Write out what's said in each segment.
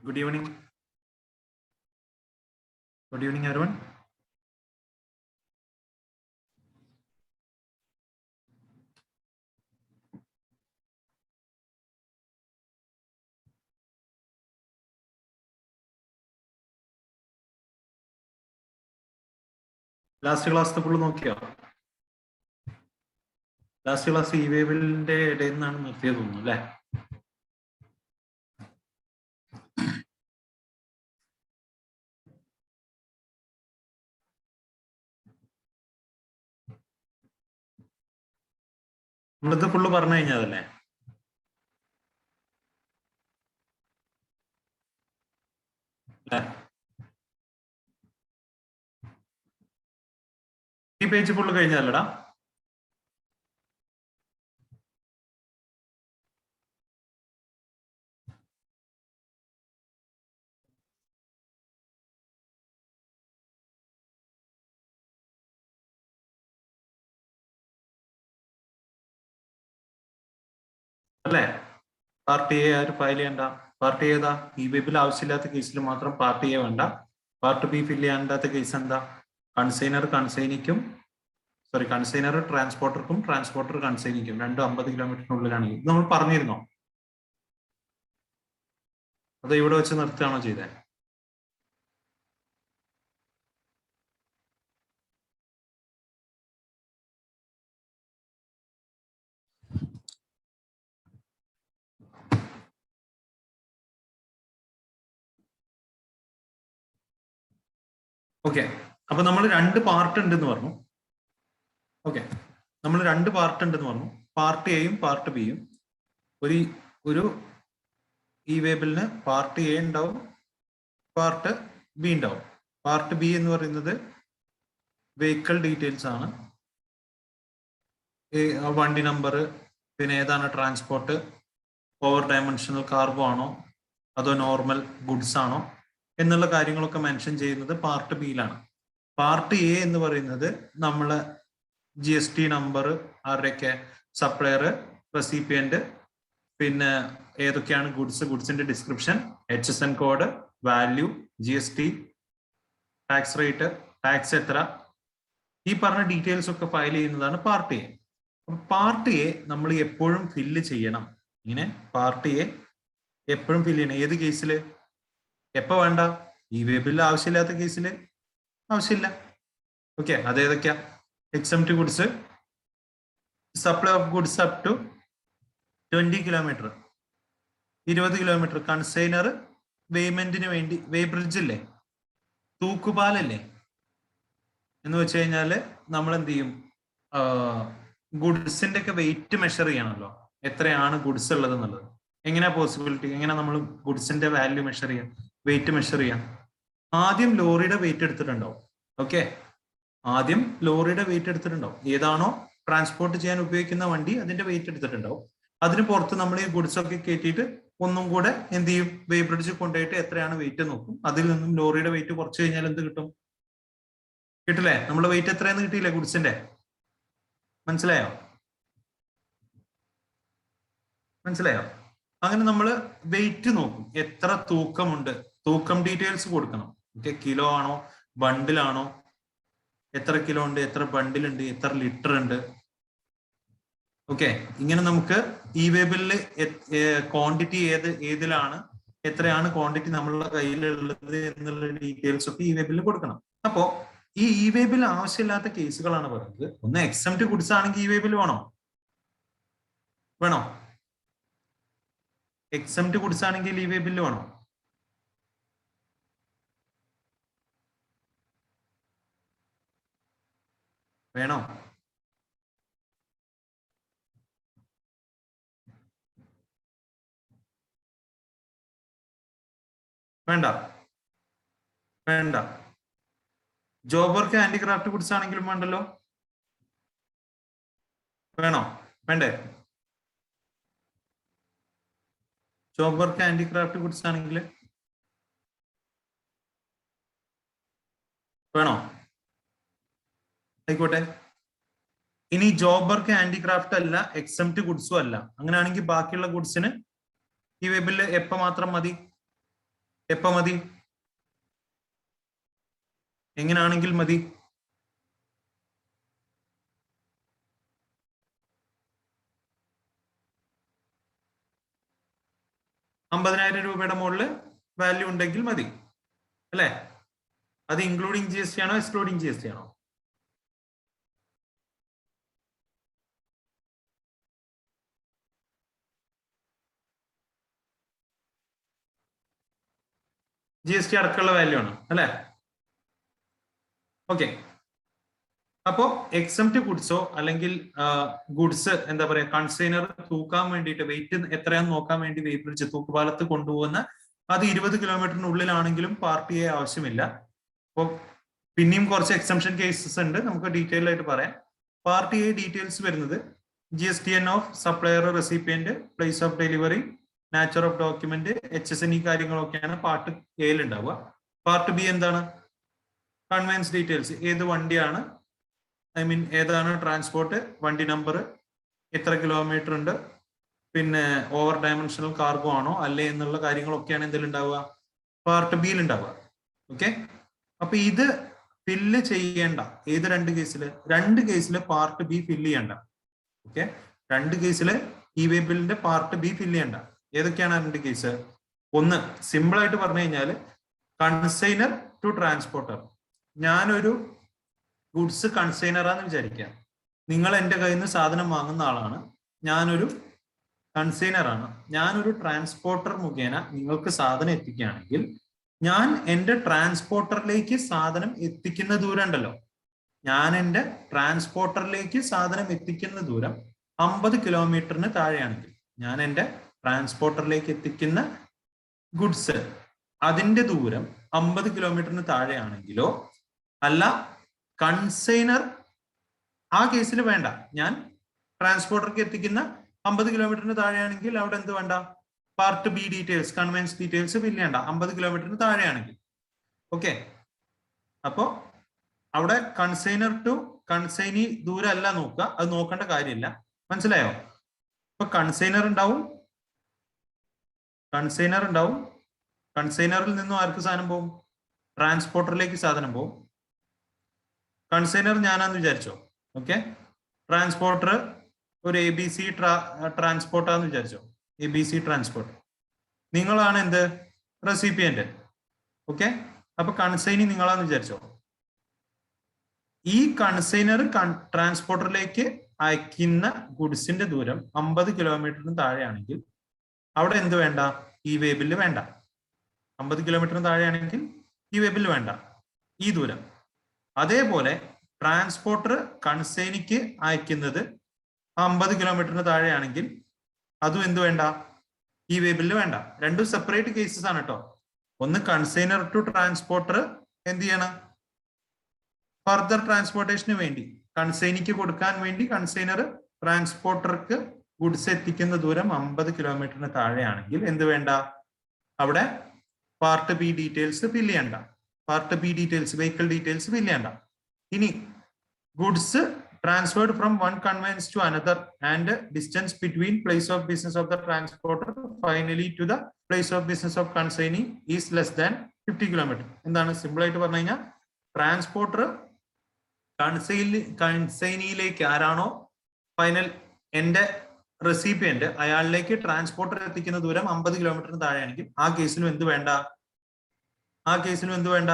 Good evening. Good evening, everyone. Last class full നോക്കിയോ? Last class E വേബിളിന്റെ ഇടയിൽ നിന്നാണ് നിർത്തിയത് തോന്നുന്നു അല്ലേ? നമ്മളിത് ഫുള്ള് പറഞ്ഞു കഴിഞ്ഞതല്ലേ? ഈ പേജ് ഫുള്ള് കഴിഞ്ഞതല്ലടാ? അല്ലേ? പാർട്ട് എ ആര് ഫയൽ ചെയ്യണ്ട? പാർട്ട് ഏതാ? ഈ വെബിൽ ആവശ്യമില്ലാത്ത കേസിൽ മാത്രം പാർട്ട് എ വേണ്ട. പാർട്ട് ബി ഫില്ല് ചെയ്യാണ്ടാത്ത കേസ് എന്താ? കൺസൈനർ കൺസൈനർ ട്രാൻസ്പോർട്ടർക്കും ട്രാൻസ്പോർട്ടർ കൺസൈനിക്കും രണ്ടും 50 കിലോമീറ്ററിനുള്ളിലാണ്. ഇത് നമ്മൾ പറഞ്ഞിരുന്നോ? അത് ഇവിടെ വെച്ച് നിർത്തുകയാണോ ചെയ്തത്? ഓക്കെ, അപ്പൊ നമ്മൾ രണ്ട് പാർട്ട് ഉണ്ടെന്ന് പറഞ്ഞു. ഓക്കെ, നമ്മൾ രണ്ട് പാർട്ട് ഉണ്ടെന്ന് പറഞ്ഞു. പാർട്ട് എയും പാർട്ട് ബിയും. ഒരു ഈ വേബിളിന് പാർട്ട് എ ഉണ്ടാവും, പാർട്ട് ബി ഉണ്ടാവും. പാർട്ട് ബി എന്ന് പറയുന്നത് വെഹിക്കിൾ ഡീറ്റെയിൽസ് ആണ്. വണ്ടി നമ്പർ, പിന്നെ ഏതാണ് ട്രാൻസ്പോർട്ട്, ഓവർ ഡയമെൻഷണൽ കാർഗോ ആണോ അതോ നോർമൽ ഗുഡ്സ് ആണോ എന്നുള്ള കാര്യങ്ങളൊക്കെ മെൻഷൻ ചെയ്യുന്നത് പാർട്ട് ബിയിലാണ്. പാർട്ട് എ എന്ന് പറയുന്നത് നമ്മള് GST നമ്പർ, ആരുടെയൊക്കെ സപ്ലയർ, റെസിപ്പിയന്റ്, പിന്നെ ഏതൊക്കെയാണ് ഗുഡ്സിന്റെ description, HSN code, value, GST, tax rate, tax എത്ര, ഈ പറഞ്ഞ ഡീറ്റെയിൽസ് ഒക്കെ ഫയൽ ചെയ്യുന്നതാണ് പാർട്ട് എ. പാർട്ട് എ നമ്മൾ എപ്പോഴും ഫില്ല് ചെയ്യണം. ഇങ്ങനെ പാർട്ട് എ എപ്പോഴും ഫില്ല് ചെയ്യണം. ഏത് കേസിൽ? എപ്പോ വേണ്ട? ഈ വെബിൽ ആവശ്യമില്ലാത്ത കേസിൽ ആവശ്യമില്ല. ഓക്കെ, അതേതൊക്കെയാ? Exempt goods, supply of goods up to 20 kilometre, 20 kilometre, consignor, പേയ്മെന്റിന് വേണ്ടി വേ ബ്രിഡ്ജ് ഇല്ലേ, തൂക്കുപാലല്ലേ എന്ന് വെച്ച് കഴിഞ്ഞാല് നമ്മൾ എന്ത് ചെയ്യും? ഗുഡ്സിന്റെ ഒക്കെ വെയിറ്റ് മെഷർ ചെയ്യണമല്ലോ, എത്രയാണ് ഗുഡ്സ് ഉള്ളത് എന്നുള്ളത്. എങ്ങനെയാ പോസിബിലിറ്റി? എങ്ങനെ നമ്മൾ ഗുഡ്സിന്റെ വാല്യൂ മെഷർ ചെയ്യാം, വെയിറ്റ് മെഷർ ചെയ്യാം? ആദ്യം ലോറിയുടെ വെയിറ്റ് എടുത്തിട്ടുണ്ടാവും. ഓക്കെ, ആദ്യം ലോറിയുടെ വെയിറ്റ് എടുത്തിട്ടുണ്ടാവും. ഏതാണോ ട്രാൻസ്പോർട്ട് ചെയ്യാൻ ഉപയോഗിക്കുന്ന വണ്ടി, അതിന്റെ വെയിറ്റ് എടുത്തിട്ടുണ്ടാവും. അതിന് പുറത്ത് നമ്മൾ ഈ ഗുഡ്സ് ഒക്കെ കയറ്റിയിട്ട് ഒന്നും കൂടെ എന്ത് ചെയ്യും? വേ ബ്രിഡ്ജ് കൊണ്ടുപോയിട്ട് എത്രയാണ് വെയിറ്റ് നോക്കും. അതിൽ നിന്നും ലോറിയുടെ വെയിറ്റ് കുറച്ച് കഴിഞ്ഞാൽ എന്ത് കിട്ടും? കിട്ടില്ലേ? നമ്മുടെ വെയിറ്റ് എത്രയെന്ന് കിട്ടിയില്ലേ ഗുഡ്സിന്റെ? മനസ്സിലായോ? അങ്ങനെ നമ്മൾ വെയിറ്റ് നോക്കും. എത്ര തൂക്കമുണ്ട്, തൂക്കം ഡീറ്റെയിൽസ് കൊടുക്കണം. ഓക്കെ, കിലോ ആണോ ബണ്ടിലാണോ, എത്ര കിലോ ഉണ്ട്, എത്ര ബണ്ടിലുണ്ട്, എത്ര ലിറ്റർ ഉണ്ട്. ഓക്കെ, ഇങ്ങനെ നമുക്ക് ഈ വേബിളിൽ ക്വാണ്ടിറ്റി ഏതിലാണ്, എത്രയാണ് ക്വാണ്ടിറ്റി നമ്മളുടെ കയ്യിലുള്ളത് എന്നുള്ള ഡീറ്റെയിൽസ് ഒക്കെ ഈ വേബിളിൽ കൊടുക്കണം. അപ്പോ ഈ വേബിൽ ആവശ്യമില്ലാത്ത കേസുകളാണ് പറയുന്നത്. ഒന്ന് എക്സംപ്റ്റ് ഗുഡ്സ് ആണെങ്കിൽ ഈ വേബിൽ വേണോ? എക്സംപ്റ്റ് ഗുഡ്സ് ആണെങ്കിൽ ഈ വേബിൽ വേണോ? വേണോ? വേണ്ട. ജോബ് വർക്ക്, ഹാൻഡിക്രാഫ്റ്റ് ഗുഡ്സ് ആണെങ്കിലും വേണ്ടല്ലോ. വേണ്ടേ? ജോബ് വർക്ക്, ഹാൻഡിക്രാഫ്റ്റ് ഗുഡ്സ് ആണെങ്കിൽ വേണോ? ആയിക്കോട്ടെ. ഇനി ജോബ് വർക്ക്, ഹാൻഡിക്രാഫ്റ്റ് അല്ല, എക്സംപ്റ്റ് ഗുഡ്സും അല്ല, അങ്ങനെയാണെങ്കിൽ ബാക്കിയുള്ള ഗുഡ്സിന് ഈ വെബിൽ എപ്പോ മാത്രം മതി? എപ്പോ മതി? എങ്ങനെയാണെങ്കിൽ മതി? ₹50,000 മുകളിൽ വാല്യൂ ഉണ്ടെങ്കിൽ മതി അല്ലെ? അത് ഇൻക്ലൂഡിങ് GST ആണോ എക്സ്ക്ലൂഡിങ് GST ആണോ? GST അടക്കമുള്ള വാല്യൂ ആണ് അല്ലെ? ഓക്കെ. അപ്പോ എക്സംപ്റ്റ് ഗുഡ്സോ അല്ലെങ്കിൽ ഗുഡ്സ് എന്താ പറയാ കൺസൈനർ തൂക്കാൻ വേണ്ടിയിട്ട് വെയിറ്റ് എത്രയാന്ന് നോക്കാൻ വേണ്ടി വെയിറ്റ് ബ്രിഡ്ജ് തൂക്കുപാലത്ത് കൊണ്ടുപോകുന്ന അത് 20 കിലോമീറ്ററിനുള്ളിലാണെങ്കിലും പാർട്ട് എ ആവശ്യമില്ല. അപ്പോൾ പിന്നെയും കുറച്ച് എക്സംഷൻ കേസസ് ഉണ്ട്, നമുക്ക് ഡീറ്റെയിൽ ആയിട്ട് പറയാം. പാർട്ട് എ ഡീറ്റെയിൽസ് വരുന്നത് GSTN of supplier recipient, place of delivery, nature of document, HSNE കാര്യങ്ങളൊക്കെയാണ് പാർട്ട് എയിൽ ഉണ്ടാവുക. പാർട്ട് ബി എന്താണ്? കൺവെയൻസ് ഡീറ്റെയിൽസ്, ഏത് വണ്ടിയാണ്, ഏതാണ് ട്രാൻസ്പോർട്ട്, വണ്ടി നമ്പർ, എത്ര കിലോമീറ്റർ ഉണ്ട്, പിന്നെ ഓവർ ഡയമെൻഷണൽ കാർഗോ ആണോ അല്ലേ എന്നുള്ള കാര്യങ്ങളൊക്കെയാണ് എന്തിൽ ഉണ്ടാവുക? പാർട്ട് ബിയിൽ ഉണ്ടാവുക. ഓക്കെ. അപ്പൊ ഇത് ഫില്ല് ചെയ്യേണ്ട ഏത് രണ്ട് കേസില് പാർട്ട് ബി ഫില്ല് ചെയ്യണ്ട. ഓക്കെ. രണ്ട് കേസില് വേ ബില്ലിന്റെ പാർട്ട് ബി ഫില്ല് ചെയ്യണ്ട. ഏതൊക്കെയാണ് രണ്ട് കേസ്? ഒന്ന്, സിമ്പിൾ ആയിട്ട് പറഞ്ഞു കഴിഞ്ഞാൽ കൺസൈനർ ടു ട്രാൻസ്പോർട്ടർ. ഞാനൊരു ഗുഡ്സ് കൺസൈനറാന്ന് വിചാരിക്കാം. നിങ്ങൾ എൻ്റെ കയ്യിൽ നിന്ന് സാധനം വാങ്ങുന്ന ആളാണ്, ഞാനൊരു കൺസൈനറാണ്. ഞാനൊരു ട്രാൻസ്പോർട്ടർ മുഖേന നിങ്ങൾക്ക് സാധനം എത്തിക്കുകയാണെങ്കിൽ ഞാൻ എൻ്റെ ട്രാൻസ്പോർട്ടറിലേക്ക് സാധനം എത്തിക്കുന്ന ദൂരം ഉണ്ടല്ലോ, ഞാൻ എൻ്റെ ട്രാൻസ്പോർട്ടറിലേക്ക് സാധനം എത്തിക്കുന്ന ദൂരം 50 കിലോമീറ്ററിന് താഴെയാണെങ്കിൽ, ഞാൻ എൻ്റെ ട്രാൻസ്പോർട്ടറിലേക്ക് എത്തിക്കുന്ന ഗുഡ്സ് അതിന്റെ ദൂരം 50 കിലോമീറ്ററിന് താഴെയാണെങ്കിലോ, അല്ല കൺസൈനർ ആ കേസിൽ വേണ്ട, ഞാൻ ട്രാൻസ്പോർട്ടർക്ക് എത്തിക്കുന്ന 50 കിലോമീറ്ററിന് താഴെയാണെങ്കിൽ അവിടെ എന്ത് വേണ്ട? Part B details, conveyance details fill ചെയ്യണ്ട 50 കിലോമീറ്ററിന് താഴെയാണെങ്കിൽ. ഓക്കെ. അപ്പോ അവിടെ കൺസൈനർ ടു കൺസൈനി ദൂരം അല്ല നോക്കുക, അത് നോക്കേണ്ട കാര്യമില്ല. മനസ്സിലായോ? ഇപ്പൊ കൺസൈനർ ഉണ്ടാവും, കൺസൈനറിൽ നിന്നും ആർക്ക് സാധനം പോകും? ട്രാൻസ്പോർട്ടറിലേക്ക് സാധനം പോകും. കൺസൈനർ ഞാനാന്ന് വിചാരിച്ചോ. ഓക്കെ. ട്രാൻസ്പോർട്ടർ ഒരു ABC ട്രാൻസ്പോർട്ടാന്ന് വിചാരിച്ചോ, ABC ട്രാൻസ്പോർട്ട്. നിങ്ങളാണ് എന്ത്? റെസിപ്പിയന്റ്. ഓക്കെ. അപ്പൊ കൺസൈനി നിങ്ങളാന്ന് വിചാരിച്ചോ. ഈ കൺസൈനർ ട്രാൻസ്പോർട്ടറിലേക്ക് അയക്കുന്ന ഗുഡ്സിന്റെ ദൂരം 50 കിലോമീറ്ററിന് താഴെയാണെങ്കിൽ അവിടെ എന്ത് വേണ്ട? വേ ബില്ല് വേണ്ട. 50 കിലോമീറ്ററിന് താഴെയാണെങ്കിൽ വേ ബില്ല് വേണ്ട, ഈ ദൂരം. അതേപോലെ ട്രാൻസ്പോർട്ടർ കൺസൈനിക്ക് അയക്കുന്നത് 50 കിലോമീറ്ററിന് താഴെയാണെങ്കിൽ അതും എന്ത് വേണ്ട? വേ ബില്ല് വേണ്ട. രണ്ടും സെപ്പറേറ്റ് കേസസ് ആണ് കേട്ടോ. ഒന്ന് കൺസൈനർ ടു ട്രാൻസ്പോർട്ടർ എന്ത് ചെയ്യണം? ഫർദർ ട്രാൻസ്പോർട്ടേഷന് വേണ്ടി, കൺസൈനിക്ക് കൊടുക്കാൻ വേണ്ടി കൺസൈനർ ട്രാൻസ്പോർട്ടർക്ക് ഗുഡ്സ് എത്തിക്കുന്ന ദൂരം 50 കിലോമീറ്ററിന് താഴെയാണെങ്കിൽ എന്ത് വേണ്ട? അവിടെ പാർട്ട് ബി ഡീറ്റെയിൽസ് ഫില്ല് ചെയ്യണ്ട. Part B details, vehicle details fill ചെയ്യണ്ട. ഇനി goods transferred from one conveyance to another and distance between place of business of the transporter finally to the place of business of consignee is less than 50 kilometre. എന്താണ് simple ആയിട്ട് പറഞ്ഞു കഴിഞ്ഞാൽ, transporter കൺസൈനിയിലേക്ക് ആരാണോ final എന്റെ recipient അയാളിലേക്ക് transporter എത്തിക്കുന്ന ദൂരം 50 കിലോമീറ്ററിന് താഴെയാണെങ്കിൽ ആ കേസിലും എന്ത് വേണ്ട?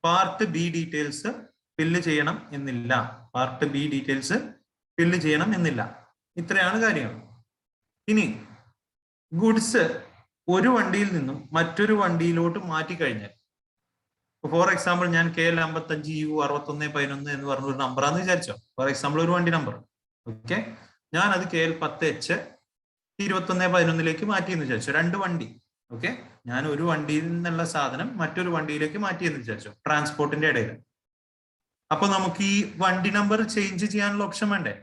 പാർട്ട് ബി ഡീറ്റെയിൽസ് ഫില്ല് ചെയ്യണം എന്നില്ല. ഇത്രയാണ് കാര്യങ്ങൾ. ഇനി ഗുഡ്സ് ഒരു വണ്ടിയിൽ നിന്നും മറ്റൊരു വണ്ടിയിലോട്ട് മാറ്റിക്കഴിഞ്ഞാൽ, ഫോർ എക്സാമ്പിൾ ഞാൻ KL 55U6111 എന്ന് പറഞ്ഞ ഒരു നമ്പറാന്ന് വിചാരിച്ചോ. ഫോർ എക്സാമ്പിൾ ഒരു വണ്ടി നമ്പർ. ഓക്കെ. ഞാൻ അത് KL 10H2111 മാറ്റിയെന്ന് വിചാരിച്ചു. രണ്ട് വണ്ടി. ഓക്കെ. ഞാൻ ഒരു വണ്ടിയിൽ നിന്നുള്ള സാധനം മറ്റൊരു വണ്ടിയിലേക്ക് മാറ്റിയെന്ന് വിചാരിച്ചു, ട്രാൻസ്പോർട്ടിന്റെ ഇടയിൽ. അപ്പൊ നമുക്ക് ഈ വണ്ടി നമ്പർ ചേഞ്ച് ചെയ്യാനുള്ള ഓപ്ഷൻ വേണ്ടേ?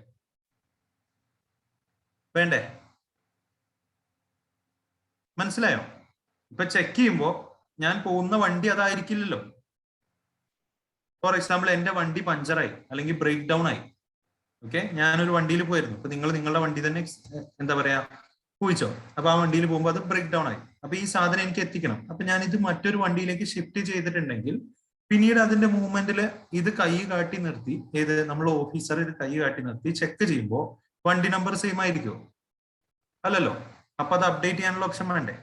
മനസ്സിലായോ? ഇപ്പൊ ചെക്ക് ചെയ്യുമ്പോ ഞാൻ പോകുന്ന വണ്ടി അതായിരിക്കില്ലല്ലോ. ഫോർ എക്സാമ്പിൾ എന്റെ വണ്ടി പഞ്ചറായി അല്ലെങ്കിൽ ബ്രേക്ക് ഡൗൺ ആയി. ഓക്കെ. ഞാനൊരു വണ്ടിയിൽ പോയിരുന്നു. ഇപ്പൊ നിങ്ങൾ നിങ്ങളുടെ വണ്ടി തന്നെ എന്താ പറയാ ഊഹിച്ചോ. അപ്പൊ ആ വണ്ടിയിൽ പോകുമ്പോൾ അത് ബ്രേക്ക് ഡൗൺ ആയി. അപ്പൊ ഈ സാധനം എനിക്ക് എത്തിക്കണം. അപ്പൊ ഞാൻ ഇത് മറ്റൊരു വണ്ടിയിലേക്ക് ഷിഫ്റ്റ് ചെയ്തിട്ടുണ്ടെങ്കിൽ പിന്നീട് അതിന്റെ മൂവ്മെന്റിൽ ഇത് കൈ കാട്ടി നിർത്തി, ഏത് നമ്മൾ ഓഫീസർ ഇത് കൈ കാട്ടി നിർത്തി ചെക്ക് ചെയ്യുമ്പോൾ വണ്ടി നമ്പർ സെയിം ആയിരിക്കുമോ? അല്ലല്ലോ. അപ്പൊ അത് അപ്ഡേറ്റ് ചെയ്യാനുള്ള ഓപ്ഷൻ വേണ്ടേ?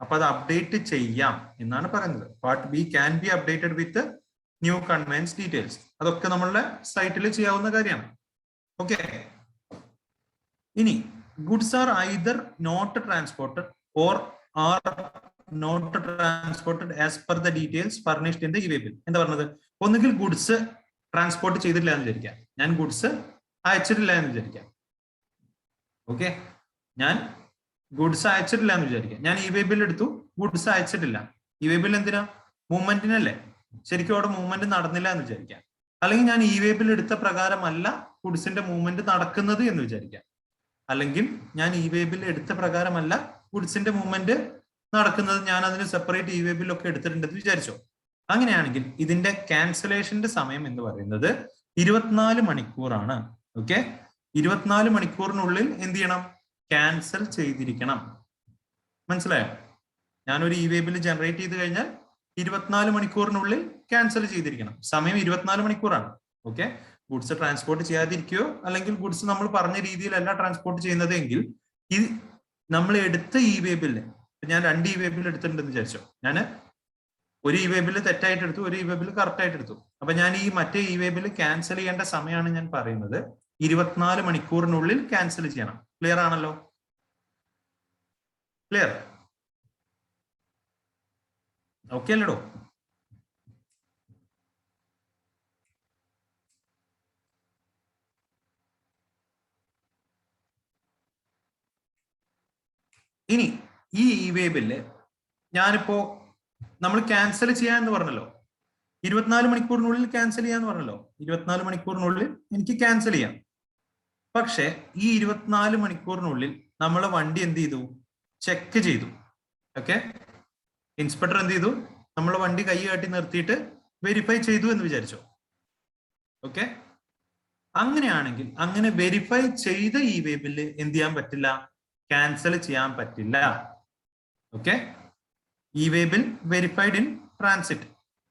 അപ്പൊ അത് അപ്ഡേറ്റ് ചെയ്യാം എന്നാണ് പറയുന്നത്. Part B can be updated with new conveyance details. അതൊക്കെ നമ്മളുടെ സൈറ്റിൽ ചെയ്യാവുന്ന കാര്യമാണ്. ഓക്കെ. ഇനി goods are either not transported or are not transported as per the details furnished in the e-way bill. എന്താ പറഞ്ഞത്? ഒന്നുകിൽ ഗുഡ്സ് ട്രാൻസ്പോർട്ട് ചെയ്തിട്ടില്ല എന്ന് വിചാരിക്കാം, ഞാൻ ഗുഡ്സ് അയച്ചിട്ടില്ല എന്ന് വിചാരിക്കാം. ഓക്കെ, ഞാൻ ഗുഡ്സ് അയച്ചിട്ടില്ല എന്ന് വിചാരിക്കാം. ഞാൻ ഇ-വേ ബിൽ എടുത്തു, ഗുഡ്സ് അയച്ചിട്ടില്ല. ഇ-വേ ബിൽ എന്തിനാ? മൂവ്മെന്റിനല്ലേ. ശരിക്കും അവിടെ മൂവ്മെന്റ് നടന്നില്ല എന്ന് വിചാരിക്കാം. അല്ലെങ്കിൽ ഞാൻ ഇ-വേ ബിൽ എടുത്ത പ്രകാരമല്ല ഗുഡ്സിന്റെ മൂവ്മെന്റ് നടക്കുന്നത് എന്ന് വിചാരിക്കാം. അല്ലെങ്കിൽ ഞാൻ ഇ-വേ ബിൽ എടുത്ത പ്രകാരമല്ല ഗുഡ്സിന്റെ മൂവ്മെന്റ് നടക്കുന്നത്, ഞാൻ അതിന് സെപ്പറേറ്റ് ഇ-വേ ബിൽ ഒക്കെ എടുത്തിട്ടുണ്ടെന്ന് വിചാരിച്ചോ. അങ്ങനെയാണെങ്കിൽ ഇതിന്റെ ക്യാൻസലേഷന്റെ സമയം എന്ന് പറയുന്നത് 24 മണിക്കൂറാണ്. ഓക്കെ, 24 മണിക്കൂറിനുള്ളിൽ എന്ത് ചെയ്യണം? ക്യാൻസൽ ചെയ്തിരിക്കണം. മനസ്സിലായോ? ഞാനൊരു ഇ-വേ ബിൽ ജനറേറ്റ് ചെയ്ത് കഴിഞ്ഞാൽ 24 മണിക്കൂറിനുള്ളിൽ ക്യാൻസൽ ചെയ്തിരിക്കണം. സമയം 24 മണിക്കൂറാണ്. ഓക്കെ, ഗുഡ്സ് ട്രാൻസ്പോർട്ട് ചെയ്യാതിരിക്കുകയോ അല്ലെങ്കിൽ ഗുഡ്സ് നമ്മൾ പറഞ്ഞ രീതിയിലല്ല ട്രാൻസ്പോർട്ട് ചെയ്യുന്നത് എങ്കിൽ ഈ നമ്മൾ എടുത്ത ഇ-വേ ബില്ല്, ഞാൻ 2 ഇ-വേ ബിൽ എടുത്തിട്ടുണ്ടെന്ന് വിചാരിച്ചോ. ഞാൻ ഒരു ഇ-വേ ബിൽ തെറ്റായിട്ട് എടുത്തു, ഒരു ഇ-വേ ബിൽ കറക്റ്റ് ആയിട്ട് എടുത്തു. അപ്പൊ ഞാൻ ഈ മറ്റേ ഇ-വേ ബിൽ ക്യാൻസൽ ചെയ്യേണ്ട സമയമാണ് ഞാൻ പറയുന്നത്. 24 മണിക്കൂറിനുള്ളിൽ ക്യാൻസൽ ചെയ്യണം. ക്ലിയർ ആണല്ലോ? ക്ലിയർ? ഓക്കെ അല്ലടോ? ഇനി ഈ ഇ-വേ ബില്ല് ഞാനിപ്പോ നമ്മൾ ക്യാൻസൽ ചെയ്യാന്ന് പറഞ്ഞല്ലോ, 24 മണിക്കൂറിനുള്ളിൽ ക്യാൻസൽ ചെയ്യാന്ന് പറഞ്ഞല്ലോ. 24 മണിക്കൂറിനുള്ളിൽ എനിക്ക് ക്യാൻസൽ ചെയ്യാം. പക്ഷെ ഈ 24 മണിക്കൂറിനുള്ളിൽ നമ്മളെ വണ്ടി എന്ത് ചെയ്തു? ചെക്ക് ചെയ്തു. ഓക്കെ, ഇൻസ്പെക്ടർ എന്ത് ചെയ്തു? നമ്മളെ വണ്ടി കൈ കാട്ടി നിർത്തിയിട്ട് വെരിഫൈ ചെയ്തു എന്ന് വിചാരിച്ചോ. ഓക്കെ, അങ്ങനെയാണെങ്കിൽ അങ്ങനെ വെരിഫൈ ചെയ്ത ഇ-വേ ബില്ല് എന്ത് ചെയ്യാൻ പറ്റില്ല? ക്യാൻസൽ ചെയ്യാൻ പറ്റില്ല. Okay, e-way bill verified in transit.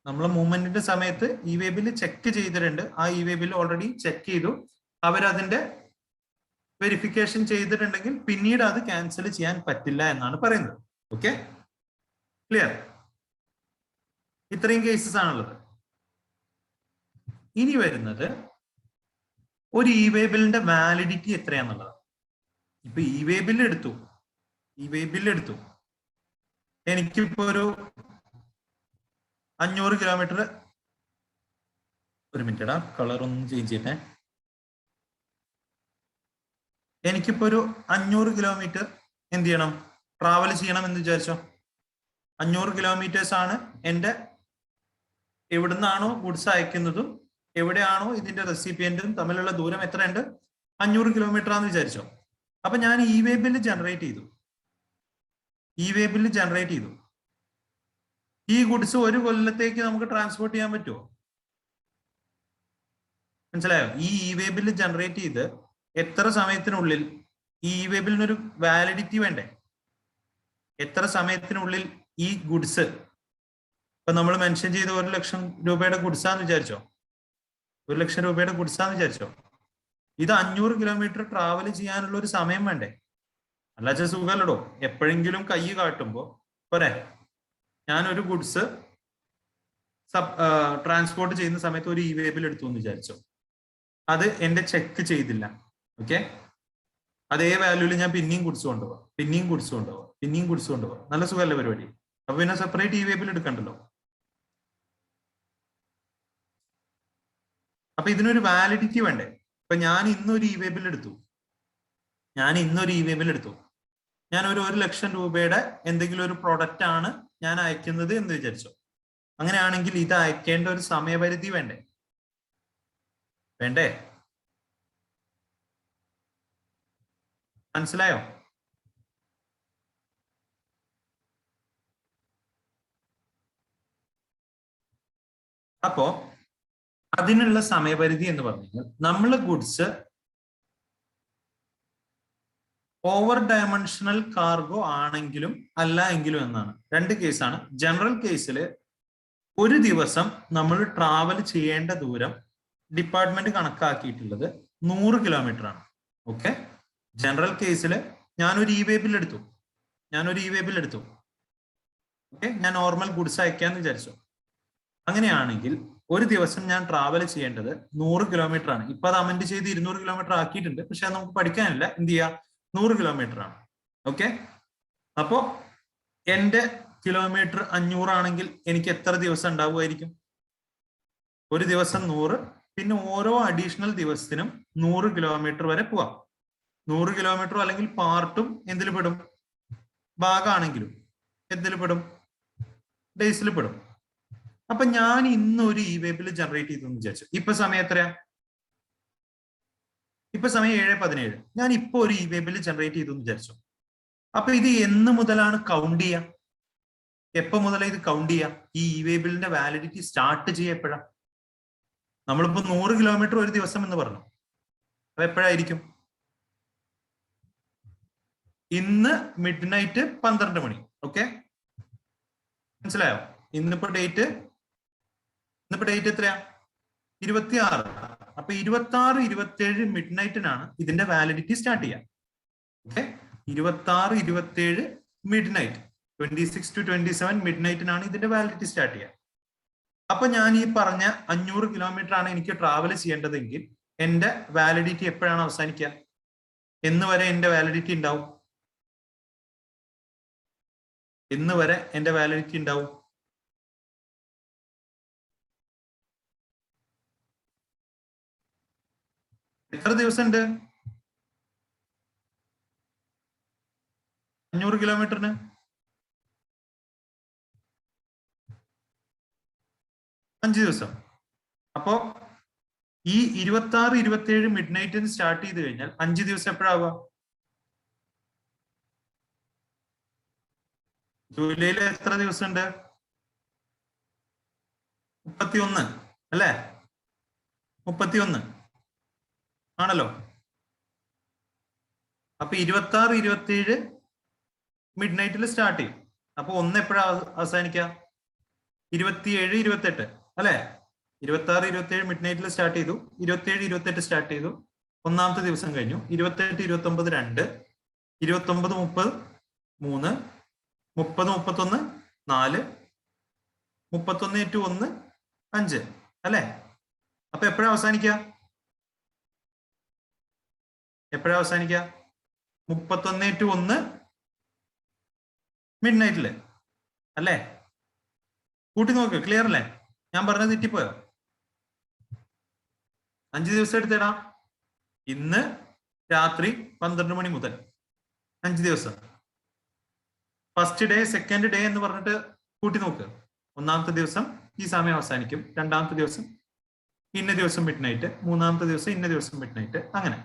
നമ്മൾ മൂവ്മെന്റിന്റെ സമയത്ത് ഇ-വേ ബില്ല് ചെക്ക് ചെയ്തിട്ടുണ്ട്. ആ ഇ-വേ ബില്ല് ഓൾറെഡി ചെക്ക് ചെയ്തു, അവരതിന്റെ വെരിഫിക്കേഷൻ ചെയ്തിട്ടുണ്ടെങ്കിൽ പിന്നീട് അത് ക്യാൻസൽ ചെയ്യാൻ പറ്റില്ല എന്നാണ് പറയുന്നത്. Okay, clear? ഇത്രയും കേസസ് ആണുള്ളത്. ഇനി വരുന്നത് ഒരു ഇ-വേ ബില്ലിന്റെ വാലിഡിറ്റി എത്രയാന്നുള്ളത്. ഇപ്പൊ ഇ-വേ ബില്ല് എടുത്തു, ഇ-വേ ബില്ല് എടുത്തു, എനിക്കിപ്പോ ഒരു 500 കിലോമീറ്റർ, ഒരു മിനിറ്റ് കളർ ഒന്ന് ചേഞ്ച് ചെയ്യട്ടെ. എനിക്കിപ്പോ ഒരു 500 കിലോമീറ്റർ എന്ത് ചെയ്യണം? ട്രാവൽ ചെയ്യണം എന്ന് വിചാരിച്ചോ. 500 കിലോമീറ്റേഴ്സ് ആണ് എൻ്റെ, എവിടുന്നാണോ ഗുഡ്സ് അയക്കുന്നതും എവിടെയാണോ ഇതിന്റെ റെസിപ്പിയന്റും തമ്മിലുള്ള ദൂരം എത്രയുണ്ട്? 500 കിലോമീറ്റർ ആണെന്ന് വിചാരിച്ചോ. അപ്പൊ ഞാൻ ഇ-വേ ബില്ല് ജനറേറ്റ് ചെയ്തു, ഇ-വേ ബില്ല് ജനറേറ്റ് ചെയ്തു. ഈ ഗുഡ്സ് ഒരു കൊല്ലത്തേക്ക് നമുക്ക് ട്രാൻസ്പോർട്ട് ചെയ്യാൻ പറ്റുമോ? മനസ്സിലായോ? ഈ ഇ-വേ ബില്ല് ജനറേറ്റ് ചെയ്ത് എത്ര സമയത്തിനുള്ളിൽ, ഈ ഇ-വേ ബില്ലിനൊരു വാലിഡിറ്റി വേണ്ടേ? എത്ര സമയത്തിനുള്ളിൽ ഈ ഗുഡ്സ്, ഇപ്പൊ നമ്മൾ മെൻഷൻ ചെയ്ത 1 ലക്ഷം രൂപയുടെ ഗുഡ്സാന്ന് വിചാരിച്ചോ, 1 ലക്ഷം രൂപയുടെ ഗുഡ്സാന്ന് വിചാരിച്ചോ. ഇത് 500 കിലോമീറ്റർ ട്രാവൽ ചെയ്യാനുള്ള ഒരു സമയം വേണ്ടേ? അല്ലാച്ച സുഖമല്ലടോ. എപ്പോഴെങ്കിലും കൈ കാട്ടുമ്പോ പോരെ. ഞാനൊരു ഗുഡ്സ് ട്രാൻസ്പോർട്ട് ചെയ്യുന്ന സമയത്ത് ഒരു ഇ-വേ ബിൽ എടുത്തു എന്ന് വിചാരിച്ചോ, അത് എന്റെ ചെക്ക് ചെയ്തില്ല. ഓക്കെ, അതേ വാല്യൂല് ഞാൻ പിന്നെയും ഗുഡ്സ് കൊണ്ടുപോകാം, പിന്നെയും ഗുഡ്സ് കൊണ്ടുപോകാം, പിന്നെയും ഗുഡ്സ് കൊണ്ടുപോകാം. നല്ല സുഖമല്ലേ പരിപാടി? അപ്പൊ പിന്നെ സെപ്പറേറ്റ് ഇ-വേ ബിൽ എടുക്കണ്ടല്ലോ. അപ്പൊ ഇതിനൊരു വാലിഡിറ്റി വേണ്ടേ? ഇപ്പൊ ഞാൻ ഇന്നൊരു ഇ-വേ ബിൽ എടുത്തു, ഞാൻ ഒരു 1 ലക്ഷം രൂപയുടെ എന്തെങ്കിലും ഒരു പ്രൊഡക്റ്റ് ആണ് ഞാൻ അയക്കുന്നത് എന്ന് വിചാരിച്ചോ. അങ്ങനെയാണെങ്കിൽ ഇത് അയക്കേണ്ട ഒരു സമയപരിധി വേണ്ടേ? മനസ്സിലായോ? അപ്പോ അതിനുള്ള സമയപരിധി എന്ന് പറഞ്ഞു കഴിഞ്ഞാൽ നമ്മൾ ഗുഡ്സ് ഓവർ ഡയമെൻഷണൽ കാർഗോ ആണെങ്കിലും അല്ല എങ്കിലും എന്നാണ്. രണ്ട് കേസാണ്. ജനറൽ കേസിൽ ഒരു ദിവസം നമ്മൾ ട്രാവൽ ചെയ്യേണ്ട ദൂരം ഡിപ്പാർട്ട്മെന്റ് കണക്കാക്കിയിട്ടുള്ളത് 100 കിലോമീറ്റർ ആണ്. ഓക്കെ, ജനറൽ കേസിൽ ഞാനൊരു ഇ വേബിൽ എടുത്തു. ഓക്കെ, ഞാൻ നോർമൽ ഗുഡ്സ് അയക്കാന്ന് വിചാരിച്ചു. അങ്ങനെയാണെങ്കിൽ ഒരു ദിവസം ഞാൻ ട്രാവൽ ചെയ്യേണ്ടത് 100 കിലോമീറ്റർ ആണ്. ഇപ്പൊ അത് അമെന്റ് ചെയ്ത് 200 കിലോമീറ്റർ ആക്കിയിട്ടുണ്ട്. പക്ഷെ അത് നമുക്ക് പഠിക്കാനില്ല. എന്ത് ചെയ്യാ, 100 കിലോമീറ്റർ ആണ്. ഓക്കെ, അപ്പോ എന്റെ കിലോമീറ്റർ 500 ആണെങ്കിൽ എനിക്ക് എത്ര ദിവസം ഉണ്ടാവുമായിരിക്കും? ഒരു ദിവസം 100, പിന്നെ ഓരോ അഡീഷണൽ ദിവസത്തിനും 100 കിലോമീറ്റർ വരെ പോവാം. 100 കിലോമീറ്റർ അല്ലെങ്കിൽ പാർട്ടും എന്തിൽ പെടും? ഭാഗമാണെങ്കിലും എന്തിൽ പെടും? ഡേയ്സിൽ പെടും. അപ്പൊ ഞാൻ ഇന്ന് ഒരു ഇ വേബിൽ ജനറേറ്റ് ചെയ്തു എന്ന് വിചാരിച്ചു. ഇപ്പൊ സമയം എത്രയാ? ഇപ്പൊ സമയം 7:17. ഞാൻ ഇപ്പൊ ഒരു ഇ വേബിൽ ജനറേറ്റ് ചെയ്തു എന്ന് വിചാരിച്ചു. അപ്പൊ ഇത് എന്ന് മുതലാണ് കൗണ്ട് ചെയ്യാ? എപ്പോ മുതലാണ് ഇത് കൗണ്ട് ചെയ്യാ? ഈ ഇ വേബിളിന്റെ വാലിഡിറ്റി സ്റ്റാർട്ട് ചെയ്യുക എപ്പോഴാ? നമ്മളിപ്പോ 100 കിലോമീറ്റർ ഒരു ദിവസം എന്ന് പറഞ്ഞു. അപ്പൊ എപ്പോഴായിരിക്കും? ഇന്ന് മിഡ് നൈറ്റ് 12 മണി. ഓക്കെ, മനസ്സിലായോ? ഇന്നിപ്പോ ഡേറ്റ് എത്രയാ? 26. അപ്പൊ 26, 27 മിഡ് നൈറ്റിനാണ് ഇതിന്റെ വാലിഡിറ്റി സ്റ്റാർട്ട് ചെയ്യുക. Okay, 26, 27 midnight, 26 to 27 mid നൈറ്റിനാണ് ഇതിന്റെ വാലിഡിറ്റി സ്റ്റാർട്ട് ചെയ്യുക. അപ്പൊ ഞാൻ ഈ പറഞ്ഞ 500 കിലോമീറ്റർ ആണ് എനിക്ക് ട്രാവൽ ചെയ്യേണ്ടതെങ്കിൽ എന്റെ വാലിഡിറ്റി എപ്പോഴാണ് അവസാനിക്കുക? എന്ന് വരെ എന്റെ വാലിഡിറ്റി ഉണ്ടാവും? എന്ന് വരെ എന്റെ വാലിഡിറ്റി ഉണ്ടാവും? എത്ര ദിവസം ഉണ്ട് 500 കിലോമീറ്ററിന്? 5 ദിവസം. അപ്പോ ഈ 26, 27 മിഡ് നൈറ്റിന് സ്റ്റാർട്ട് ചെയ്ത് കഴിഞ്ഞാൽ 5 ദിവസം എപ്പോഴാവുക? ജൂലൈയിൽ എത്ര ദിവസം ഉണ്ട്? 31 അല്ലേ? 31 ആണല്ലോ. അപ്പൊ 26, 27 മിഡ് നൈറ്റിൽ സ്റ്റാർട്ട് ചെയ്യും. അപ്പൊ ഒന്ന് എപ്പോഴാ അവസാനിക്കുക? 27, 28 അല്ലെ? 26, 27 മിഡ് നൈറ്റിൽ സ്റ്റാർട്ട് ചെയ്തു. 27, 28 സ്റ്റാർട്ട് ചെയ്തു. ഒന്നാമത്തെ ദിവസം കഴിഞ്ഞു. 28, 29 2, 29, 30 3, 30, 31 4, 31 to 1 5 അല്ലെ? അപ്പൊ എപ്പോഴാ അവസാനിക്കുക? 31 to 1 മിഡ് നൈറ്റില് അല്ലേ? കൂട്ടി നോക്ക്. ക്ലിയർ അല്ലേ? ഞാൻ പറഞ്ഞത് തെറ്റിപ്പോയോ? 5 ദിവസം എടുത്തേടാ. ഇന്ന് രാത്രി 12 മണി മുതൽ 5 ദിവസം. ഫസ്റ്റ് ഡേ, സെക്കൻഡ് ഡേ എന്ന് പറഞ്ഞിട്ട് കൂട്ടി നോക്ക്. ഒന്നാമത്തെ ദിവസം ഈ സമയം അവസാനിക്കും. രണ്ടാമത്തെ ദിവസം ഇന്ന ദിവസം മിഡ് നൈറ്റ്. മൂന്നാമത്തെ ദിവസം ഇന്ന ദിവസം മിഡ് നൈറ്റ്. അങ്ങനെ.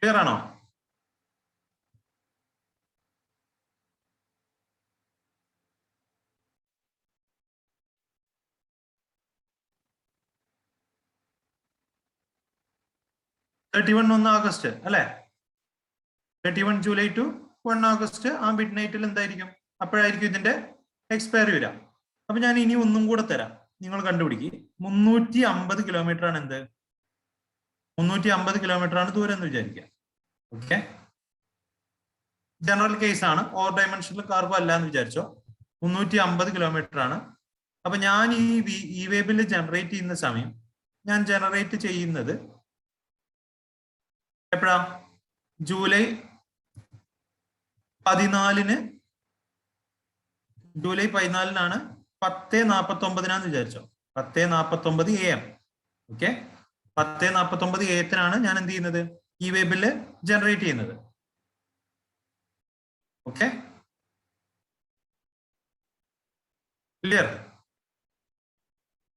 ക്ലിയർ ആണോ? ഓഗസ്റ്റ് അല്ലെ? 31 ജൂലൈ ടു 1 ഓഗസ്റ്റ് ആ മിഡ് നൈറ്റിൽ എന്തായിരിക്കും? അപ്പോഴായിരിക്കും ഇതിന്റെ എക്സ്പയറി വരാം. അപ്പൊ ഞാൻ ഇനി ഒന്നും കൂടെ തരാം, നിങ്ങൾ കണ്ടുപിടിക്കുക. 350 കിലോമീറ്റർ ആണ് എന്ത്? 350 കിലോമീറ്റർ ആണ് ദൂരം എന്ന് വിചാരിക്കുക. ഓക്കെ, ജനറൽ കേസ് ആണ്. ഓവർ ഡയമെൻഷണൽ കാർഗോ അല്ല എന്ന് വിചാരിച്ചോ. 350 കിലോമീറ്റർ ആണ്. അപ്പൊ ഞാൻ ഈ വേബിൽ ജനറേറ്റ് ചെയ്യുന്ന സമയം ഞാൻ ജനറേറ്റ് ചെയ്യുന്നത് എപ്പോഴാ? ജൂലൈ 14-ന്. ജൂലൈ 14-നാണ്. 10:49 വിചാരിച്ചോ. 10:49 AM. ഓക്കെ, 10:49 AM ഞാൻ എന്ത് ചെയ്യുന്നത്? ഈ വേബില് ജനറേറ്റ് ചെയ്യുന്നത്. Okay, clear?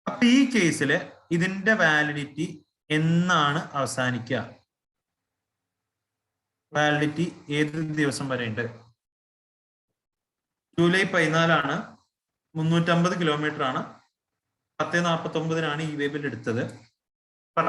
അപ്പൊ ഈ കേസില് ഇതിന്റെ വാലിഡിറ്റി എന്നാണ് അവസാനിക്കുക? വാലിഡിറ്റി ഏത് ദിവസം വരെ ഉണ്ട്? ജൂലൈ 14 350 കിലോമീറ്റർ ആണ്. 10:49 ഈ വേബിൽ എടുത്തത്. പറ.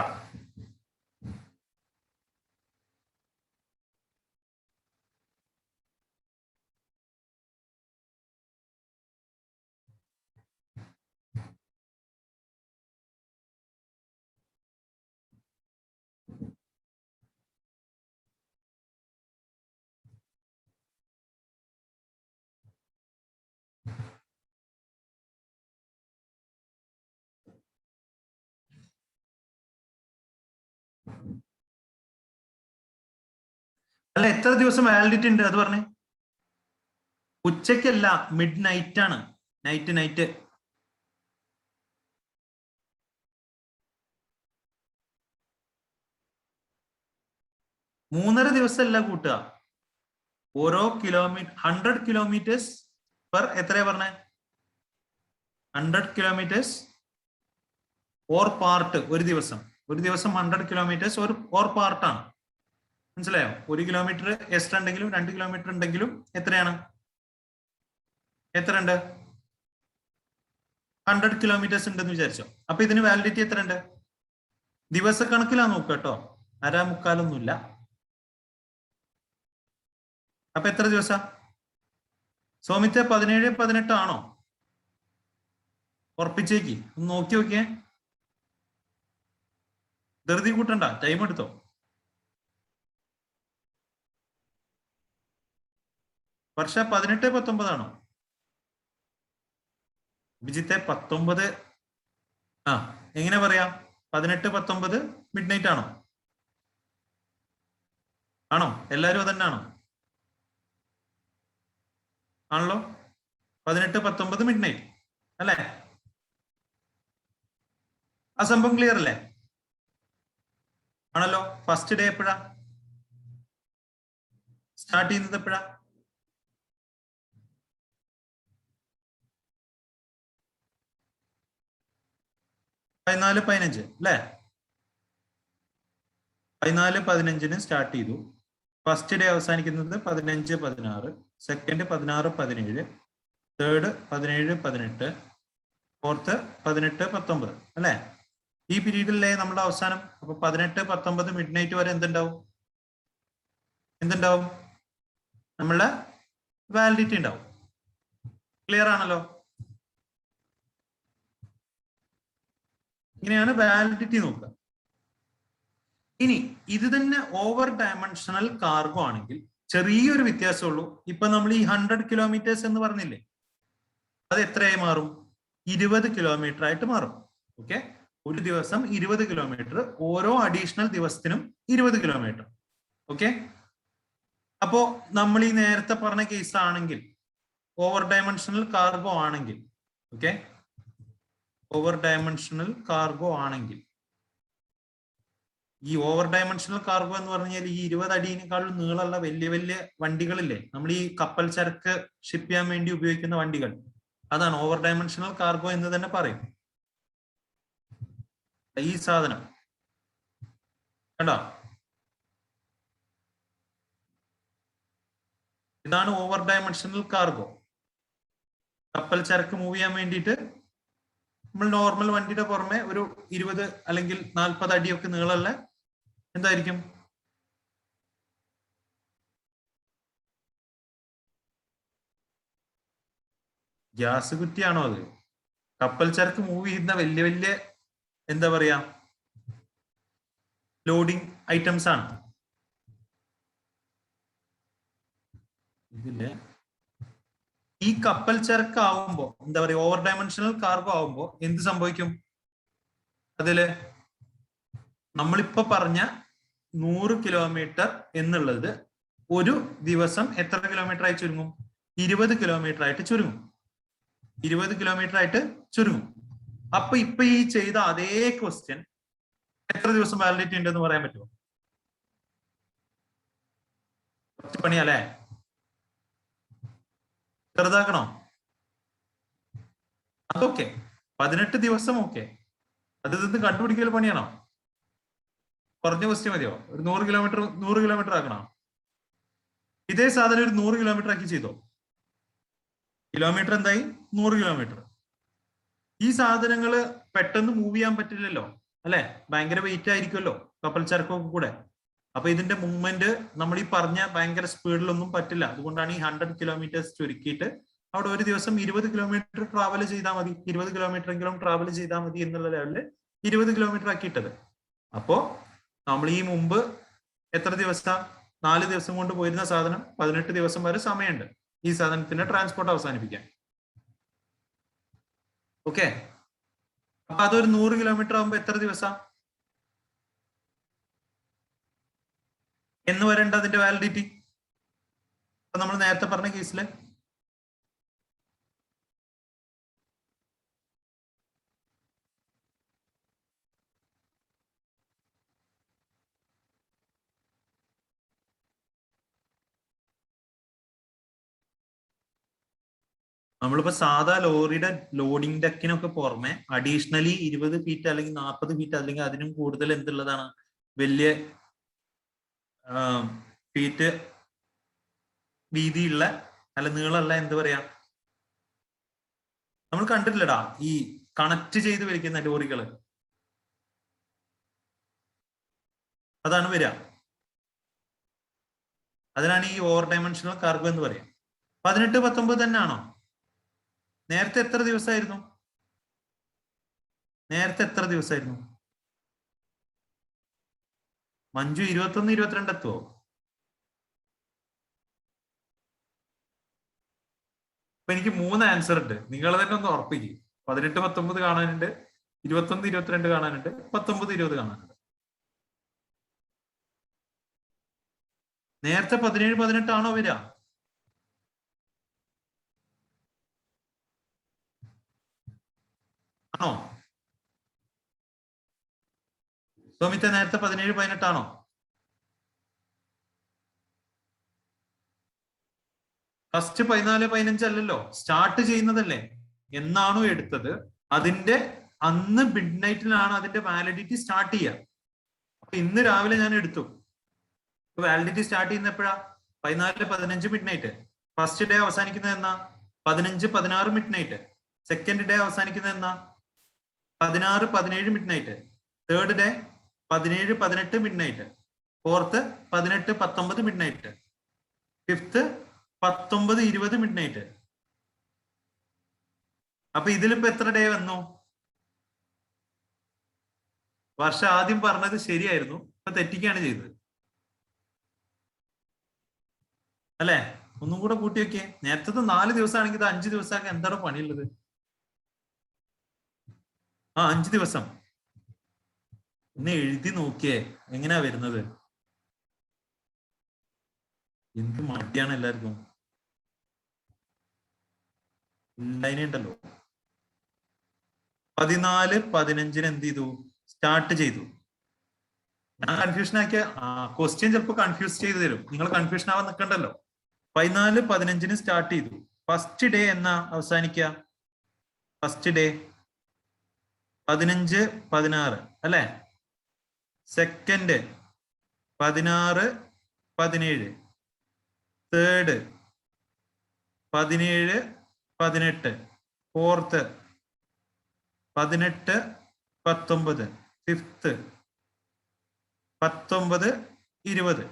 അല്ല, എത്ര ദിവസം വാലിഡിറ്റി ഉണ്ട് അത് പറഞ്ഞേ. ഉച്ചക്കല്ല, മിഡ് നൈറ്റ് ആണ്. നൈറ്റ് 3.5 ദിവസമല്ല കൂട്ടുക. ഓരോ കിലോമീറ്റർ 100 കിലോമീറ്റേഴ്സ് പെർ എത്രയാ പറഞ്ഞേ? 100 കിലോമീറ്റേഴ്സ് ഓർ പാർട്ട്. ഒരു ദിവസം 100 കിലോമീറ്റേഴ്സ് ഓർ പാർട്ടാണ്. മനസ്സിലായോ? 1 കിലോമീറ്റർ എക്സ്ട്രാ ഉണ്ടെങ്കിലും 2 കിലോമീറ്റർ ഉണ്ടെങ്കിലും എത്രയാണ്? എത്ര ഉണ്ട്? 100 കിലോമീറ്റേഴ്സ് ഉണ്ടെന്ന് വിചാരിച്ചോ. അപ്പൊ ഇതിന് വാലിഡിറ്റി എത്ര ഉണ്ട്? ദിവസക്കണക്കിലാ നോക്കുക കേട്ടോ, 1/2-1/4 അപ്പൊ എത്ര ദിവസം? സൗമിത്തെ 17-18 ആണോ? ഉറപ്പിച്ചേക്ക്, ഒന്ന് നോക്കി നോക്കിയേ. ധൃതി കൂട്ടണ്ട, ടൈം എടുത്തോ. വർഷ 18-19 ആണോ? വിജിത്തെ 19. എങ്ങനെ പറയാം? 18-19 മിഡ് നൈറ്റ് ആണോ? ആണോ? എല്ലാരും അതന്നെ ആണോ? ആണല്ലോ. 18-19 മിഡ് നൈറ്റ് അല്ലേ? ആ സംഭവം ക്ലിയർ അല്ലേ? ആണല്ലോ. ഫസ്റ്റ് ഡേ എപ്പോഴാ സ്റ്റാർട്ട് ചെയ്യുന്നത്? എപ്പോഴാ? 14-15 അല്ലേ? 14-15 സ്റ്റാർട്ട് ചെയ്തു. ഫസ്റ്റ് ഡേ അവസാനിക്കുന്നത് 15-16, സെക്കൻഡ് 16-17, തേർഡ് 17-18, ഫോർത്ത് 18-19 അല്ലേ? ഈ പീരീഡിലേ നമ്മുടെ അവസാനം. അപ്പൊ 18-19 മിഡ് നൈറ്റ് വരെ എന്തുണ്ടാവും? നമ്മളുടെ വാലിഡിറ്റി ഉണ്ടാവും. ക്ലിയർ ആണല്ലോ? ഇങ്ങനെയാണ് വാലിഡിറ്റി നോക്കുക. ഇനി ഇത് തന്നെ ഓവർ ഡയമെൻഷണൽ കാർഗോ ആണെങ്കിൽ ചെറിയൊരു വ്യത്യാസമുള്ളൂ. ഇപ്പൊ നമ്മൾ ഈ 100 കിലോമീറ്റേഴ്സ് എന്ന് പറഞ്ഞില്ലേ, അത് എത്രയായി മാറും? 20 കിലോമീറ്റർ ആയിട്ട് മാറും. ഓക്കെ, ഒരു ദിവസം 20 കിലോമീറ്റർ, ഓരോ അഡീഷണൽ ദിവസത്തിനും 20 കിലോമീറ്റർ. ഓക്കെ, അപ്പോ നമ്മൾ ഈ നേരത്തെ പറഞ്ഞ കേസ് ആണെങ്കിൽ, ഓവർ ഡയമെൻഷണൽ കാർഗോ ആണെങ്കിൽ, ഓക്കെ, ഓവർ ഡയമെൻഷണൽ കാർഗോ ആണെങ്കിൽ, ഈ ഓവർ ഡയമെൻഷണൽ കാർഗോ എന്ന് പറഞ്ഞാൽ ഈ 20 അടിയേക്കാളും നീളമുള്ള വലിയ വലിയ വണ്ടികളില്ലേ, നമ്മൾ ഈ കപ്പൽ ചരക്ക് ഷിപ്പ് ചെയ്യാൻ വേണ്ടി ഉപയോഗിക്കുന്ന വണ്ടികൾ, അതാണ് ഓവർ ഡയമെൻഷണൽ കാർഗോ എന്ന് തന്നെ പറയും. ഈ സാധനം കണ്ടോ, ഇതാണ് ഓവർ ഡയമെൻഷണൽ കാർഗോ. കപ്പൽ ചരക്ക് മൂവ് ചെയ്യാൻ വേണ്ടിയിട്ട് നമ്മൾ നോർമൽ വണ്ടിയുടെ പുറമെ ഒരു 20 അല്ലെങ്കിൽ 40 അടിയൊക്കെ നീളമുള്ള എന്തായിരിക്കും? ഗ്യാസ് കുറ്റിയാണോ അത്? കപ്പൽ ചരക്ക് മൂവ് ചെയ്യുന്ന വലിയ വലിയ എന്താ പറയാ, ലോഡിംഗ് ഐറ്റംസ് ആണ്. ഇതില് ഈ കപ്പൽ ചരക്ക് ആവുമ്പോ എന്താ പറയാ, ഓവർ ഡയമെൻഷണൽ കാർഗോ ആവുമ്പോ എന്ത് സംഭവിക്കും? അതില് നമ്മളിപ്പോ പറഞ്ഞ 100 കിലോമീറ്റർ എന്നുള്ളത് ഒരു ദിവസം എത്ര കിലോമീറ്റർ ആയി ചുരുങ്ങും? 20 കിലോമീറ്റർ ആയിട്ട് ചുരുങ്ങും. 20 കിലോമീറ്റർ ആയിട്ട് ചുരുങ്ങും. അപ്പൊ ഇപ്പൊ ഈ ചെയ്ത അതേ ക്വസ്റ്റ്യൻ എത്ര ദിവസം വാലിഡിറ്റി ഉണ്ടെന്ന് പറയാൻ പറ്റുമോ? പണിയല്ലേ? ചെറുതാക്കണോ? അതൊക്കെ 18 ദിവസം. ഓക്കെ, അത് ഇത് കണ്ടുപിടിക്കൽ പണിയാണോ? കുറഞ്ഞ ക്വസ്റ്റ്യൻ മതിയോ? ഒരു 100 കിലോമീറ്റർ ആക്കണോ? ഇതേ സാധനം ഒരു 100 കിലോമീറ്റർ ആക്കി ചെയ്തോ, കിലോമീറ്റർ എന്തായി 100 കിലോമീറ്റർ. ഈ സാധനങ്ങള് പെട്ടെന്ന് മൂവ് ചെയ്യാൻ പറ്റില്ലല്ലോ അല്ലെ, ഭയങ്കര വെയിറ്റ് ആയിരിക്കുമല്ലോ കപ്പൽ ചരക്കൊക്കെ കൂടെ. അപ്പൊ ഇതിന്റെ മൂവ്മെന്റ് നമ്മൾ ഈ പറഞ്ഞ ഭയങ്കര സ്പീഡിലൊന്നും പറ്റില്ല. അതുകൊണ്ടാണ് ഈ 100 കിലോമീറ്റേഴ്സ് ചുരുക്കിയിട്ട് അവിടെ ഒരു ദിവസം 20 കിലോമീറ്റർ ട്രാവൽ ചെയ്താൽ മതി, 20 കിലോമീറ്റർ എങ്കിലും ട്രാവൽ ചെയ്താൽ മതി എന്നുള്ള ലെവലില് 20 കിലോമീറ്റർ ആക്കിയിട്ടത്. അപ്പോ നമ്മൾ ഈ മുമ്പ് എത്ര ദിവസം, 4 ദിവസം കൊണ്ട് പോയിരുന്ന സാധനം 18 ദിവസം വരെ സമയമുണ്ട് ഈ സാധനത്തിന്റെ ട്രാൻസ്പോർട്ട് അവസാനിപ്പിക്കാൻ. ഓക്കെ, അപ്പൊ അതൊരു 100 കിലോമീറ്റർ ആകുമ്പോ എത്ര ദിവസം എന്ന് വരേണ്ട അതിന്റെ വാലിഡിറ്റി? അപ്പൊ നമ്മൾ നേരത്തെ പറഞ്ഞ കേസില് നമ്മളിപ്പോ സാധാ ലോറിയുടെ ലോഡിംഗ് ഡെക്കിനൊക്കെ പുറമെ അഡീഷണലി 20 ഫീറ്റ് അല്ലെങ്കിൽ 40 ഫീറ്റ് അല്ലെങ്കിൽ അതിനും കൂടുതൽ എന്തുള്ളതാണ്, വലിയ ഫീറ്റ് വീതിയുള്ള അല്ല നീളമുള്ള എന്ത് പറയാ, നമ്മൾ കണ്ടിട്ടില്ലടാ ഈ കണക്ട് ചെയ്ത് വലിക്കുന്ന ലോറികള്, അതാണ് വരിക. അതിനാണ് ഈ ഓവർ ഡയമെൻഷണൽ കാർഗോ എന്ന് പറയാം. 18, 19 തന്നെ ആണോ? നേരത്തെ എത്ര ദിവസമായിരുന്നു? മഞ്ജു 21, 22 എത്തുവോ? അപ്പൊ എനിക്ക് 3 ആൻസർ ഉണ്ട്, നിങ്ങൾ തന്നെ ഒന്ന് ഉറപ്പിക്കും. 18, 19 കാണാനുണ്ട്, 21, 22 കാണാനുണ്ട്, 19, 20 കാണാനുണ്ട്. നേരത്തെ 17, 18 ആണോ വരിക? ആണോ സോമിത്തെ, നേരത്തെ 17, 18 ആണോ? ഫസ്റ്റ് 14, 15 അല്ലല്ലോ, സ്റ്റാർട്ട് ചെയ്യുന്നതല്ലേ. എന്നാണോ എടുത്തത് അതിന്റെ അന്ന് മിഡ് നൈറ്റിലാണ് അതിന്റെ വാലിഡിറ്റി സ്റ്റാർട്ട് ചെയ്യുക. അപ്പൊ ഇന്ന് രാവിലെ ഞാൻ എടുത്തു, വാലിഡിറ്റി സ്റ്റാർട്ട് ചെയ്യുന്ന എപ്പോഴാ? 14, 15 മിഡ് നൈറ്റ്. ഫസ്റ്റ് ഡേ അവസാനിക്കുന്നത് എന്നാ? 15, 16 മിഡ് നൈറ്റ്. സെക്കൻഡ് ഡേ അവസാനിക്കുന്നത് എന്നാ? 16, 17 mid night. Third day 17, 18 mid night. Fourth 18, 19 mid night. Fifth 19, 20 mid night. അപ്പൊ ഇതിലിപ്പോ എത്ര ഡേ വന്നു? വർഷ ആദ്യം പറഞ്ഞത് ശരിയായിരുന്നു, ഇപ്പൊ തെറ്റിക്കാണ് ചെയ്തത് അല്ലെ? ഒന്നും കൂടെ കൂട്ടി വെക്കേ. നേരത്തെ 4 ദിവസമാണെങ്കിൽ ഇത് 5 ദിവസമൊക്കെ എന്താണ് പണിയുള്ളത്? 5 ദിവസം. ഒന്ന് എഴുതി നോക്കിയേ എങ്ങനെയാ വരുന്നത്. എന്ത് മടിയാണ് എല്ലാവർക്കും. ഉണ്ടല്ലോ 14, 15 എന്ത് ചെയ്തു? സ്റ്റാർട്ട് ചെയ്തു. ഞാൻ കൺഫ്യൂഷൻ ആക്കിയ ക്വസ്റ്റ്യൻ ചിലപ്പോൾ കൺഫ്യൂസ് ചെയ്ത് തരും, നിങ്ങൾ കൺഫ്യൂഷൻ ആവാൻ നിൽക്കണ്ടല്ലോ. 14, 15 സ്റ്റാർട്ട് ചെയ്തു. ഫസ്റ്റ് ഡേ എന്നാ അവസാനിക്കുക? ഫസ്റ്റ് ഡേ 15, 16 അല്ലെ? സെക്കൻഡ് 16, 17. തേർഡ് 17, 18. ഫോർത്ത് 18, 19. ഫിഫ്ത്ത് 19, 20.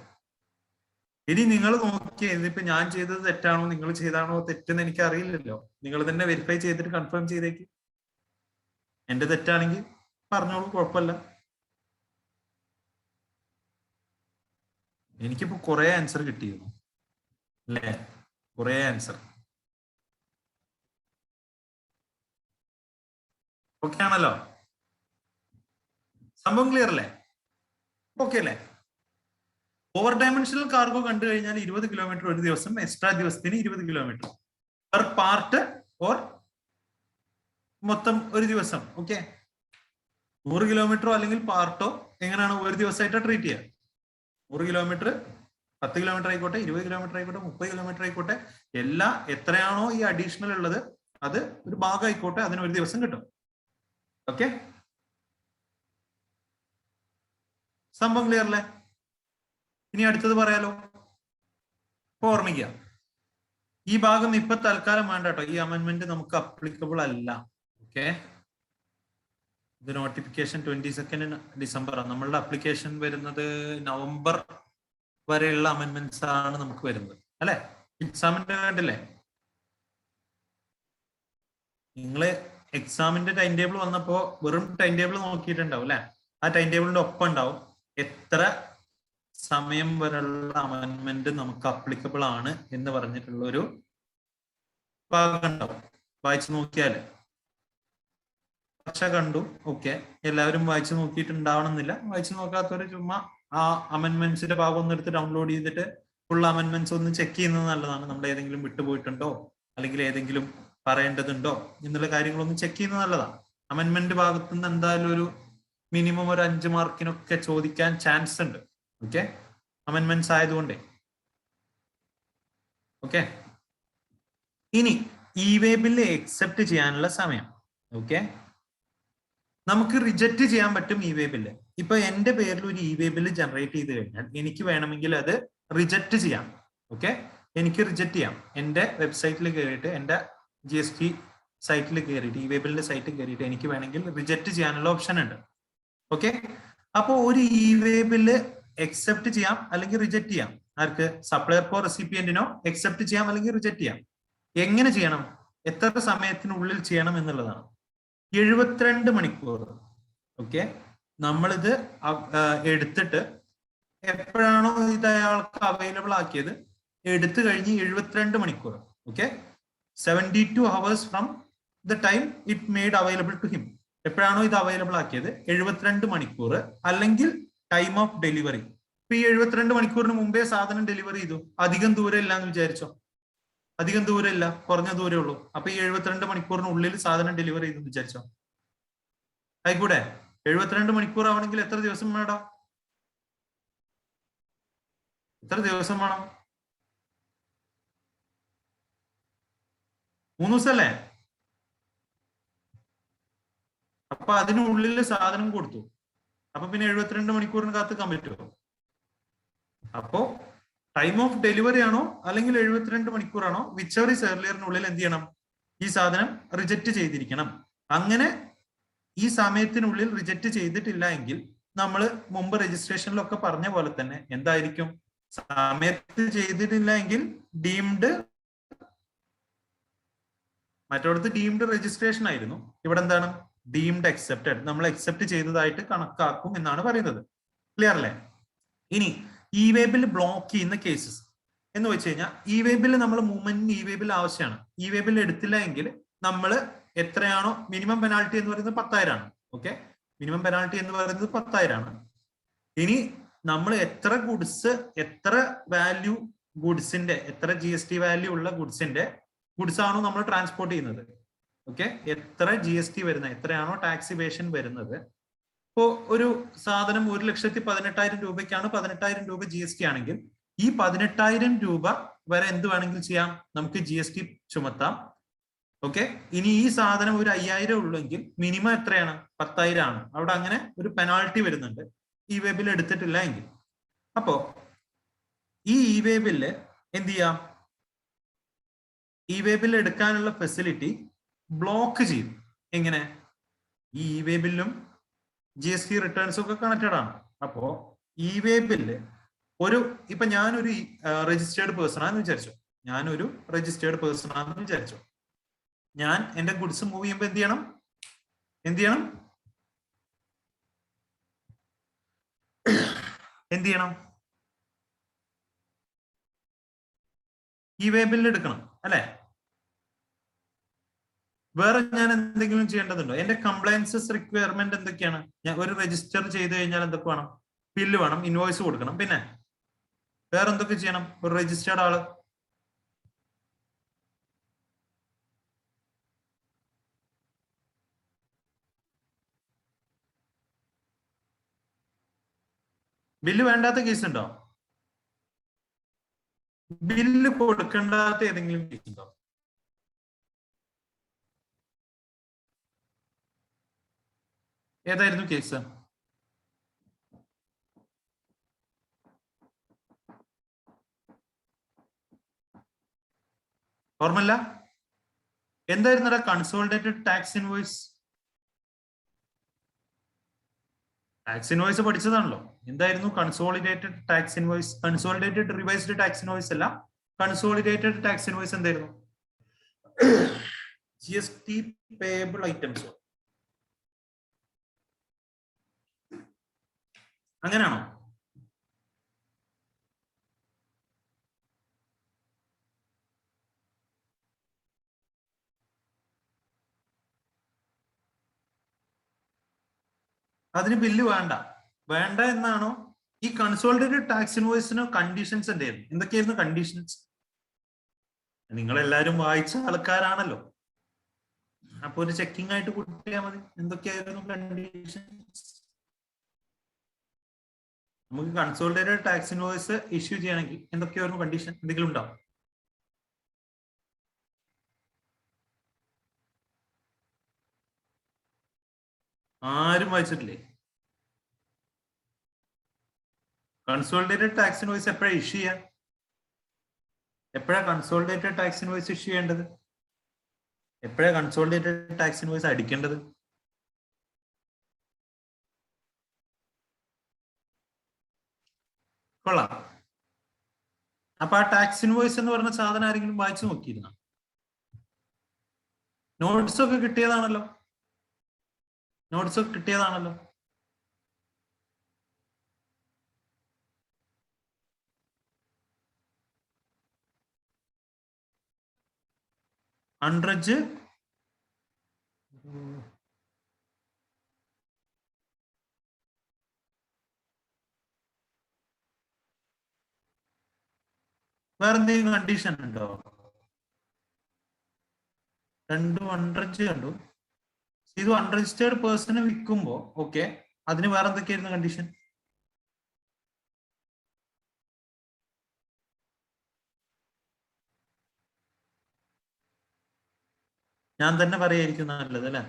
ഇനി നിങ്ങൾ നോക്കിയേ, ഇതിപ്പോ ഞാൻ ചെയ്തത് തെറ്റാണോ നിങ്ങൾ ചെയ്താണോ തെറ്റെന്ന് എനിക്ക് അറിയില്ലല്ലോ. നിങ്ങൾ തന്നെ വെരിഫൈ ചെയ്തിട്ട് കൺഫേം ചെയ്തേക്ക്. എന്റെ തെറ്റാണെങ്കിൽ പറഞ്ഞോളൂ, കുഴപ്പമില്ല. എനിക്കിപ്പോ കുറെ ആൻസർ കിട്ടിയിരുന്നു അല്ലേ, കുറെ ആൻസർ. ഓക്കെ ആണല്ലോ, സംഭവം ക്ലിയർ അല്ലേ? ഓക്കെ അല്ലേ? ഓവർ ഡയമെൻഷണൽ കാർഗോ കണ്ടു കഴിഞ്ഞാൽ 20 കിലോമീറ്റർ ഒരു ദിവസം, എക്സ്ട്രാ ദിവസത്തിന് 20 കിലോമീറ്റർ പെർ പാർട്ട് ഓർ മൊത്തം ഒരു ദിവസം. ഓക്കെ, 100 കിലോമീറ്ററോ അല്ലെങ്കിൽ പാർട്ടോ എങ്ങനെയാണ് ഒരു ദിവസമായിട്ട് ട്രീറ്റ് ചെയ്യുക? 100 കിലോമീറ്റർ, 10 കിലോമീറ്റർ ആയിക്കോട്ടെ, 20 കിലോമീറ്റർ ആയിക്കോട്ടെ, 30 കിലോമീറ്റർ ആയിക്കോട്ടെ, എല്ലാ എത്രയാണോ ഈ അഡീഷണൽ ഉള്ളത് അത് ഒരു ഭാഗം ആയിക്കോട്ടെ, അതിന് ഒരു ദിവസം കിട്ടും. ഓക്കെ, സംഭവം ക്ലിയർ അല്ലേ? ഇനി അടുത്തത് പറയാലോ. ഓർമ്മിക്കുക. ഈ ഭാഗം ഇപ്പൊ തൽക്കാലം വേണ്ട കേട്ടോ, ഈ അമെന്റ്മെന്റ് നമുക്ക് അപ്ലിക്കബിൾ അല്ല. ഓക്കെ, ഇത് നോട്ടിഫിക്കേഷൻ 22 ഡിസംബർ ആണ്. നമ്മളുടെ അപ്ലിക്കേഷൻ വരുന്നത് നവംബർ വരെയുള്ള അമെന്റ്മെന്റ്സ് ആണ് നമുക്ക് വരുന്നത് അല്ലെ. എക്സാമിന്റെ കണ്ടില്ലേ നിങ്ങള്, എക്സാമിന്റെ ടൈം ടേബിൾ വന്നപ്പോ വെറും ടൈം ടേബിൾ നോക്കിയിട്ടുണ്ടാവും അല്ലെ. ആ ടൈം ടേബിളിന്റെ ഒപ്പം ഉണ്ടാവും എത്ര സമയം വരെയുള്ള അമെന്റ്മെന്റ് നമുക്ക് അപ്ലിക്കബിൾ ആണ് എന്ന് പറഞ്ഞിട്ടുള്ള ഒരു ഭാഗം ഉണ്ടാവും. വായിച്ചു നോക്കിയാല് പക്ഷെ കണ്ടു. ഓക്കെ, എല്ലാവരും വായിച്ചു നോക്കിയിട്ടുണ്ടാവണമെന്നില്ല. വായിച്ചു നോക്കാത്തവര് ചുമ്മാ ആ അമെന്റ്മെന്റ്സിന്റെ ഭാഗം ഒന്ന് എടുത്ത് ഡൗൺലോഡ് ചെയ്തിട്ട് ഫുൾ അമെന്റ്മെന്റ്സ് ഒന്ന് ചെക്ക് ചെയ്യുന്നത് നല്ലതാണ്. നമ്മൾ ഏതെങ്കിലും വിട്ടുപോയിട്ടുണ്ടോ അല്ലെങ്കിൽ ഏതെങ്കിലും പറയേണ്ടതുണ്ടോ എന്നുള്ള കാര്യങ്ങളൊന്നും ചെക്ക് ചെയ്യുന്നത് നല്ലതാണ്. അമെന്റ്മെന്റ് ഭാഗത്തു നിന്ന് എന്തായാലും ഒരു മിനിമം ഒരു 5 മാർക്കിനൊക്കെ ചോദിക്കാൻ ചാൻസ് ഉണ്ട്. ഓക്കെ, അമെന്റ്മെന്റ്സ് ആയതുകൊണ്ടേ. ഓക്കെ, ഇനി ഇ വേ ബില്ല് എക്സെപ്റ്റ് ചെയ്യാനുള്ള സമയം. ഓക്കെ, നമുക്ക് റിജക്റ്റ് ചെയ്യാൻ പറ്റും ഇ വേ ബില്ല്. ഇപ്പൊ എന്റെ പേരിൽ ഒരു ഇ വേ ബില്ല് ജനറേറ്റ് ചെയ്ത് കഴിഞ്ഞാൽ എനിക്ക് വേണമെങ്കിൽ അത് റിജക്റ്റ് ചെയ്യാം. ഓക്കെ, എനിക്ക് റിജക്റ്റ് ചെയ്യാം. എന്റെ വെബ്സൈറ്റിൽ കയറിയിട്ട്, എന്റെ GST സൈറ്റിൽ കയറിയിട്ട്, ഇ വേ ബില്ലിന്റെ സൈറ്റിൽ കയറിയിട്ട് എനിക്ക് വേണമെങ്കിൽ റിജക്റ്റ് ചെയ്യാനുള്ള ഓപ്ഷൻ ഉണ്ട്. ഓക്കെ, അപ്പോ ഒരു ഇ വേ ബില്ല് എക്സെപ്റ്റ് ചെയ്യാം അല്ലെങ്കിൽ റിജക്റ്റ് ചെയ്യാം. ആർക്ക്? സപ്ലയർക്കോ റെസിപ്പിയന്റിനോ എക്സെപ്റ്റ് ചെയ്യാം അല്ലെങ്കിൽ റിജക്റ്റ് ചെയ്യാം. എങ്ങനെ ചെയ്യണം, എത്ര സമയത്തിനുള്ളിൽ ചെയ്യണം എന്നുള്ളതാണ്. 72 മണിക്കൂർ. ഓക്കെ, നമ്മളിത് എടുത്തിട്ട് എപ്പോഴാണോ ഇത് അയാൾക്ക് അവൈലബിൾ ആക്കിയത് എടുത്തു കഴിഞ്ഞ് 72 മണിക്കൂർ. Okay, 72 hours from the time it made available to him. എപ്പോഴാണോ ഇത് അവൈലബിൾ ആക്കിയത് 72 മണിക്കൂർ അല്ലെങ്കിൽ ടൈം ഓഫ് ഡെലിവറി. ഇപ്പൊ ഈ 72 മണിക്കൂറിന് മുമ്പേ സാധനം ഡെലിവറി ചെയ്തു, അധികം ദൂരം ഇല്ല എന്ന് വിചാരിച്ചോ. അധികം ദൂരമില്ല, കുറഞ്ഞ ദൂരേ ഉള്ളൂ. അപ്പൊ ഈ 72 മണിക്കൂറിനുള്ളിൽ സാധനം ഡെലിവറി ചെയ്തു വിചാരിച്ചോ. ആയിക്കൂടെ? 72 മണിക്കൂർ ആവണമെങ്കിൽ എത്ര ദിവസം വേണം? എത്ര ദിവസം വേണം? 3 ദിവസമല്ലേ? അപ്പൊ അതിനുള്ളിൽ സാധനം കൊടുത്തു. അപ്പൊ പിന്നെ 72 മണിക്കൂറിന് കാത്തുക്കാൻ പറ്റുമോ? അപ്പോ ടൈം ഓഫ് ഡെലിവറി ആണോ അല്ലെങ്കിൽ 72 മണിക്കൂറാണോ, വിച്ച് എവർ ഈസ് ഏർലിയറിനുള്ളിൽ എന്ത് ചെയ്യണം, ഈ സാധനം റിജക്റ്റ് ചെയ്തിരിക്കണം. അങ്ങനെ ഈ സമയത്തിനുള്ളിൽ റിജക്റ്റ് ചെയ്തിട്ടില്ല എങ്കിൽ നമ്മൾ മുമ്പ് രജിസ്ട്രേഷനിലൊക്കെ പറഞ്ഞ പോലെ തന്നെ എന്തായിരിക്കും, സമയത്ത് ചെയ്തിട്ടില്ല എങ്കിൽ ഡീംഡ്, മറ്റോടത്ത് ഡീംഡ് രജിസ്ട്രേഷൻ ആയിരുന്നു, ഇവിടെ എന്താണ്, ഡീംഡ് അക്സെപ്റ്റഡ്. നമ്മൾ അക്സെപ്റ്റ് ചെയ്തതായിട്ട് കണക്കാക്കും എന്നാണ് പറയുന്നത്. ക്ലിയർ അല്ലേ? ഇനി ഇ വേ ബിൽ ബ്ലോക്ക് ചെയ്യുന്ന കേസസ് എന്ന് വെച്ച് കഴിഞ്ഞാൽ, ഇ വേ ബിൽ നമ്മൾ മൂവ്മെന്റിന് ഇ വേ ബിൽ ആവശ്യമാണ്. ഇ വേ ബിൽ എടുത്തില്ല എങ്കിൽ നമ്മൾ എത്രയാണോ മിനിമം പെനാൾട്ടി എന്ന് പറയുന്നത് 10,000 ആണ്. ഓക്കെ, മിനിമം പെനാൾട്ടി എന്ന് പറയുന്നത് 10,000 ആണ്. ഇനി നമ്മൾ എത്ര ഗുഡ്സ്, എത്ര വാല്യൂ ഗുഡ്സിന്റെ, എത്ര GST വാല്യൂ ഉള്ള ഗുഡ്സ് ആണോ നമ്മൾ ട്രാൻസ്പോർട്ട് ചെയ്യുന്നത്, ഓക്കെ, എത്ര GST വരുന്നത്, എത്രയാണോ ടാക്സ് ഇവേഷൻ വരുന്നത്. ഇപ്പോ ഒരു സാധനം 1,18,000 രൂപയ്ക്കാണ് 18,000 രൂപ GST ആണെങ്കിൽ ഈ 18,000 രൂപ വരെ എന്ത് വേണമെങ്കിൽ ചെയ്യാം, നമുക്ക് GST ചുമത്താം. ഓക്കെ, ഇനി ഈ സാധനം ഒരു 5,000 ഉള്ളെങ്കിൽ മിനിമം എത്രയാണ്, 10,000 ആണ്. അവിടെ അങ്ങനെ ഒരു പെനാൾട്ടി വരുന്നുണ്ട് ഇ വേ ബിൽ എടുത്തിട്ടില്ല എങ്കിൽ. അപ്പോ ഈ ഇ വേ ബില്ല് എന്ത് ചെയ്യാം, ഇ വേ ബില്ല് എടുക്കാനുള്ള ഫെസിലിറ്റി ബ്ലോക്ക് ചെയ്യും. എങ്ങനെ? ഈ ഇ വേ ബില്ലും GST റിട്ടേൺസും ഒക്കെ കണക്റ്റഡ് ആണ്. അപ്പോ ഇ വേ ബില്ല് ഇപ്പൊ ഞാനൊരു രജിസ്റ്റേർഡ് പേഴ്സൺ ആണെന്ന് വിചാരിച്ചു, ഞാൻ എന്റെ ഗുഡ്സ് മൂവ് ചെയ്യുമ്പോൾ എന്ത് ചെയ്യണം, ഇ വേ ബില്ല് എടുക്കണം അല്ലെ? വേറെ ഞാൻ എന്തെങ്കിലും ചെയ്യേണ്ടതുണ്ടോ? എന്റെ കംപ്ലയൻസസ് റിക്വയർമെന്റ് എന്തൊക്കെയാണ്? ഞാൻ ഒരു രജിസ്റ്റർ ചെയ്ത് കഴിഞ്ഞാൽ എന്തൊക്കെ വേണം? ബില്ല് വേണം, ഇൻവോയ്സ് കൊടുക്കണം, പിന്നെ വേറെ എന്തൊക്കെ ചെയ്യണം ഒരു രജിസ്റ്റേർഡ് ആള്? ബില്ല് വേണ്ടാത്ത കേസ് ഉണ്ടോ? ബില്ല് കൊടുക്കേണ്ടാത്ത ഏതെങ്കിലും കേസ് ഉണ്ടോ? ഏതായിരുന്നു കേസ്? ഓർമ്മല്ല? എന്തായിരുന്നടാ consolidated tax invoice? Tax invoice പഠിച്ചതാണല്ലോ. എന്തായിരുന്നു consolidated tax invoice? Consolidated revised tax invoice അല്ല, കൺസോളിഡേറ്റഡ് ടാക്സ് ഇൻവോയ്സ് എന്തായിരുന്നു? GST payable items. അങ്ങനെയാണോ? അതിന് ബില്ല് വേണ്ട വേണ്ട എന്നാണോ? ഈ കൺസോളിഡേറ്റഡ് ടാക്സ് ഇൻവോയ്സിന് കണ്ടീഷൻസ് എന്തായിരുന്നു? എന്തൊക്കെയായിരുന്നു കണ്ടീഷൻസ്? നിങ്ങൾ എല്ലാവരും വായിച്ച ആൾക്കാരാണല്ലോ, അപ്പൊ ഒരു ചെക്കിംഗ് ആയിട്ട് കൂട്ടിയാൽ മതി. എന്തൊക്കെയായിരുന്നു കണ്ടീഷൻസ്? നമുക്ക് കൺസോളിഡേറ്റഡ് ടാക്സ് ഇൻവോയ്സ് ഇഷ്യൂ ചെയ്യണമെങ്കിൽ എന്തൊക്കെയായിരുന്നു കണ്ടീഷൻ? എന്തെങ്കിലും ഉണ്ടോ? ആരും വായിച്ചിട്ടില്ലേ? കൺസോളിഡേറ്റഡ് ടാക്സ് ഇൻവോയ്സ് എപ്പോഴാണ് ഇഷ്യൂ ചെയ്യാൻ? എപ്പോഴാണ് കൺസോളിഡേറ്റഡ് ടാക്സ് ഇൻവോയ്സ് ഇഷ്യൂ ചെയ്യേണ്ടത്? എപ്പോഴാണ് കൺസോളിഡേറ്റഡ് ടാക്സ് ഇൻവോയ്സ് അടിക്കേണ്ടത്? കൊള്ളാം. അപ്പൊ ആ ടാക്സ് ഇൻവോയ്സ് എന്ന് പറഞ്ഞ സാധനം ആരെങ്കിലും വായിച്ചു നോക്കിയിരുന്നോ? നോട്ട്സ് ഒക്കെ കിട്ടിയതാണല്ലോ. നോട്ട്സ് ഒക്കെ കിട്ടിയതാണല്ലോ. അൺറജ് വേറെ എന്തെങ്കിലും കണ്ടീഷൻ ഉണ്ടോ? രണ്ടും അൺറജ് കണ്ടു. ഇത് അൺരജിസ്റ്റേർഡ് പേഴ്സണ് വിൽക്കുമ്പോ ഓക്കെ, അതിന് വേറെ എന്തൊക്കെയായിരുന്നു കണ്ടീഷൻ? ഞാൻ തന്നെ പറയായിരിക്കും നല്ലത് അല്ലെ?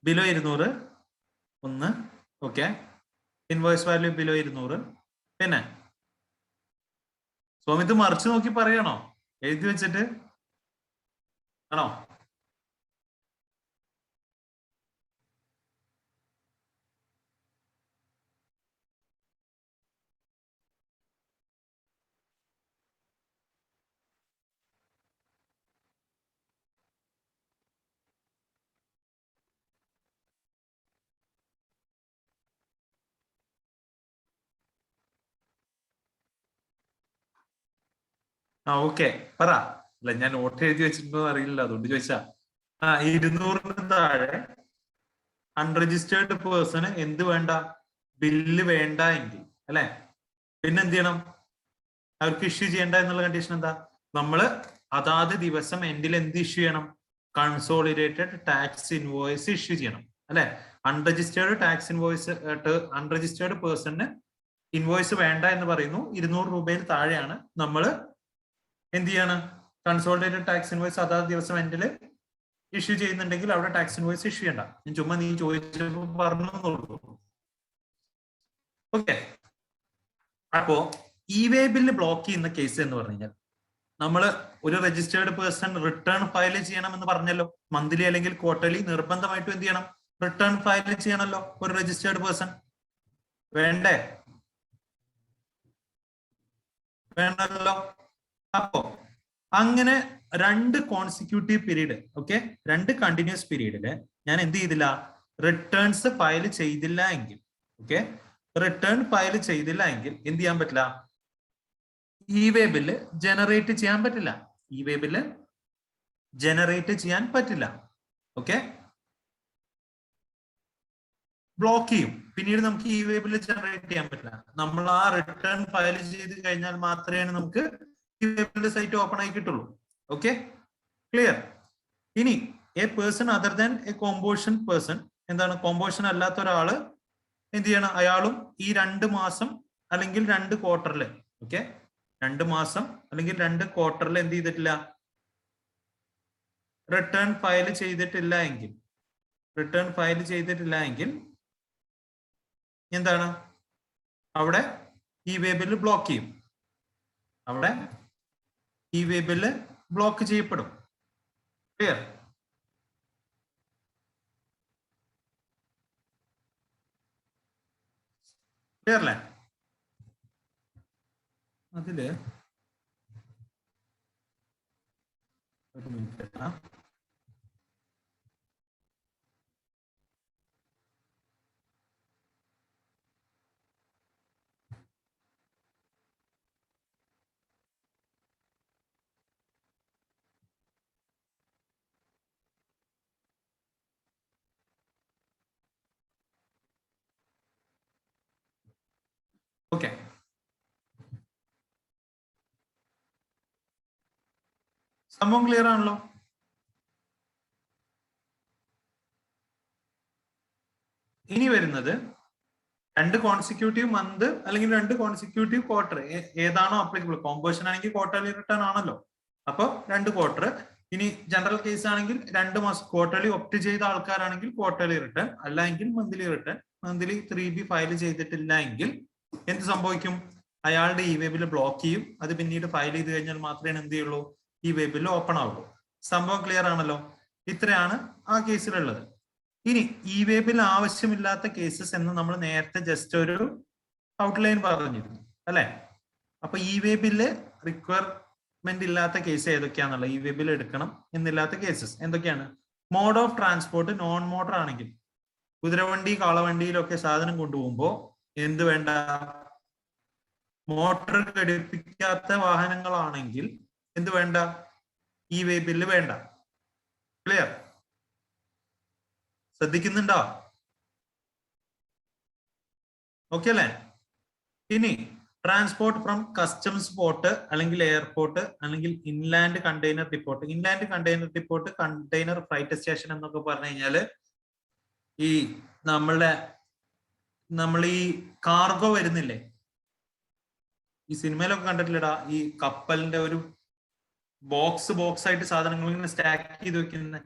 ബിലോ 200 ഒന്ന്, ഓക്കെ. Invoice value below 200. പിന്നെ സ്വാമിത് മറിച്ച് നോക്കി പറയണോ, എഴുതി വെച്ചിട്ട് ആണോ? ആ ഓക്കെ, പറ. അല്ല, ഞാൻ നോട്ട് എഴുതി വെച്ചിട്ടുണ്ടോ അറിയില്ല, അതുകൊണ്ട് ചോദിച്ചാ. 200 താഴെ അൺരജിസ്റ്റേർഡ് പേഴ്സണ് എന്ത് വേണ്ട? ബില്ല് വേണ്ട എങ്കിൽ അല്ലെ? പിന്നെ എന്ത് ചെയ്യണം? അവർക്ക് ഇഷ്യൂ ചെയ്യേണ്ട എന്നുള്ള കണ്ടീഷൻ എന്താ? നമ്മള് അതാത് ദിവസം എൻഡിൽ എന്ത് ഇഷ്യൂ ചെയ്യണം? കൺസോളിഡേറ്റഡ് ടാക്സ് ഇൻവോയ്സ് ഇഷ്യൂ ചെയ്യണം അല്ലെ? അൺരജിസ്റ്റേർഡ് ടാക്സ് ഇൻവോയ്സ്, അൺരജിസ്റ്റേർഡ് പേഴ്സണിന് ഇൻവോയ്സ് വേണ്ട എന്ന് പറയുന്നു. 200 രൂപയിൽ താഴെയാണ് നമ്മൾ എന്ത് ചെയ്യാണ്? കൺസോളിഡേറ്റഡ് ടാക്സ് ഇൻവോയ്സ് അതാത് ദിവസം എൻഡിൽ ഇഷ്യൂ ചെയ്യുന്നുണ്ടെങ്കിൽ അവിടെ ടാക്സ് ഇൻവോയ്സ് ഇഷ്യൂ ചെയ്യണ്ട. ഞാൻ ചുമ്മാ നീ ചോദിച്ചപ്പോൾ പറഞ്ഞു. ഓക്കെ. അപ്പോ ഇ വേ ബില്ല് ബ്ലോക്ക് ചെയ്യുന്ന കേസ് എന്ന് പറഞ്ഞു കഴിഞ്ഞാൽ, നമ്മൾ ഒരു രജിസ്റ്റേർഡ് പേഴ്സൺ റിട്ടേൺ ഫയൽ ചെയ്യണമെന്ന് പറഞ്ഞല്ലോ. മന്ത്ലി അല്ലെങ്കിൽ ക്വാർട്ടർലി നിർബന്ധമായിട്ടും എന്ത് ചെയ്യണം? റിട്ടേൺ ഫയൽ ചെയ്യണമല്ലോ ഒരു രജിസ്റ്റേർഡ് പേഴ്സൺ. വേണ്ടേ? വേണമല്ലോ. അപ്പോ അങ്ങനെ 2 കോൺസിക്യൂട്ടീവ് പീരീഡ്, ഓക്കെ, 2 കണ്ടിന്യൂസ് പീരീഡില് ഞാൻ എന്ത് ചെയ്തില്ല? റിട്ടേൺസ് ഫയൽ ചെയ്തില്ല എങ്കിൽ, ഓക്കെ, റിട്ടേൺ ഫയൽ ചെയ്തില്ല എങ്കിൽ എന്ത് ചെയ്യാൻ പറ്റില്ല? ഇ വേ ബില്ല് ജനറേറ്റ് ചെയ്യാൻ പറ്റില്ല. ഇ വേ ബില്ല് ജനറേറ്റ് ചെയ്യാൻ പറ്റില്ല. ഓക്കെ, ബ്ലോക്ക് ചെയ്യും. പിന്നീട് നമുക്ക് ഇ വേ ബില്ല് ജനറേറ്റ് ചെയ്യാൻ പറ്റില്ല. നമ്മൾ ആ റിട്ടേൺ ഫയൽ ചെയ്ത് കഴിഞ്ഞാൽ മാത്രമേ നമുക്ക് e way bill site open ആയി കിട്ടുള്ളൂ. Okay, clear? ഇനി a person other than a composition person, എന്താണ്? കോമ്പോസിഷൻ അല്ലാത്ത ഒരാള് എന്ത് ചെയ്യണം? അയാളും ഈ 2 മാസം അല്ലെങ്കിൽ 2 ക്വാർട്ടറില്, ഓക്കെ, 2 മാസം അല്ലെങ്കിൽ 2 ക്വാർട്ടറിൽ എന്ത് ചെയ്തിട്ടില്ല? റിട്ടേൺ ഫയൽ ചെയ്തിട്ടില്ല എങ്കിൽ, റിട്ടേൺ ഫയൽ ചെയ്തിട്ടില്ല എങ്കിൽ എന്താണ്? അവിടെ ഇ വേ ബില്ല് ബ്ലോക്ക് ചെയ്യും. അവിടെ ഇ വേ ബില്ല് ബ്ലോക്ക് ചെയ്യപ്പെടും. ക്ലിയർ? ക്ലിയർ അല്ലേ? അതില് ഒരു മിനിറ്റ്. ഓക്കെ, സംഭവം ക്ലിയർ ആണല്ലോ? ഇനി വരുന്നത് 2 കോൺസിക്യൂട്ടീവ് മന്ത് അല്ലെങ്കിൽ 2 കോൺസിക്യൂട്ടീവ് ക്വാർട്ടർ, ഏതാണോ അപ്ലിക്കബിൾ. കോമ്പോസിഷൻ ആണെങ്കിൽ ക്വാർട്ടർലി റിട്ടേൺ ആണല്ലോ. അപ്പോൾ 2 ക്വാർട്ടർ. ഇനി ജനറൽ കേസ് ആണെങ്കിൽ 2 മാസം ക്വാർട്ടർലി ഒപ്റ്റ് ചെയ്ത ആൾക്കാരാണെങ്കിൽ ക്വാർട്ടർലി റിട്ടേൺ, അല്ലെങ്കിൽ monthly return. Monthly 3B file ചെയ്തിട്ടില്ല എങ്കിൽ എന്ത് സംഭവിക്കും? അയാളുടെ ഇ വെബിൽ ബ്ലോക്ക് ചെയ്യും. അത് പിന്നീട് ഫയൽ ചെയ്ത് കഴിഞ്ഞാൽ മാത്രമേ എന്ത് ചെയ്യുള്ളൂ? ഈ വെബിൽ ഓപ്പൺ ആവുള്ളൂ. സംഭവം ക്ലിയർ ആണല്ലോ? ഇത്രയാണ് ആ കേസിലുള്ളത്. ഇനി ഇ വെബിൽ ആവശ്യമില്ലാത്ത കേസസ് എന്ന് നമ്മൾ നേരത്തെ ജസ്റ്റ് ഒരു ഔട്ട്ലൈൻ പറഞ്ഞിരുന്നു അല്ലെ? അപ്പൊ ഇ വെബില് റിക്വയർമെന്റ് ഇല്ലാത്ത കേസ് ഏതൊക്കെയാണെന്നുള്ള, ഇ വെബിൽ എടുക്കണം എന്നില്ലാത്ത കേസസ് എന്തൊക്കെയാണ്? Mode of transport non motor ആണെങ്കിൽ, കുതിരവണ്ടി കാളവണ്ടിയിലൊക്കെ സാധനം കൊണ്ടുപോകുമ്പോ എന്ത് വേണ്ട? മോട്ടോർ ഘടിപ്പിക്കാത്ത വാഹനങ്ങളാണെങ്കിൽ എന്ത് വേണ്ട? ഇ വെബില് വേണ്ട. ക്ലിയർ? ശ്രദ്ധിക്കുന്നുണ്ടോ? ഓക്കെ അല്ലേ? ഇനി ട്രാൻസ്പോർട്ട് ഫ്രം കസ്റ്റംസ് പോർട്ട് അല്ലെങ്കിൽ എയർപോർട്ട് അല്ലെങ്കിൽ inland container deport. Inland container depot, container freight station എന്നൊക്കെ പറഞ്ഞു കഴിഞ്ഞാല് ഈ നമ്മൾ ഈ കാർഗോ വരുന്നില്ലേ, ഈ സിനിമയിലൊക്കെ കണ്ടിട്ടില്ലടാ, ഈ കപ്പലിന്റെ ഒരു ബോക്സ് ആയിട്ട് സാധനങ്ങൾ ഇങ്ങനെ സ്റ്റാക്ക് ചെയ്ത് വെക്കുന്ന,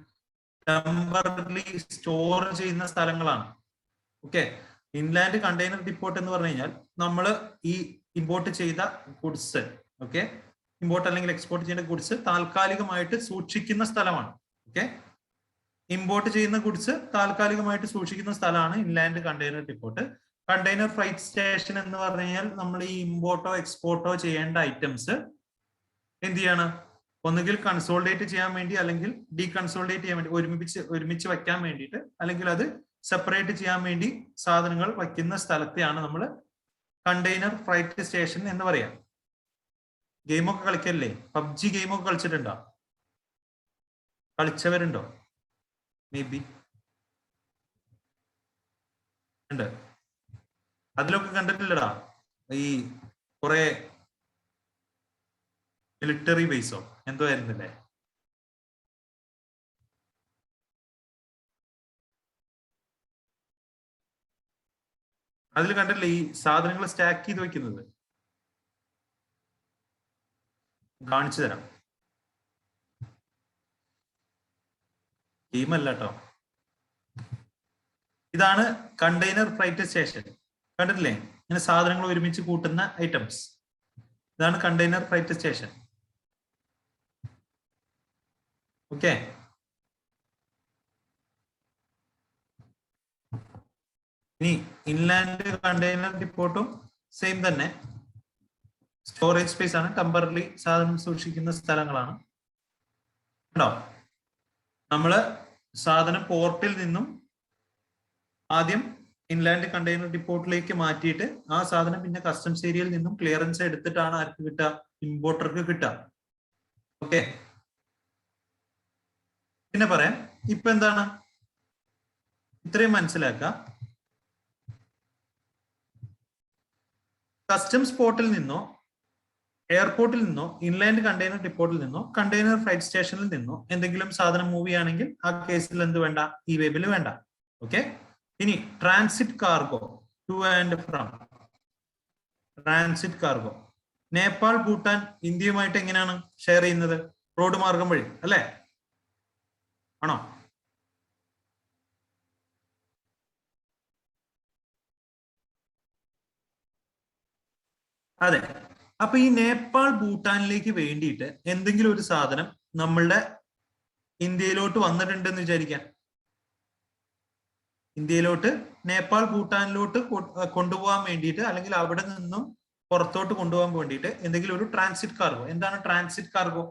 ടെമ്പററി സ്റ്റോർ ചെയ്യുന്ന സ്ഥലങ്ങളാണ്. ഓക്കെ, ഇൻലാൻഡ് കണ്ടെയ്നർ ഡിപ്പോർട്ട് എന്ന് പറഞ്ഞു കഴിഞ്ഞാൽ നമ്മൾ ഈ ഇമ്പോർട്ട് ചെയ്ത ഗുഡ്സ്, ഓക്കെ, ഇമ്പോർട്ട് അല്ലെങ്കിൽ എക്സ്പോർട്ട് ചെയ്യുന്ന ഗുഡ്സ് താൽക്കാലികമായിട്ട് സൂക്ഷിക്കുന്ന സ്ഥലമാണ്. ഓക്കെ, ഇമ്പോർട്ട് ചെയ്യുന്ന ഗുഡ്സ് താൽക്കാലികമായിട്ട് സൂക്ഷിക്കുന്ന സ്ഥലമാണ് inland container depot. Container freight station എന്ന് പറഞ്ഞു കഴിഞ്ഞാൽ നമ്മൾ ഈ ഇമ്പോർട്ടോ എക്സ്പോർട്ടോ ചെയ്യേണ്ട ഐറ്റംസ് എന്ത് ചെയ്യാണ്? ഒന്നുകിൽ കൺസോൾഡേറ്റ് ചെയ്യാൻ വേണ്ടി അല്ലെങ്കിൽ ഡീകൺസോൾഡേറ്റ് ചെയ്യാൻ വേണ്ടി, ഒരുമിച്ച് വെക്കാൻ വേണ്ടിയിട്ട്, അല്ലെങ്കിൽ അത് സെപ്പറേറ്റ് ചെയ്യാൻ വേണ്ടി സാധനങ്ങൾ വയ്ക്കുന്ന സ്ഥലത്തെയാണ് നമ്മൾ കണ്ടെയ്നർ ഫ്രൈറ്റ് സ്റ്റേഷൻ എന്ന് പറയാം. ഗെയിമൊക്കെ കളിക്കല്ലേ? പബ്ജി ഗെയിമൊക്കെ കളിച്ചിട്ടുണ്ടോ? കളിച്ചവരുണ്ടോ? മേ ബി ഉണ്ട്. അതിലൊക്കെ കണ്ടിട്ടില്ലടാ ഈ കുറെ മിലിറ്ററി ബേസോ എന്തോ ആയിരുന്നില്ലേ? അതിൽ കണ്ടില്ലേ ഈ സാധനങ്ങൾ സ്റ്റാക്ക് ചെയ്ത് വെക്കുന്നത്? കാണിച്ചു തരാം. ഗെയിമല്ല കേട്ടോ, ഇതാണ് കണ്ടെയ്നർ ഫ്രൈറ്റ് സ്റ്റേഷൻ. കണ്ടിട്ടില്ലേ? ഇങ്ങനെ സാധനങ്ങൾ ഒരുമിച്ച് കൂട്ടുന്ന ഐറ്റംസ്. ഇതാണ് കണ്ടെയ്നർ ഫ്രൈറ്റ് സ്റ്റേഷൻ. ഓക്കെ, ഇനി ഇൻലാൻഡ് കണ്ടെയ്നർ ഡിപ്പോർട്ടും സെയിം തന്നെ. സ്റ്റോറേജ് സ്പേസ് ആണ്, ടെമ്പററി സാധനം സൂക്ഷിക്കുന്ന സ്ഥലങ്ങളാണ്. കേട്ടോ, നമ്മള് സാധനം പോർട്ടിൽ നിന്നും ആദ്യം ഇൻലാൻഡ് കണ്ടെയ്നർ ഡിപ്പോർട്ടിലേക്ക് മാറ്റിയിട്ട് ആ സാധനം പിന്നെ കസ്റ്റംസ് ഏരിയയിൽ നിന്നും ക്ലിയറൻസ് എടുത്തിട്ടാണ് ആർക്ക് കിട്ടുക? ഇമ്പോർട്ടർക്ക് കിട്ടുക. ഓക്കെ, പിന്നെ പറയാം. ഇപ്പൊ എന്താണ്? ഇത്രയും മനസ്സിലാക്കുക. കസ്റ്റംസ് പോർട്ടിൽ നിന്നോ എയർപോർട്ടിൽ നിന്നോ ഇൻലാൻഡ് കണ്ടെയ്നർ ഡിപ്പോർട്ടിൽ നിന്നോ കണ്ടെയ്നർ ഫ്രൈറ്റ് സ്റ്റേഷനിൽ നിന്നോ എന്തെങ്കിലും സാധനം മൂവ് ചെയ്യുകയാണെങ്കിൽ ആ കേസിൽ എന്ത് വേണ്ട? ഈ വെബിൽ വേണ്ട. ഓക്കെ, ഇനി transit cargo, to and from. Transit cargo Nepal, Bhutan, ഇന്ത്യയുമായിട്ട് എങ്ങനെയാണ് ഷെയർ ചെയ്യുന്നത്? റോഡ് മാർഗം വഴി അല്ലേ? ആണോ? അതെ, അപ്പൊ ഈ നേപ്പാൾ ഭൂട്ടാനിലേക്ക് വേണ്ടിയിട്ട് എന്തെങ്കിലും ഒരു സാധനം നമ്മളുടെ ഇന്ത്യയിലോട്ട് വന്നിട്ടുണ്ടെന്ന് വിചാരിക്കാം. ഇന്ത്യയിലോട്ട് നേപ്പാൾ ഭൂട്ടാനിലോട്ട് കൊണ്ടുപോകാൻ വേണ്ടിയിട്ട്, അല്ലെങ്കിൽ അവിടെ നിന്നും പുറത്തോട്ട് കൊണ്ടുപോകാൻ വേണ്ടിയിട്ട് എന്തെങ്കിലും ഒരു ട്രാൻസിറ്റ് കാർഗോ. എന്താണ് ട്രാൻസിറ്റ് കാർഗോ?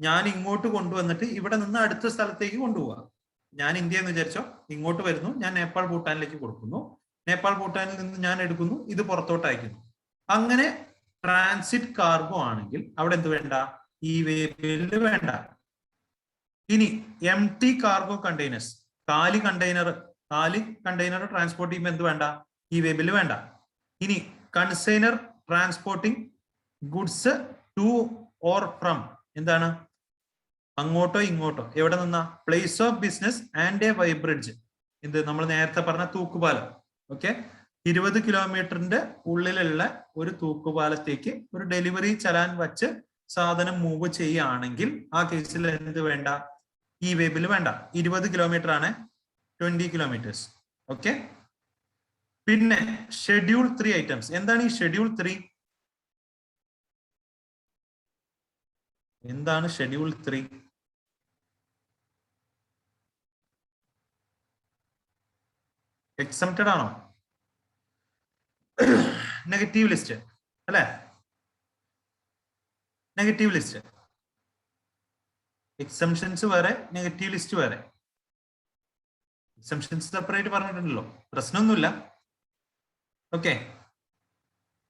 ഞാൻ ഇങ്ങോട്ട് കൊണ്ടുവന്നിട്ട് ഇവിടെ നിന്ന് അടുത്ത സ്ഥലത്തേക്ക് കൊണ്ടുപോകാം. ഞാൻ ഇന്ത്യ എന്ന് വിചാരിച്ചോ, ഇങ്ങോട്ട് വരുന്നു, ഞാൻ നേപ്പാൾ ഭൂട്ടാനിലേക്ക് കൊടുക്കുന്നു, നേപ്പാൾ ഭൂട്ടാനിൽ നിന്ന് ഞാൻ എടുക്കുന്നു, ഇത് പുറത്തോട്ട് അയക്കുന്നു. അങ്ങനെ ട്രാൻസിറ്റ് കാർഗോ ആണെങ്കിൽ അവിടെ എന്ത് വേണ്ട? ഈ വേ ബില്ല് വേണ്ട. ഇനി എം ടി കാർഗോ കണ്ടെയ്നേഴ്സ്, കാലി കണ്ടെയ്നർ ട്രാൻസ്പോർട്ട് ചെയ്യുമ്പോൾ എന്ത് വേണ്ട? ഈ വേ ബില്ല് വേണ്ട. ഇനി consignor transporting goods to or from, എന്താണ്? അങ്ങോട്ടോ ഇങ്ങോട്ടോ, എവിടെ നിന്നാ? Place of business and a weighbridge, എന്ത് നമ്മൾ നേരത്തെ പറഞ്ഞ തൂക്കുപാലം. ഓക്കെ, 20 കിലോമീറ്ററിന്റെ ഉള്ളിലുള്ള ഒരു തൂക്കുപാലത്തേക്ക് ഒരു ഡെലിവറി ചലാൻ വച്ച് സാധനം മൂവ് ചെയ്യുകയാണെങ്കിൽ ആ കേസിൽ എന്ത് വേണ്ട? ഈ വേ ബില്ല് വേണ്ട. 20 കിലോമീറ്റർ ആണ്, 20 കിലോമീറ്റേഴ്സ്. ഓക്കെ. പിന്നെ ഷെഡ്യൂൾ 3 ഐറ്റംസ്. എന്താണ് ഈ ഷെഡ്യൂൾ 3? എന്താണ് ഷെഡ്യൂൾ 3? എക്സംപ്റ്റഡ് ആണോ? നെഗറ്റീവ് ലിസ്റ്റ് അല്ലെ? Negative list. എക്സംഷൻസ് വേറെ, നെഗറ്റീവ് ലിസ്റ്റ് വേറെ. എക്സംഷൻസ് സെപ്പറേറ്റ് പറഞ്ഞിട്ടുണ്ടല്ലോ, പ്രശ്നമൊന്നുമില്ല. ഓക്കെ.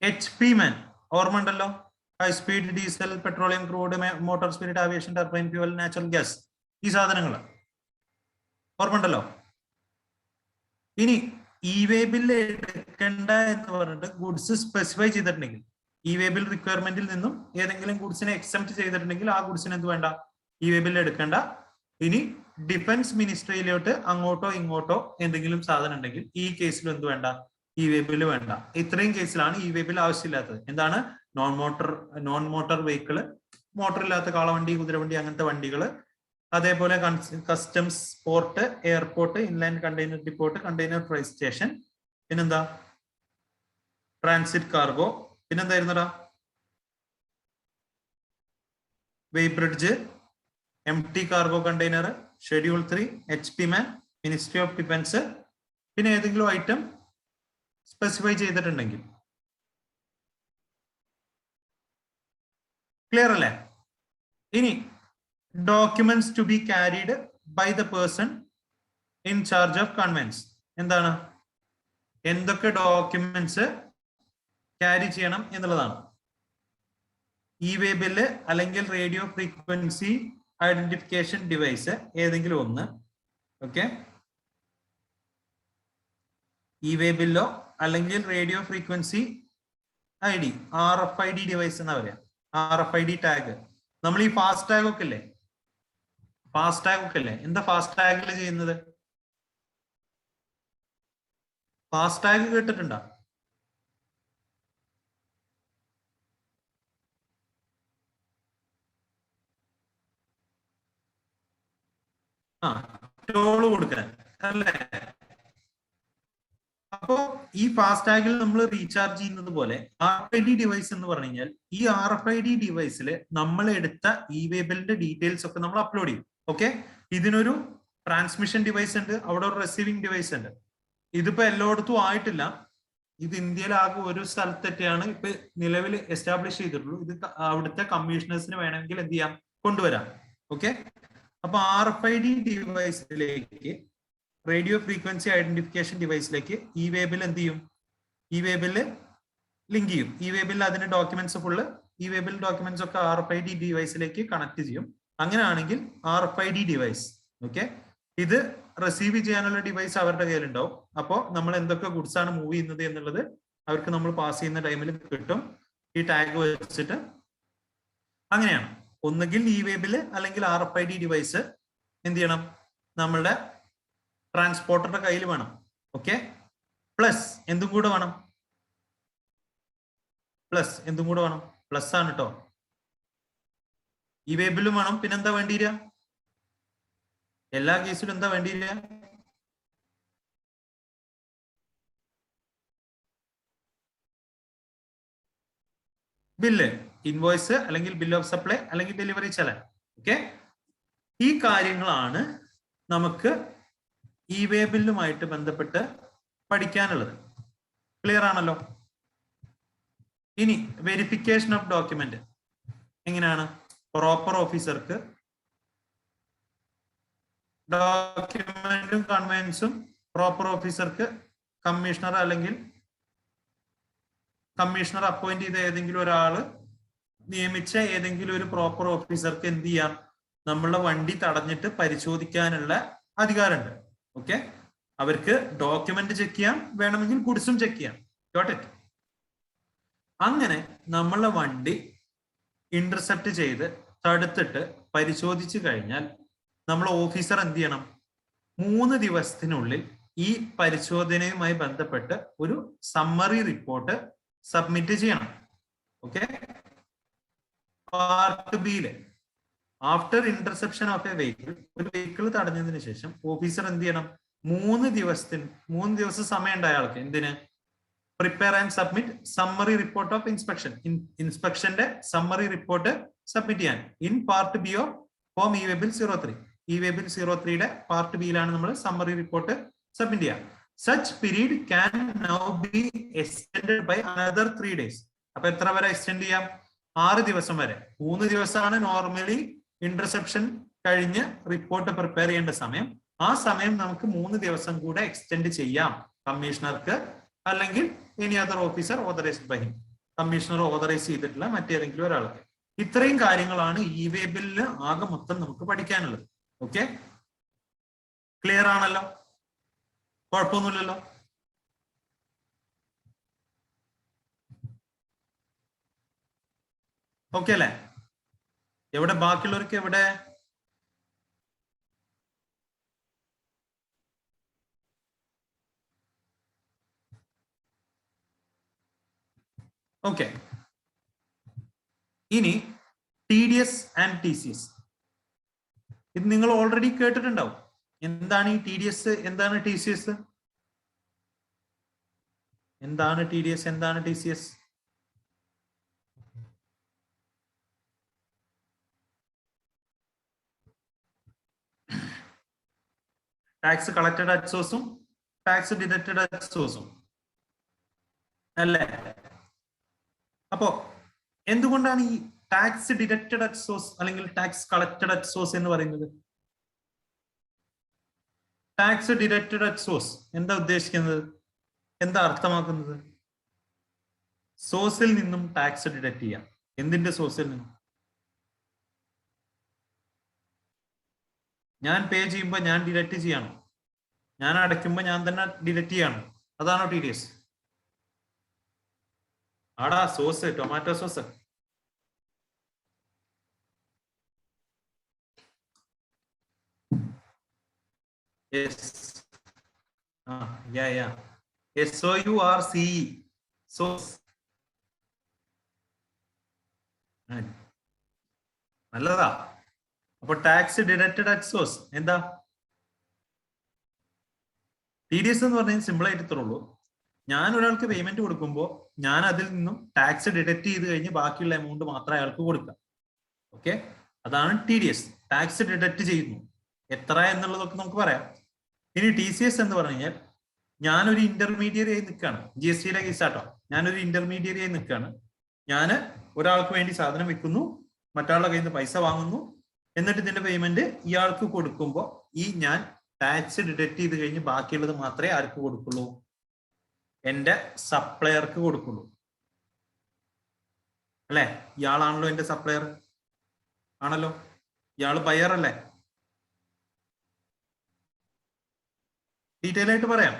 HP മാൻ ഓർമ്മ ഉണ്ടല്ലോ? High speed diesel, petroleum crude, motor spirit, aviation turbine fuel, natural gas, ഈ സാധനങ്ങൾ ഓർമ്മ ഉണ്ടല്ലോ? ഇനി ഇ വേ ബില്ല് എടുക്കണ്ട എന്ന് പറഞ്ഞിട്ട് ഗുഡ്സ് സ്പെസിഫൈ ചെയ്തിട്ടുണ്ടെങ്കിൽ, ഇ വേ ബിൽ റിക്വയർമെന്റിൽ നിന്നും ഏതെങ്കിലും ഗുഡ്സിനെ എക്സംപ്റ്റ് ചെയ്തിട്ടുണ്ടെങ്കിൽ ആ ഗുഡ്സിന് എന്ത് വേണ്ട? ഇ വേ ബില്ല് എടുക്കണ്ട. ഇനി ഡിഫൻസ് മിനിസ്ട്രിയിലോട്ട് അങ്ങോട്ടോ ഇങ്ങോട്ടോ എന്തെങ്കിലും സാധനം ഉണ്ടെങ്കിൽ ഈ കേസിൽ എന്ത് വേണ്ട? ഇ വേ ബില്ല് വേണ്ട. ഇത്രയും കേസിലാണ് ഇ വേ ബില്ല് ആവശ്യമില്ലാത്തത്. എന്താണ്? നോൺ മോട്ടോർ വെഹിക്കിള്, മോട്ടോർ ഇല്ലാത്ത കാളവണ്ടി, കുതിരവണ്ടി, അങ്ങനത്തെ വണ്ടികള്, അതേപോലെ customs, port, airport, inland container depot, container freight station, പിന്നെന്താ? ട്രാൻസിറ്റ് കാർഗോ, പിന്നെന്തായിരുന്നടാ? Weighbridge, MT cargo container, schedule 3, HP man, ministry of defence, പിന്നെ ഏതെങ്കിലും ഐറ്റം സ്പെസിഫൈ ചെയ്തിട്ടുണ്ടെങ്കിൽ. ക്ലിയർ അല്ലേ? ഇനി documents to be carried by the person in charge of conveyance. എന്താണ്? എന്തൊക്കെ documents carry ചെയ്യണം എന്നുള്ളതാണ്. ഇ വേ ബില്ല് അല്ലെങ്കിൽ റേഡിയോ ഫ്രീക്വൻസി ഐഡന്റിഫിക്കേഷൻ ഡിവൈസ്, ഏതെങ്കിലും ഒന്ന്. ഓക്കെ, ഇ വേ ബില്ലോ അല്ലെങ്കിൽ radio frequency ID, RFID device എന്നാ പറയാ. RFID tag. നമ്മൾ ഈ ഫാസ്റ്റ് ടാഗ് ഒക്കെ അല്ലേ, എന്താ ഫാസ്റ്റ് ടാഗിൽ ചെയ്യുന്നത്? ഫാസ്റ്റ് ടാഗ് കേട്ടിട്ടുണ്ടോ? ആ, ടോള് കൊടുക്കാൻ അല്ലേ? അപ്പോ ഈ ഫാസ്റ്റ് ടാഗിൽ നമ്മൾ റീചാർജ് ചെയ്യുന്നത് പോലെ RFID ഡിവൈസ് എന്ന് പറഞ്ഞു കഴിഞ്ഞാൽ, ഈ RFID ഡിവൈസിൽ നമ്മൾ എടുത്ത ഇ വേ ബില്ലിന്റെ ഡീറ്റെയിൽസ് ഒക്കെ നമ്മൾ അപ്ലോഡ് ചെയ്യും. ഓക്കെ, ഇതിനൊരു ട്രാൻസ്മിഷൻ ഡിവൈസ് ഉണ്ട്, അവിടെ ഒരു റിസീവിംഗ് ഡിവൈസ് ഉണ്ട്. ഇതിപ്പോ എല്ലായിടത്തും ആയിട്ടില്ല. ഇത് ഇന്ത്യയിലാകെ ഒരു സ്ഥലത്തൊക്കെയാണ് ഇപ്പൊ നിലവിൽ എസ്റ്റാബ്ലിഷ് ചെയ്തിട്ടുള്ളൂ. ഇത് അവിടുത്തെ കമ്മീഷണേഴ്സിന് വേണമെങ്കിൽ എന്ത് ചെയ്യാം? കൊണ്ടുവരാം. ഓക്കെ, അപ്പൊ RFID ഡിവൈസിലേക്ക്, റേഡിയോ ഫ്രീക്വൻസി ഐഡന്റിഫിക്കേഷൻ ഡിവൈസിലേക്ക് ഇ വേ ബിൽ എന്ത് ചെയ്യും? ഇ വേ ബില്ല് ലിങ്ക് ചെയ്യും. ഇ വേ ബിൽ അതിന്റെ documents full, e way bill documents ഒക്കെ RFID ഡിവൈസിലേക്ക് കണക്ട് ചെയ്യും. അങ്ങനെയാണെങ്കിൽ RFID ഡിവൈസ്, ഓക്കെ, ഇത് റിസീവ് ചെയ്യാനുള്ള ഡിവൈസ് അവരുടെ കയ്യിലുണ്ടാവും. അപ്പോൾ നമ്മൾ എന്തൊക്കെ ഗുഡ്സ് ആണ് മൂവ് ചെയ്യുന്നത് എന്നുള്ളത് അവർക്ക് നമ്മൾ പാസ് ചെയ്യുന്ന ടൈമിൽ കിട്ടും, ഈ ടാഗ് വെച്ചിട്ട്. അങ്ങനെയാണ്. ഒന്നുകിൽ ഇ വേ ബില് അല്ലെങ്കിൽ RFID ഡിവൈസ് എന്ത് ചെയ്യണം? നമ്മളുടെ ട്രാൻസ്പോർട്ടറുടെ കയ്യിൽ വേണം. ഓക്കെ, പ്ലസ് എന്തും കൂടെ വേണം? പ്ലസ് ആണ് കേട്ടോ. ഇ വേ ബില്ലും വേണം. പിന്നെന്താ വേണ്ടിയിരിക്കുക? എല്ലാ കേസിലും എന്താ വേണ്ടിയിരിക്കുക? ബില്ല്, ഇൻവോയ്സ് അല്ലെങ്കിൽ ബിൽ ഓഫ് സപ്ലൈ അല്ലെങ്കിൽ ഡെലിവറി ചലൻ. ഓക്കെ, ഈ കാര്യങ്ങളാണ് നമുക്ക് ഇ വേ ബില്ലുമായിട്ട് ബന്ധപ്പെട്ട് പഠിക്കാനുള്ളത്. ക്ലിയർ ആണല്ലോ? ഇനി വെരിഫിക്കേഷൻ ഓഫ് ഡോക്യുമെന്റ് എങ്ങനെയാണ്? പ്രോപ്പർ ഓഫീസർക്ക് ഡോക്യുമെന്റും കൺവെൻസും പ്രോപ്പർ ഓഫീസർക്ക് കമ്മീഷണർ അല്ലെങ്കിൽ കമ്മീഷണർ അപ്പോയിന്റ് ചെയ്ത ഏതെങ്കിലും ഒരാള് നിയമിച്ച ഏതെങ്കിലും ഒരു പ്രോപ്പർ ഓഫീസർക്ക് എന്ത് ചെയ്യാം? നമ്മളുടെ വണ്ടി തടഞ്ഞിട്ട് പരിശോധിക്കാനുള്ള അധികാരമുണ്ട്. ഓക്കെ, അവർക്ക് ഡോക്യുമെന്റ് ചെക്ക് ചെയ്യാം, വേണമെങ്കിൽ ഗുഡ്സും ചെക്ക് ചെയ്യാം. Got it? അങ്ങനെ നമ്മളുടെ വണ്ടി ഇന്റർസെപ്റ്റ് ചെയ്ത് തടുത്തിട്ട് പരിശോധിച്ചു കഴിഞ്ഞാൽ നമ്മളെ ഓഫീസർ എന്ത് ചെയ്യണം? 3 ദിവസത്തിനുള്ളിൽ ഈ പരിശോധനയുമായി ബന്ധപ്പെട്ട് ഒരു സമ്മറി റിപ്പോർട്ട് സബ്മിറ്റ് ചെയ്യണം. ഓക്കെ, പാർട്ട് ബിയില് after interception of a vehicle, ഒരു വെഹിക്കിൾ തടഞ്ഞതിന് ശേഷം ഓഫീസർ എന്ത് ചെയ്യണം? 3 ദിവസം സമയം ഉണ്ട് അയാൾക്ക്. എന്തിന്? Prepare and submit summary report of inspection. ഇൻസ്പെക്ഷന്റെ സമ്മറി റിപ്പോർട്ട് സബ്മിറ്റ് ചെയ്യാൻ in part B of form e way bill 03. E way bill 03യുടെ പാർട്ട് ബിയിലാണ് നമ്മൾ സമ്മറി റിപ്പോർട്ട് സബ്മിറ്റ് ചെയ്യുക. Such period can now be extended by another 3 days. അപ്പൊ എത്ര വരെ extend ചെയ്യാം? 6 ദിവസം വരെ. 3 ദിവസമാണ് നോർമലി ഇന്റർസെപ്ഷൻ കഴിഞ്ഞ് റിപ്പോർട്ട് പ്രിപ്പയർ ചെയ്യേണ്ട സമയം. ആ സമയം നമുക്ക് 3 ദിവസം കൂടെ എക്സ്റ്റെൻഡ് ചെയ്യാം കമ്മീഷണർക്ക് അല്ലെങ്കിൽ any other officer authorised by him. Commissioner authorise ചെയ്തിട്ടുള്ള മറ്റേതെങ്കിലും ഒരാൾക്ക്. ഇത്രയും കാര്യങ്ങളാണ് ഇ വേ ബില്ലിന് ആകെ മൊത്തം നമുക്ക് പഠിക്കാനുള്ളത്. ഓക്കെ, ക്ലിയർ ആണല്ലോ? കുഴപ്പമൊന്നുമില്ലല്ലോ? ഓക്കെ അല്ലേ? എവിടെ ബാക്കിയുള്ളവർക്ക് എവിടെ? ഓക്കെ, ഇനി TDS ആൻഡ് TCS. ഇത് നിങ്ങൾ ഓൾറെഡി കേട്ടിട്ടുണ്ടാവും. എന്താണ് ഈ TDS? എന്താണ് TCS? എന്താണ് TDS? എന്താണ് TCS? ടാക്സ് കളക്റ്റഡ് അറ്റ് സോഴ്സും ടാക്സ് ഡിഡക്റ്റഡ് അറ്റ് സോഴ്സും അല്ലേ? അപ്പോ എന്തുകൊണ്ടാണ് ഈ ടാക്സ് ഡിഡക്റ്റഡ് അറ്റ് സോഴ്സ് അല്ലെങ്കിൽ ടാക്സ് കളക്റ്റഡ് അറ്റ് സോഴ്സ് എന്ന് പറയുന്നത്? ടാക്സ് ഡിഡക്റ്റഡ് അറ്റ് സോഴ്സ് എന്താ ഉദ്ദേശിക്കുന്നത്? എന്താ അർത്ഥമാക്കുന്നത്? സോഴ്സിൽ നിന്നും ടാക്സ് ഡിഡക്ട് ചെയ്യാം. എന്തിന്റെ സോഴ്സിൽ നിന്നും? ഞാൻ പേ ചെയ്യുമ്പോൾ ഞാൻ ഡിഡക്ട് ചെയ്യണം, ഞാൻ അടയ്ക്കുമ്പോൾ ഞാൻ തന്നെ ഡിഡക്ട് ചെയ്യണം. അതാണോ TDS? ആടാ sauce, tomato sauce. SOURCE, sauce. നല്ലതാ. അപ്പൊ ടാക്സ് ഡിഡക്റ്റഡ് അറ്റ് സോഴ്സ് എന്താ? TDS എന്ന് പറഞ്ഞാൽ സിമ്പിൾ ആയിട്ട് ഇത്രയുള്ളൂ. ഞാൻ ഒരാൾക്ക് പേയ്മെന്റ് കൊടുക്കുമ്പോൾ ഞാൻ അതിൽ നിന്നും ടാക്സ് ഡിഡക്ട് ചെയ്ത് കഴിഞ്ഞ് ബാക്കിയുള്ള എമൗണ്ട് മാത്രം അയാൾക്ക് കൊടുക്കാം. ഓക്കെ, അതാണ് TDS. ടാക്സ് ഡിഡക്ട് ചെയ്യുന്നു. എത്ര എന്നുള്ളതൊക്കെ നമുക്ക് പറയാം. ഇനി TCS എന്ന് പറഞ്ഞു കഴിഞ്ഞാൽ ഞാനൊരു ഇന്റർമീഡിയറി ആയി നിൽക്കുകയാണ്. GSTയുടെ കേസാട്ടോ. ഞാനൊരു ഇന്റർമീഡിയറി ആയി നിൽക്കുകയാണ്. ഞാൻ ഒരാൾക്ക് വേണ്ടി സാധനം വെക്കുന്നു, മറ്റാളുടെ കയ്യിൽ നിന്ന് പൈസ വാങ്ങുന്നു, എന്നിട്ട് ഇതിന്റെ പേയ്മെന്റ് ഇയാൾക്ക് കൊടുക്കുമ്പോൾ ഈ ഞാൻ ടാക്സ് ഡിഡക്ട് ചെയ്ത് കഴിഞ്ഞ് ബാക്കിയുള്ളത് മാത്രമേ ആർക്ക് കൊടുക്കുള്ളൂ? എന്റെ സപ്ലയർക്ക് കൊടുക്കുള്ളൂ. അല്ലെ? ഇയാളാണല്ലോ എന്റെ സപ്ലയർ. ആണല്ലോ? ഇയാള് ബയർ അല്ലേ? ഡീറ്റെയിൽ ആയിട്ട് പറയാം.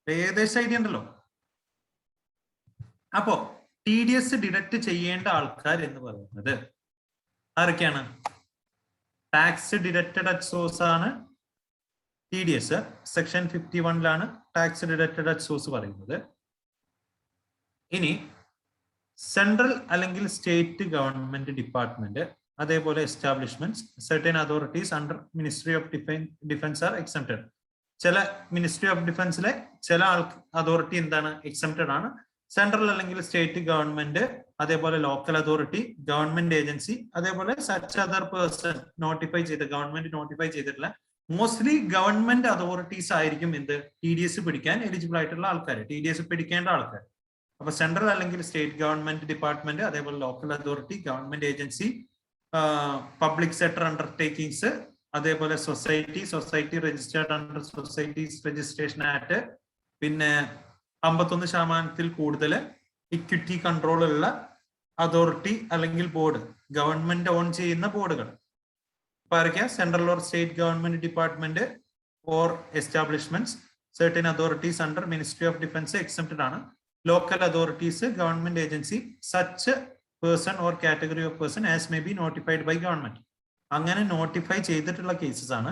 ഏകദേശം ഐഡിയ ഉണ്ടല്ലോ. അപ്പോ TDS ഡിഡക്ട് ചെയ്യേണ്ട ആൾക്കാർ എന്ന് പറയുന്നത് ആരൊക്കെയാണ്? ടാക്സ് ഡിഡക്റ്റഡ് അറ്റ് സോഴ്സ് ആണ് TDS. സെക്ഷൻ 51-ലാണ് ടാക്സ് ഡിഡക്റ്റഡ് അറ്റ് സോഴ്സ് പറയുന്നത്. ഇനി സെൻട്രൽ അല്ലെങ്കിൽ സ്റ്റേറ്റ് ഗവൺമെന്റ് ഡിപ്പാർട്ട്മെന്റ്, അതേപോലെ establishments, certain authorities under ministry of defence are exempted. ചില മിനിസ്ട്രി ഓഫ് ഡിഫൻസിലെ ചില അതോറിറ്റി എന്താണ്? എക്സംപ്റ്റഡ് ആണ്. സെൻട്രൽ അല്ലെങ്കിൽ സ്റ്റേറ്റ് ഗവൺമെന്റ് അതേപോലെ ലോക്കൽ അതോറിറ്റി, ഗവൺമെന്റ് ഏജൻസി, അതേപോലെ സച്ച് അതർ പേഴ്സൺ നോട്ടിഫൈ ചെയ്ത് ഗവൺമെന്റ് നോട്ടിഫൈ ചെയ്തിട്ടുള്ള മോസ്റ്റ്ലി ഗവൺമെന്റ് അതോറിറ്റീസ് ആയിരിക്കും എന്ത് TDS പിടിക്കാൻ എലിജിബിൾ ആയിട്ടുള്ള ആൾക്കാർ, TDS പിടിക്കേണ്ട ആൾക്കാർ. അപ്പൊ സെൻട്രൽ അല്ലെങ്കിൽ സ്റ്റേറ്റ് ഗവൺമെന്റ് ഡിപ്പാർട്ട്മെന്റ്, അതേപോലെ local authority, government agency, public sector undertakings, അതേപോലെ society registered under societies registration act, പിന്നെ 51% കൂടുതൽ ഇക്വിറ്റി കൺട്രോൾ ഉള്ള അതോറിറ്റി അല്ലെങ്കിൽ ബോർഡ്, ഗവൺമെന്റ് ഓൺ ചെയ്യുന്ന ബോർഡുകൾ. Central or state government department or establishments, certain authorities under Ministry of Defense exempted ആണ്. Local authorities, government agency, such person or category of person as may be notified by government. അങ്ങനെ notify ചെയ്തിട്ടുള്ള cases ആണ്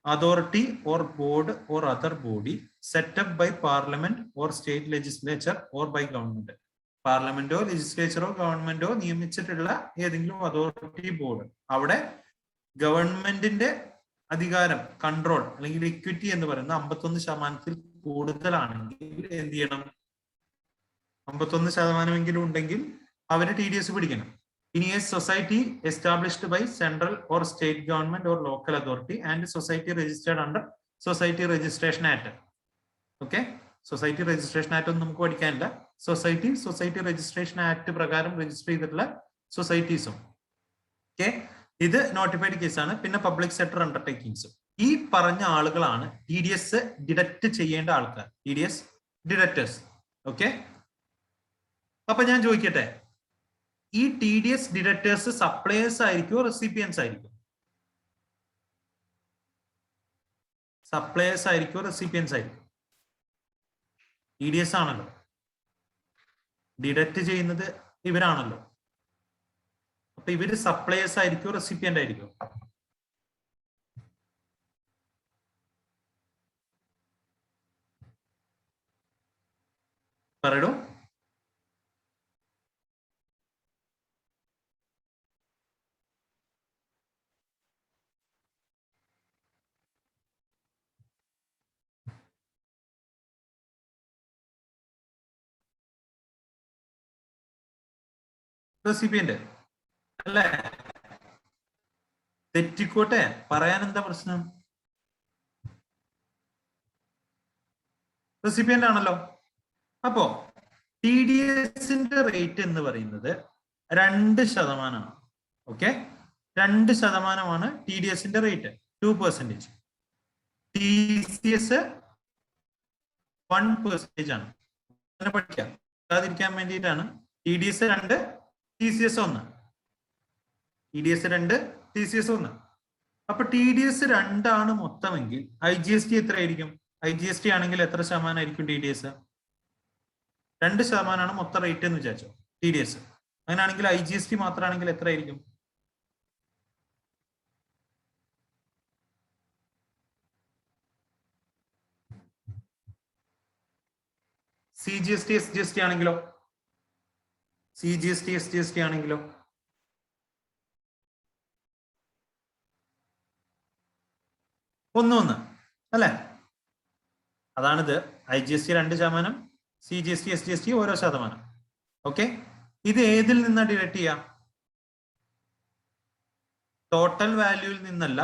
authority or board or other body set up by parliament or state legislature or by government. പാർലമെന്റോ ലെജിസ്ലേച്ചറോ ഗവൺമെന്റോ നിയമിച്ചിട്ടുള്ള ഏതെങ്കിലും authority board, അവിടെ ഗവൺമെന്റിന്റെ അധികാരം, കൺട്രോൾ അല്ലെങ്കിൽ ഇക്വിറ്റി എന്ന് പറയുന്നത് 51% കൂടുതലാണെങ്കിൽ എന്ത് ചെയ്യണം? 51% ഉണ്ടെങ്കിൽ അവര് TDS പിടിക്കണം. ഇനി society established by central or state government or local authority and society registered under society registration act. Okay, society registration act ഒന്നും നമുക്ക് പഠിക്കാനില്ല. സൊസൈറ്റി രജിസ്ട്രേഷൻ ആക്ട് പ്രകാരം രജിസ്റ്റർ ചെയ്തിട്ടുള്ള സൊസൈറ്റീസും. ഓക്കെ, ഇത് നോട്ടിഫൈഡ് കേസാണ്. പിന്നെ പബ്ലിക് സെക്ടർ അണ്ടർടേക്കിങ്സ്. ഈ പറഞ്ഞ ആളുകളാണ് TDS ഡിഡക്ട് ചെയ്യേണ്ട ആൾക്കാർ, TDS ഡിഡക്ടേഴ്സ്. ഓക്കെ, അപ്പൊ ഞാൻ ചോദിക്കട്ടെ, ഈ TDS ഡിഡക്ടേഴ്സ് സപ്ലയേഴ്സ് ആയിരിക്കുമോ റെസിപ്പിയൻസ് ആയിരിക്കും? സപ്ലയേഴ്സ് ആയിരിക്കുമോ റെസിപ്പിയൻസ് ആയിരിക്കും? TDS ആണല്ലോ, ഡിഡക്ട് ചെയ്യുന്നത് ഇവരാണല്ലോ. അപ്പൊ ഇവര് സപ്ലയേഴ്സ് ആയിരിക്കുമോ റെസിപ്പിയന്റ് ആയിരിക്കും? പറയൂ. റെസിപ്പിയന്റ് അല്ലേ? തെറ്റിക്കോട്ടെ, പറയാൻ എന്താ പ്രശ്നം? റെസിപ്പിയന്റ് ആണല്ലോ. അപ്പോ TDSന്റെ റേറ്റ് എന്ന് പറയുന്നത് 2%. Okay, 2% TDSന്റെ rate, 2%. TCS 1% ആണ്. അങ്ങനെ പഠിക്കാം, അതിരിക്കാൻ വേണ്ടിയിട്ടാണ്. TDS 2, TCS 1. TDS 2, TCS 1. അപ്പൊ TDS 2 ആണ് മൊത്തമെങ്കിൽ IGST എത്ര ആയിരിക്കും? IGST ആണെങ്കിൽ എത്ര ശതമാനമായിരിക്കും TDS? 2% മൊത്തം റേറ്റ് എന്ന് വിചാരിച്ചോ TDS. അങ്ങനെയാണെങ്കിൽ IGST മാത്രമാണെങ്കിൽ എത്ര ആയിരിക്കും? CGST SGST ആണെങ്കിലോ? CGST SGST ആണെങ്കിലോ? ഒന്ന് അല്ലെ? അതാണിത്. IGST 2%, CGST SGST ഓരോ ശതമാനം. ഓക്കെ, ഇത് ഏതിൽ നിന്നാ ഡിഡക്ട് ചെയ്യാം? ടോട്ടൽ വാല്യൂവിൽ നിന്നല്ല,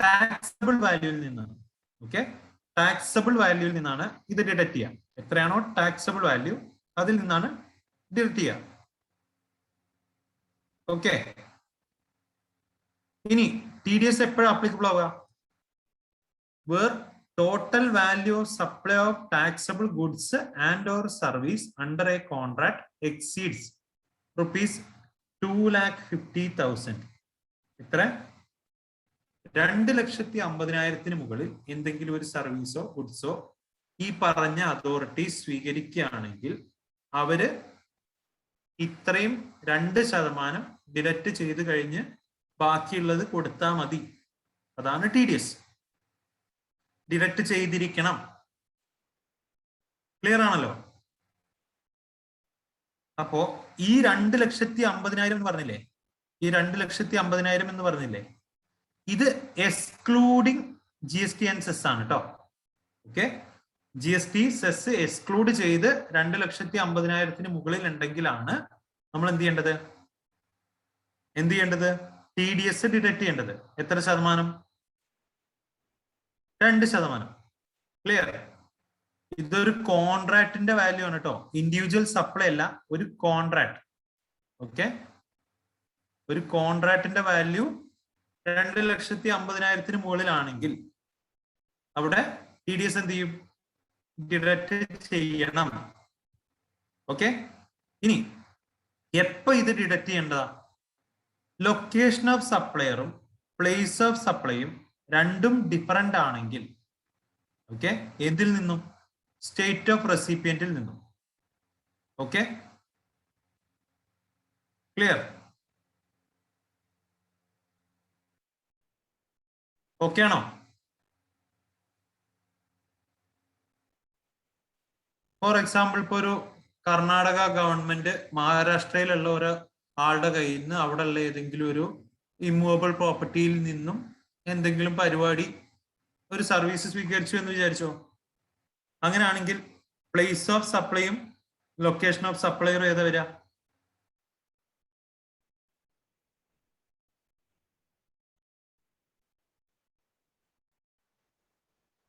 ടാക്സബിൾ വാല്യൂവിൽ നിന്നാണ്. ഓക്കെ, ടാക്സബിൾ വാല്യൂവിൽ നിന്നാണ് ഇത് ഡിഡക്ട് ചെയ്യാം. എത്രയാണോ ടാക്സബിൾ വാല്യൂ അതിൽ നിന്നാണ് ഡിഡക്ട് ചെയ്യുക. ഓക്കെ, ഇനി TDS എപ്പോഴും അപ്ലിക്കബിൾ ആവുക? where total value of supply of taxable goods and or service under a contract exceeds rupees 2,50,000. ഇത്ര 2,50,000 മുകളിൽ എന്തെങ്കിലും ഒരു സർവീസോ ഗുഡ്സോ ഈ പറഞ്ഞ അതോറിറ്റി സ്വീകരിക്കുകയാണെങ്കിൽ അവര് ഇത്രയും 2% ഡിഡക്ട് ചെയ്ത് കഴിഞ്ഞ് ബാക്കിയുള്ളത് കൊടുത്താൽ മതി. അതാണ് TDS. ഡിഡക്ട് ചെയ്തിരിക്കണം. ക്ലിയർ ആണല്ലോ? അപ്പോ ഈ 2,50,000 എന്ന് പറഞ്ഞില്ലേ, ഈ 2,50,000 എന്ന് പറഞ്ഞില്ലേ, ഇത് എക്സ്ക്ലൂഡിങ് GST ആൻഡ് സെസ് ആണ് കേട്ടോ. ഓക്കെ, GST സെസ് എക്സ്ക്ലൂഡ് ചെയ്ത് 2,50,000 മുകളിൽ ഉണ്ടെങ്കിലാണ് നമ്മൾ എന്ത് ചെയ്യേണ്ടത് TDS ഡിഡക്ട് ചെയ്യേണ്ടത്. എത്ര ശതമാനം? 2%. ക്ലിയർ? ഇതൊരു കോൺട്രാക്ടിന്റെ വാല്യൂ ആണ് കേട്ടോ, ഇൻഡിവിജ്വൽ സപ്ലൈ അല്ല, ഒരു കോൺട്രാക്ട്. ഓക്കെ, ഒരു കോൺട്രാക്ടിന്റെ വാല്യൂ 2,50,000 മുകളിലാണെങ്കിൽ അവിടെ TDS എന്ത് ചെയ്യും? ഡിഡക്ട് ചെയ്യണം. ഓക്കെ, ഇനി എപ്പോ ഇത് ഡിഡക്ട് ചെയ്യേണ്ടതാ? ലൊക്കേഷൻ ഓഫ് സപ്ലയറും പ്ലേസ് ഓഫ് സപ്ലൈയും രണ്ടും ഡിഫറന്റ് ആണെങ്കിൽ, ഓക്കെ, ഏതിൽ നിന്നും? സ്റ്റേറ്റ് ഓഫ് റെസിപ്പിയന്റിൽ നിന്നും. Okay, clear? ഓക്കെ ആണോ? ഫോർ എക്സാമ്പിൾ, ഇപ്പൊ ഒരു കർണാടക ഗവൺമെന്റ് മഹാരാഷ്ട്രയിലുള്ള ഒരു ആളുടെ കയ്യിൽ നിന്ന് അവിടെ ഉള്ള ഏതെങ്കിലും ഒരു ഇമ്മൂവബിൾ പ്രോപ്പർട്ടിയിൽ നിന്നും എന്തെങ്കിലും പരിപാടി, ഒരു സർവീസ് സ്വീകരിച്ചു എന്ന് വിചാരിച്ചോ. അങ്ങനെയാണെങ്കിൽ പ്ലേസ് ഓഫ് സപ്ലൈയും ലൊക്കേഷൻ ഓഫ് സപ്ലൈയും ഏതാ വരിക?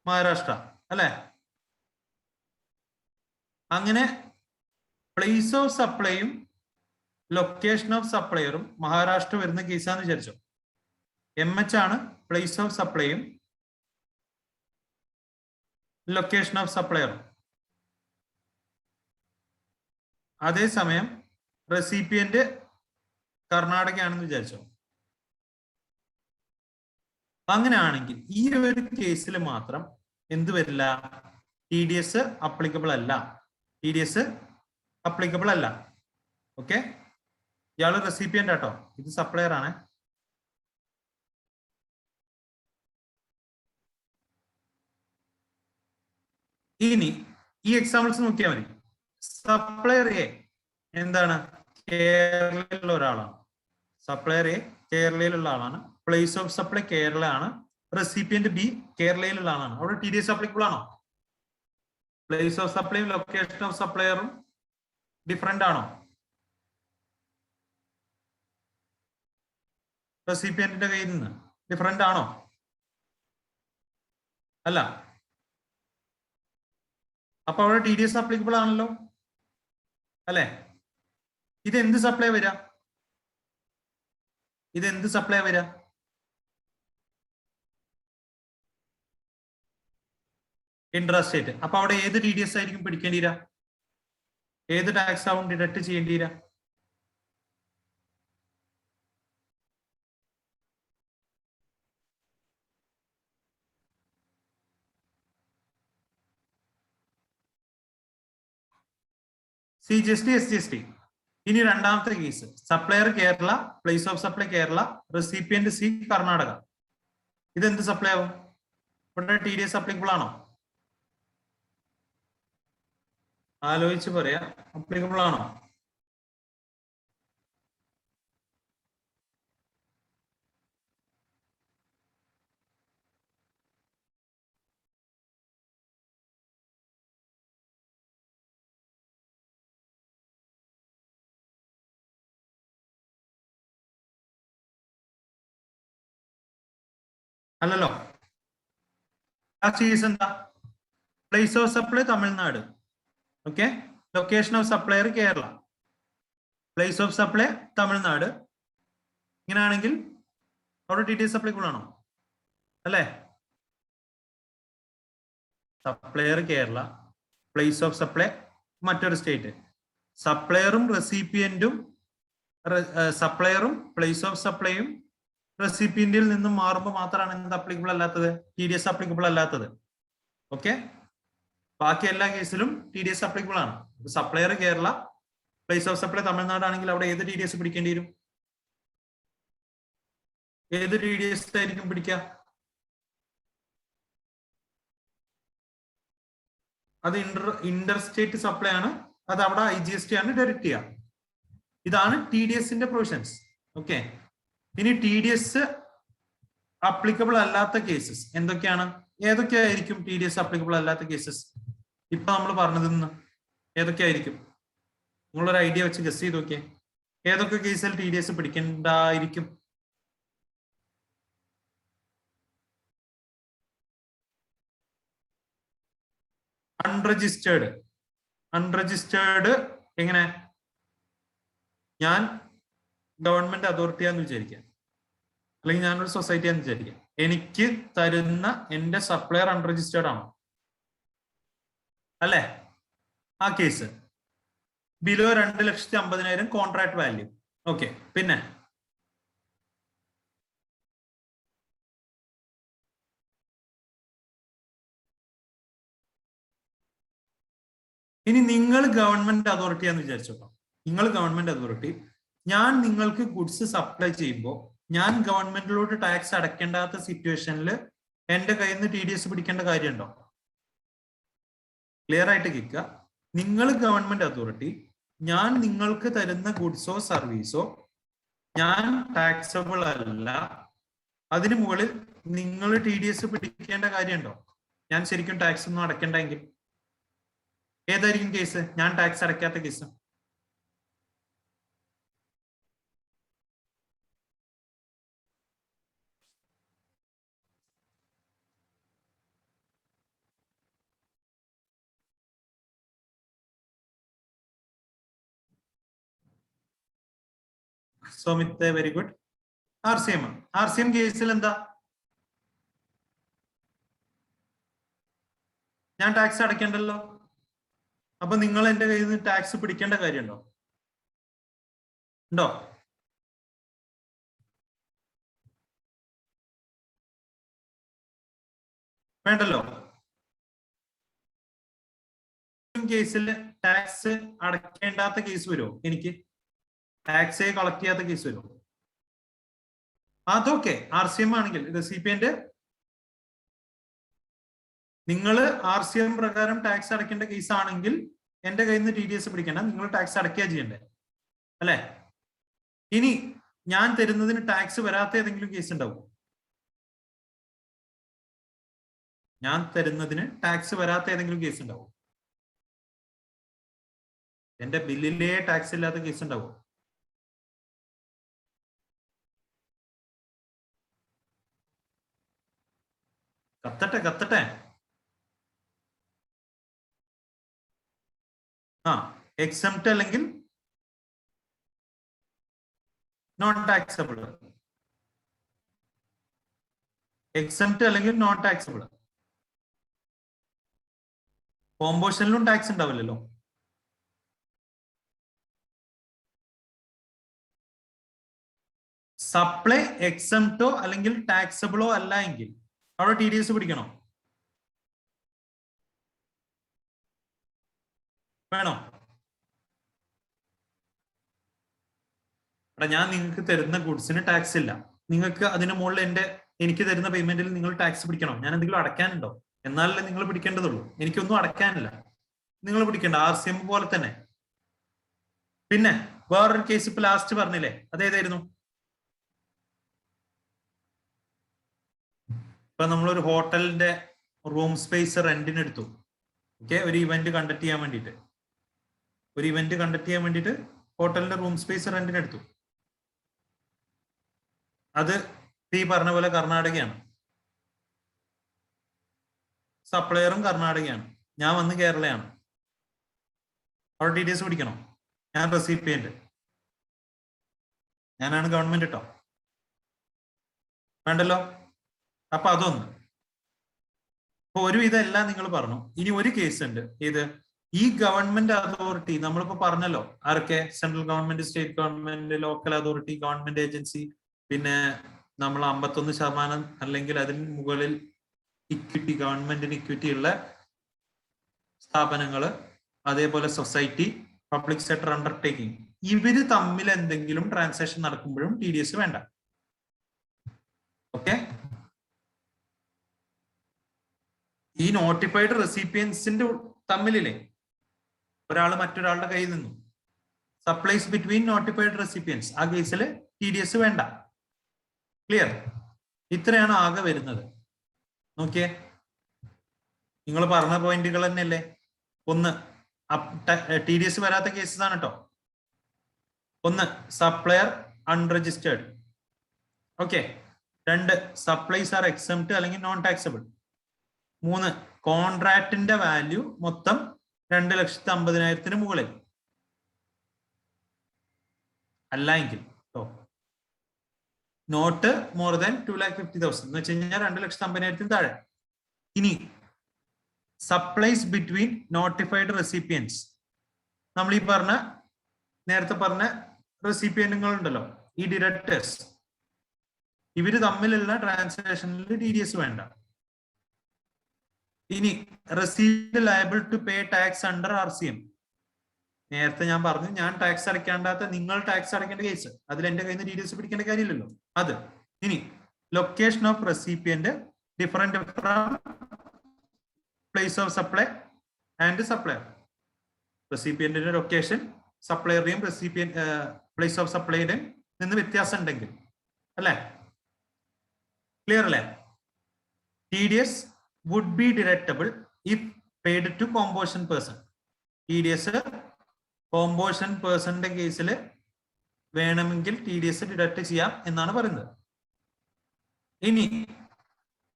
മഹാരാഷ്ട്ര അല്ലെ? അങ്ങനെ പ്ലേസ് ഓഫ് സപ്ലൈയും ലൊക്കേഷൻ ഓഫ് സപ്ലയറും മഹാരാഷ്ട്ര വരുന്ന കേസാന്ന് വിചാരിച്ചോ. MH ആണ് പ്ലേസ് ഓഫ് സപ്ലൈയും ലൊക്കേഷൻ ഓഫ് സപ്ലയറും. അതേസമയം റെസിപ്പിയന്റ് കർണാടകയാണെന്ന് വിചാരിച്ചോ. അങ്ങനെയാണെങ്കിൽ ഈ ഒരു കേസിൽ മാത്രം എന്ത് വരില്ല? TDS അപ്ലിക്കബിൾ അല്ല. TDS അപ്ലിക്കബിൾ അല്ല. ഓക്കെ, ഇയാള് റെസിപ്പിയന്റ് ആട്ടോ, ഇത് സപ്ലയർ ആണ്. ഇനി ഈ എക്സാമ്പിൾസ് നോക്കിയാൽ മതി. സപ്ലയർ എ എന്താണ്? കേരളയിലുള്ള ഒരാളാണ്. സപ്ലയർ എ കേരളയിലുള്ള ആളാണ്. പ്ലേസ് ഓഫ് സപ്ലൈ കേരള ആണ്. റെസിപ്പിയന്റ് ബി കേരളയിലുള്ള ആളാണ്. അവിടെ TDS അപ്ലിക്കബിൾ ആണോ? പ്ലേസ് ഓഫ് സപ്ലൈയും ലൊക്കേഷൻ ഓഫ് സപ്ലയറും ഡിഫറെന്റ് ആണോ? റെസിപ്പിയന്റിന്റെ കയ്യിൽ നിന്ന് ഡിഫറെന്റ് ആണോ? അല്ല. അപ്പൊ അവിടെ TDS അപ്ലിക്കബിൾ ആണല്ലോ അല്ലെ? ഇത് എന്ത് സപ്ലൈ വരിക? ഇതെന്ത് സപ്ലൈ വരിക? ഇൻട്രാസ്റ്റേറ്റ്. അപ്പൊ അവിടെ ഏത് TDS ആയിരിക്കും പിടിക്കേണ്ടിര? ഏത് ടാക്സ് ആവും ഡിഡക്ട് ചെയ്യേണ്ടിര? CGST, SGST. ഇനി രണ്ടാമത്തെ case, supplier Kerala, place of supply Kerala, recipient C Karnataka. ഇതെന്ത് സപ്ലൈ ആവും? ഇവിടെ TDS അപ്ലിക്കബിൾ ആണോ? ആലോചിച്ച് പറയാ, അപ്ലിക്കബിൾ ആണോ? അല്ലല്ലോ. ആ കേസ് എന്താ? Place of supply Tamil Nadu, okay, location of supplier Kerala, place of supply Tamil Nadu. ഇങ്ങനെയാണെങ്കിൽ അവിടെ TDS അപ്ലിക്കബിൾ ആണോ? അല്ലേ? Supplier Kerala, place of supply മറ്റൊരു സ്റ്റേറ്റ്. സപ്ലയറും റെസിപ്പിയന്റും, സപ്ലയറും പ്ലേസ് ഓഫ് സപ്ലൈയും റെസിപ്പിയന്റിൽ നിന്നും മാറുമ്പോൾ മാത്രമാണ് എന്ത് അപ്ലിക്കബിൾ അല്ലാത്തത്? TDS അപ്ലിക്കബിൾ അല്ലാത്തത്. ഓക്കെ, ബാക്കി എല്ലാ കേസിലും TDS അപ്ലിക്കബിൾ ആണ്. Supplier Kerala, place of supply Tamil Nadu ആണെങ്കിൽ അവിടെ ഏത് TDS പിടിക്കേണ്ടി വരും? ഏത് TDS ആയിരിക്കും പിടിക്കുക? അത് ഇന്റർ സ്റ്റേറ്റ് സപ്ലൈ ആണ്. അത് അവിടെ IGST ആണ് ഡയറക്റ്റ് ചെയ്യുക. ഇതാണ് TDSന്റെ പ്രൊവിഷൻസ്. ഓക്കെ, ഇനി TDS അപ്ലിക്കബിൾ അല്ലാത്ത കേസസ് എന്തൊക്കെയാണ്? ഏതൊക്കെയായിരിക്കും TDS അപ്ലിക്കബിൾ അല്ലാത്ത കേസസ്? ഇപ്പൊ നമ്മൾ പറഞ്ഞതിൽ നിന്ന് ഏതൊക്കെയായിരിക്കും? നിങ്ങളൊരു ഐഡിയ വെച്ച് ഗസ് ചെയ്ത് നോക്കിയേ. ഏതൊക്കെ കേസിൽ TDS പിടിക്കണ്ടായിരിക്കും? അൺരജിസ്റ്റേർഡ് എങ്ങനെ? ഞാൻ ഗവൺമെന്റ് അതോറിറ്റിയാന്ന് വിചാരിക്കാം, അല്ലെങ്കിൽ ഞാനൊരു സൊസൈറ്റിയാന്ന് വിചാരിക്കാം. എനിക്ക് തരുന്ന എന്റെ സപ്ലയർ അൺരജിസ്റ്റേർഡ് ആണോ? അല്ലേ? ആ case below 2,50,000 contract value. Okay, പിന്നെ ഇനി നിങ്ങൾ ഗവൺമെന്റ് അതോറിറ്റിയാന്ന് വിചാരിച്ചോട്ടോ. നിങ്ങൾ ഗവൺമെന്റ് അതോറിറ്റി, ഞാൻ നിങ്ങൾക്ക് ഗുഡ്സ് സപ്ലൈ ചെയ്യുമ്പോൾ ഞാൻ ഗവൺമെന്റിലോട്ട് ടാക്സ് അടയ്ക്കേണ്ടാത്ത സിറ്റുവേഷനിൽ എന്റെ കയ്യിൽ നിന്ന് TDS പിടിക്കേണ്ട കാര്യമുണ്ടോ? ക്ലിയർ ആയിട്ട് കേൾക്കുക. നിങ്ങൾ ഗവൺമെന്റ് അതോറിറ്റി, ഞാൻ നിങ്ങൾക്ക് തരുന്ന ഗുഡ്സോ സർവീസോ ഞാൻ ടാക്സബിൾ അല്ല, അതിന് മുകളിൽ നിങ്ങൾ TDS പിടിക്കേണ്ട കാര്യമുണ്ടോ? ഞാൻ ശരിക്കും ടാക്സ് ഒന്നും അടയ്ക്കണ്ടെങ്കിൽ ഏതായിരിക്കും കേസ്? ഞാൻ ടാക്സ് അടയ്ക്കാത്ത കേസ്. സോമിത്തെ വെരി ഗുഡ്. RCM കേസിൽ എന്താ? ഞാൻ ടാക്സ് അടയ്ക്കണ്ടല്ലോ. അപ്പൊ നിങ്ങൾ എന്റെ കയ്യിൽ നിന്ന് ടാക്സ് പിടിക്കേണ്ട കാര്യമുണ്ടോ? ഉണ്ടോ? വേണ്ടല്ലോ. കേസിൽ ടാക്സ് അടയ്ക്കേണ്ടാത്ത കേസ് വരുമോ? എനിക്ക് ടാക്സ് കളക്ട് ചെയ്യാത്ത കേസ് വരുമോ? അതൊക്കെ RCM ആണെങ്കിൽ, റെസിപ്പിയന്റ് നിങ്ങൾ RCM പ്രകാരം ടാക്സ് അടയ്ക്കേണ്ട കേസ് ആണെങ്കിൽ എന്റെ കയ്യിൽ നിന്ന് TDS പിടിക്കണ്ട, നിങ്ങൾ ടാക്സ് അടയ്ക്കുക ചെയ്യണ്ടേ, അല്ലെ? ഇനി ഞാൻ തരുന്നതിന് ടാക്സ് വരാത്ത ഏതെങ്കിലും കേസ് ഉണ്ടാവും? ഞാൻ തരുന്നതിന് ടാക്സ് വരാത്ത ഏതെങ്കിലും കേസ് ഉണ്ടാവും? എന്റെ ബില്ലിലെ ടാക്സ് ഇല്ലാത്ത കേസ് ഉണ്ടാവും? കത്തട്ടെ. എക്സംപ്റ്റ് അല്ലെങ്കിൽ നോൺ ടാക്സബിൾ. എക്സംപ്റ്റ് അല്ലെങ്കിൽ നോൺ ടാക്സബിൾ. കോമ്പോഷനിലും ടാക്സ് ഉണ്ടാവില്ലല്ലോ. സപ്ലൈ എക്സംപ്റ്റോ അല്ലെങ്കിൽ ടാക്സബിളോ അല്ല എങ്കിൽ അവിടെ TDS പിടിക്കണോ? വേണോ? ഞാൻ നിങ്ങൾക്ക് തരുന്ന ഗുഡ്സിന് ടാക്സ് ഇല്ല, നിങ്ങൾക്ക് അതിന് മുകളിൽ എനിക്ക് തരുന്ന പേയ്മെന്റിൽ നിങ്ങൾ ടാക്സ് പിടിക്കണം. ഞാൻ എന്തെങ്കിലും അടയ്ക്കാനുണ്ടോ? എന്നാലല്ലേ നിങ്ങൾ പിടിക്കേണ്ടതുള്ളൂ. എനിക്കൊന്നും അടയ്ക്കാനില്ല, നിങ്ങൾ പിടിക്കേണ്ട. RCM പോലെ തന്നെ. പിന്നെ വേറൊരു കേസ് ഇപ്പൊ ലാസ്റ്റ് പറഞ്ഞില്ലേ, അതേതായിരുന്നു? ഇപ്പൊ നമ്മളൊരു ഹോട്ടലിന്റെ റൂം സ്പേസ് റെന്റിന് എടുത്തു. ഓക്കെ, ഒരു ഇവന്റ് കണ്ടക്ട് ചെയ്യാൻ വേണ്ടിയിട്ട് ഹോട്ടലിന്റെ റൂം സ്പേസ് റെന്റിന് എടുത്തു. അത് ഈ പറഞ്ഞ പോലെ കർണാടകയാണ്, സപ്ലയറും കർണാടകയാണ്, ഞാൻ വന്ന് കേരളയാണ്. അവിടെ TDS പിടിക്കണം? ഞാൻ റെസിപ്പിയന്റ്, ഞാനാണ് ഗവൺമെന്റ് കേട്ടോ. വേണ്ടല്ലോ. അപ്പൊ അതൊന്ന്. അപ്പൊ ഒരുവിധം എല്ലാം നിങ്ങൾ പറഞ്ഞു. ഇനി ഒരു കേസ് ഉണ്ട്. ഇത് ഈ ഗവൺമെന്റ് അതോറിറ്റി നമ്മളിപ്പോ പറഞ്ഞല്ലോ, ആരൊക്കെ? Central government, state government, local authority, government agency, പിന്നെ നമ്മൾ 51% അല്ലെങ്കിൽ അതിന് മുകളിൽ ഇക്വിറ്റി, ഗവൺമെന്റിന് ഇക്വിറ്റി ഉള്ള സ്ഥാപനങ്ങള്, അതേപോലെ സൊസൈറ്റി, പബ്ലിക് സെക്ടർ അണ്ടർടേക്കിംഗ്, ഇവര് തമ്മിൽ എന്തെങ്കിലും ട്രാൻസാക്ഷൻ നടക്കുമ്പോഴും TDS വേണ്ട. ഓക്കെ, ഈ നോട്ടിഫൈഡ് റെസിപ്പിയൻസിന്റെ തമ്മിലില്ലേ, ഒരാൾ മറ്റൊരാളുടെ കയ്യിൽ നിന്നും സപ്ലൈസ് ബിറ്റ്വീൻ നോട്ടിഫൈഡ് റെസിപ്പിയൻസ്, ആ കേസിൽ TDS വേണ്ട. ക്ലിയർ? ഇത്രയാണ് ആകെ വരുന്നത്. നോക്കിയേ, നിങ്ങൾ പറഞ്ഞ പോയിന്റുകൾ തന്നെയല്ലേ? ഒന്ന് TDS വരാത്ത കേസസ് ആണ് കേട്ടോ. ഒന്ന് supplier unregistered. Okay. 2 supplies are exempt അല്ലെങ്കിൽ നോൺ ടാക്സബിൾ. 3 കോൺട്രാക്ടിന്റെ വാല്യൂ മൊത്തം 2,50,000 മുകളിൽ അല്ല എങ്കിൽ നോട്ട് മോർ ദാൻ 2,50,000 എന്ന് വെച്ച് കഴിഞ്ഞാൽ 2,50,000 താഴെ. ഇനി സപ്ലൈസ് ബിറ്റ്വീൻ നോട്ടിഫൈഡ് റെസിപ്പിയൻസ്. നമ്മൾ ഈ നേരത്തെ പറഞ്ഞ റെസിപ്പിയന്റുകൾ ഉണ്ടല്ലോ, ഈ ഡിറക്ടേഴ്സ്, ഇവര് തമ്മിലുള്ള ട്രാൻസാക്ഷനിൽ TDS വേണ്ട. ഇനി received liable to pay tax under RCM. നേരത്തെ ഞാൻ പറഞ്ഞു, ഞാൻ ടാക്സ് അടയ്ക്കാണ്ടാത്ത നിങ്ങൾ ടാക്സ് അടയ്ക്കേണ്ട കേസ്, അതിൽ എന്റെ കയ്യിൽ നിന്ന് TDS പിടിക്കേണ്ട കാര്യമില്ലല്ലോ അത്. ഇനി location of recipient different from place of supply and supplier. റെസിപ്പിയന്റിന്റെ ലൊക്കേഷൻ സപ്ലയറുടെയും പ്ലേസ് ഓഫ് സപ്ലൈയുടെയും നിന്ന് വ്യത്യാസം ഉണ്ടെങ്കിൽ, അല്ലേ? ക്ലിയർ അല്ലേ? TDS would be deductible if paid to composition person. TDS composition പേഴ്സന്റെ കേസിൽ വേണമെങ്കിൽ TDS ഡിഡക്ട് ചെയ്യാം എന്നാണ് പറയുന്നത്. ഇനി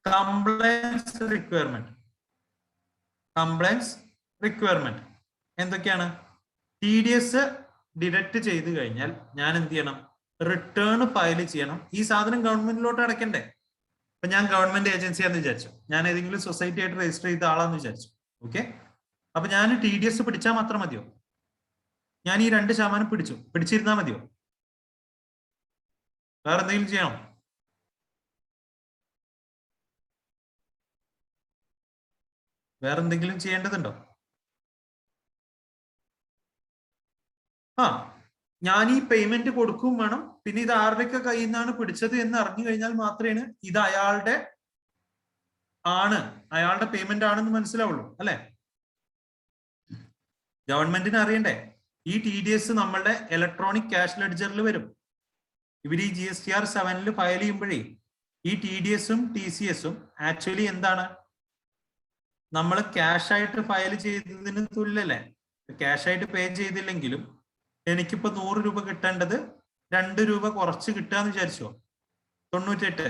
കംപ്ലയൻസ് റിക്വയർമെന്റ് എന്തൊക്കെയാണ്? TDS ഡിഡക്ട് ചെയ്ത് കഴിഞ്ഞാൽ ഞാൻ എന്ത് ചെയ്യണം? റിട്ടേൺ ഫയൽ ചെയ്യണം. ഈ സാധനം ഗവൺമെന്റിലോട്ട് അടയ്ക്കണ്ടേ? അപ്പൊ ഞാൻ ഗവൺമെന്റ് ഏജൻസിയാന്ന് വിചാരിച്ചു, ഞാൻ ഏതെങ്കിലും സൊസൈറ്റി ആയിട്ട് രജിസ്റ്റർ ചെയ്ത ആളാന്ന് വിചാരിച്ചു. ഓക്കെ. അപ്പൊ ഞാൻ TDS പിടിച്ചാൽ മാത്രം മതിയോ? ഞാൻ ഈ 2% പിടിച്ചിരുന്നാ മതിയോ? വേറെ എന്തെങ്കിലും ചെയ്യണം? വേറെ എന്തെങ്കിലും ചെയ്യേണ്ടതുണ്ടോ? ഞാൻ ഈ പേയ്മെന്റ് കൊടുക്കും വേണം. പിന്നെ ഇത് ആരുടെയൊക്കെ കയ്യിൽ നിന്നാണ് പിടിച്ചത് എന്ന് അറിഞ്ഞു കഴിഞ്ഞാൽ മാത്രമേ ഇത് അയാളുടെ പേയ്മെന്റ് ആണെന്ന് മനസ്സിലാവുള്ളൂ, അല്ലെ? ഗവൺമെന്റിന് അറിയണ്ടേ? ഈ TDS നമ്മളുടെ ഇലക്ട്രോണിക് ക്യാഷ് ലെഡ്ജറിൽ വരും. ഇവർ ഈ GSTR 7 ഫയൽ ചെയ്യുമ്പോഴേ ഈ TDS-ഉം TCS-ഉം ആക്ച്വലി എന്താണ്? നമ്മൾ ക്യാഷ് ആയിട്ട് ഫയൽ ചെയ്തതിന് തുല്യല്ലേ? ക്യാഷ് ആയിട്ട് പേ ചെയ്തില്ലെങ്കിലും എനിക്കിപ്പോ 100 രൂപ കിട്ടേണ്ടത് 2 രൂപ കുറച്ച് കിട്ടാന്ന് വിചാരിച്ചോ, 98.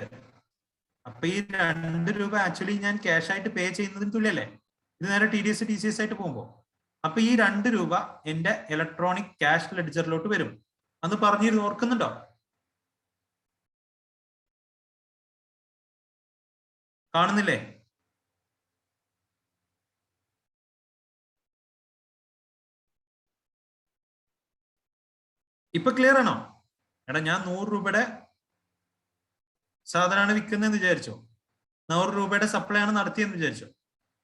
അപ്പൊ ഈ 2 രൂപ ആക്ച്വലി ഞാൻ ക്യാഷ് ആയിട്ട് പേ ചെയ്യുന്നതിന് തുല്യല്ലേ? ഇത് നേരെ TDS TCS ആയിട്ട് പോകുമ്പോ അപ്പൊ ഈ 2 രൂപ എന്റെ ഇലക്ട്രോണിക് ക്യാഷ് ലെഡ്ജറിലോട്ട് വരും. അന്ന് പറഞ്ഞിരുന്നു, ഓർക്കുന്നുണ്ടോ? കാണുന്നില്ലേ? ഇപ്പൊ ക്ലിയർ ആണോ? എടാ, ഞാൻ 100 രൂപയുടെ സാധനമാണ് വിൽക്കുന്നതെന്ന് വിചാരിച്ചോ, 100 രൂപയുടെ സപ്ലൈ ആണ് നടത്തിയെന്ന് വിചാരിച്ചോ.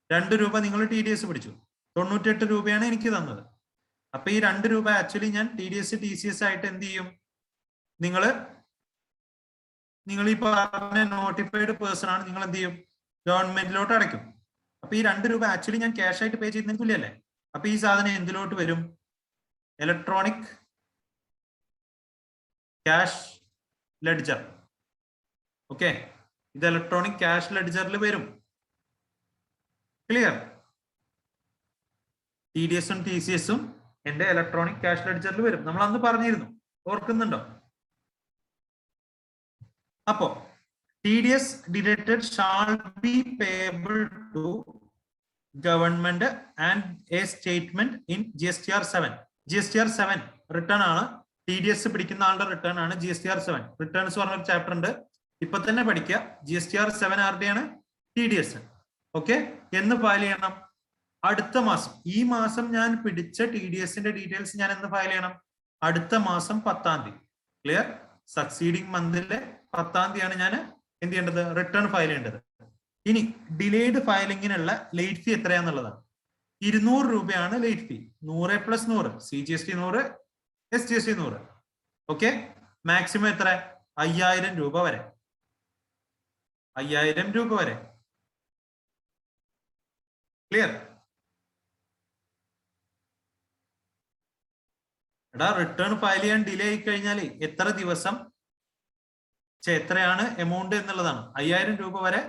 2 രൂപ നിങ്ങൾ TDS പിടിച്ചു, 98 രൂപയാണ് എനിക്ക് തന്നത്. അപ്പൊ ഈ 2 രൂപ ആക്ച്വലി ഞാൻ TDS TCS ആയിട്ട് എന്ത് ചെയ്യും? നിങ്ങൾ ഈ പറഞ്ഞ നോട്ടിഫൈഡ് പേഴ്സൺ ആണ്, നിങ്ങൾ എന്ത് ചെയ്യും? ഗവൺമെന്റിലോട്ട് അടയ്ക്കും. അപ്പൊ ഈ 2 രൂപ ആക്ച്വലി ഞാൻ ക്യാഷ് ആയിട്ട് പേ ചെയ്യുന്നതിന് തുല്യല്ലേ? അപ്പൊ ഈ സാധനം എന്തിലോട്ട് വരും? Electronic cash ledger. ഓക്കെ, ഇത് ഇലക്ട്രോണിക് ക്യാഷ് ലെഡ്ജറിൽ വരും. ക്ലിയർ? TDS-ഉം TCS-ഉം എന്റെ ഇലക്ട്രോണിക് ക്യാഷ് ലെഡ്ജറിൽ വരും. നമ്മൾ അന്ന് പറഞ്ഞിരുന്നു, ഓർക്കുന്നുണ്ടോ? അപ്പോ TDS deducted shall be payable to government and a statement in GSTR 7. GSTR 7 return ആണ്. TDS പിടിക്കുന്ന ആളുടെ റിട്ടേൺ ആണ് GSTR 7. റിട്ടേൺസ് പറഞ്ഞൊരു ചാപ്റ്റർ ഉണ്ട്, ഇപ്പൊ തന്നെ പഠിക്കുക. GSTR 7 ആരുടെയാണ്? TDS. ഓക്കെ. എന്ന് ഫയൽ ചെയ്യണം? അടുത്ത മാസം. ഈ മാസം ഞാൻ പിടിച്ച TDS-ന്റെ ഡീറ്റെയിൽസ് ഞാൻ എന്ന് ഫയൽ ചെയ്യണം? അടുത്ത മാസം 10-ാം തീയതി. ക്ലിയർ? സക്സീഡിങ് മന്തിലെ 10-ാം തീയതിയാണ് ഞാൻ എന്ത് ചെയ്യേണ്ടത്? റിട്ടേൺ ഫയൽ ചെയ്യേണ്ടത്. ഇനി ഡിലേഡ് ഫയലിങ്ങിനുള്ള ലേറ്റ് ഫീ എത്രയാന്നുള്ളതാണ്. 200 രൂപയാണ് ലേറ്റ് ഫീ. 100 + 100, CGST 100, SGST 100. ഓക്കെ. മാക്സിമം എത്ര? 5000 രൂപ വരെ. 5000 രൂപ വരെ. ക്ലിയർ? എടാ, റിട്ടേൺ ഫയൽ ചെയ്യാൻ ഡിലേ ആയി കഴിഞ്ഞാൽ എത്ര ദിവസം, എത്രയാണ് എമൗണ്ട് എന്നുള്ളതാണ്. 5000 രൂപ വരെ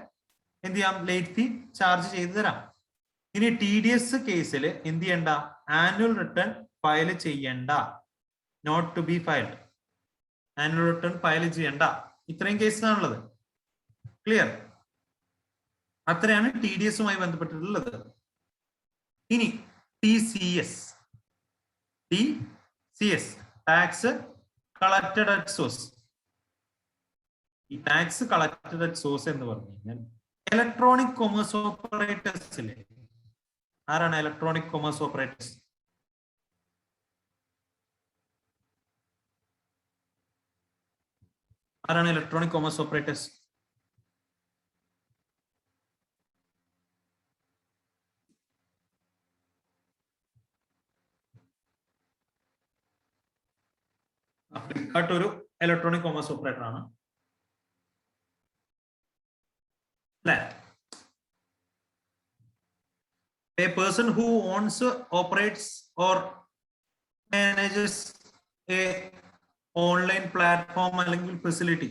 എന്ത് ചെയ്യാം? ലേറ്റ് ഫീ ചാർജ് ചെയ്തു തരാം. ഇനി TDS കേസിൽ എന്ത് ചെയ്യണ്ട? ആനുവൽ റിട്ടേൺ ഫയൽ ചെയ്യണ്ട. Not to be filed. Annual return file ചെയ്യണ്ട. ഇത്രയും കേസാണുള്ളത്. ക്ലിയർ? അത്രയാണ് TDSുമായി ബന്ധപ്പെട്ടിട്ടുള്ളത്. ഇനി TCS. Tax collected at source. ഈ ടാക്സ് കളക്റ്റഡ് അറ്റ് സോഴ്സ് എന്ന് പറഞ്ഞു കഴിഞ്ഞാൽ ഇലക്ട്രോണിക് കൊമേഴ്സ് ഓപ്പറേറ്റേഴ്സിലെ ആരാണ് ഇലക്ട്രോണിക് കൊമേഴ്സ് ഓപ്പറേറ്റേഴ്സ്? ആരാണ് ഇലക്ട്രോണിക് കൊമേഴ്സ് ഓപ്പറേറ്റേഴ്സ്? ഫ്ലിപ്കാർട്ട് ഒരു ഇലക്ട്രോണിക് കൊമേഴ്സ് ഓപ്പറേറ്റർ ആണ് അല്ലേ? A person who owns, operates or manages a online platform അല്ലെങ്കിൽ ഫെസിലിറ്റി,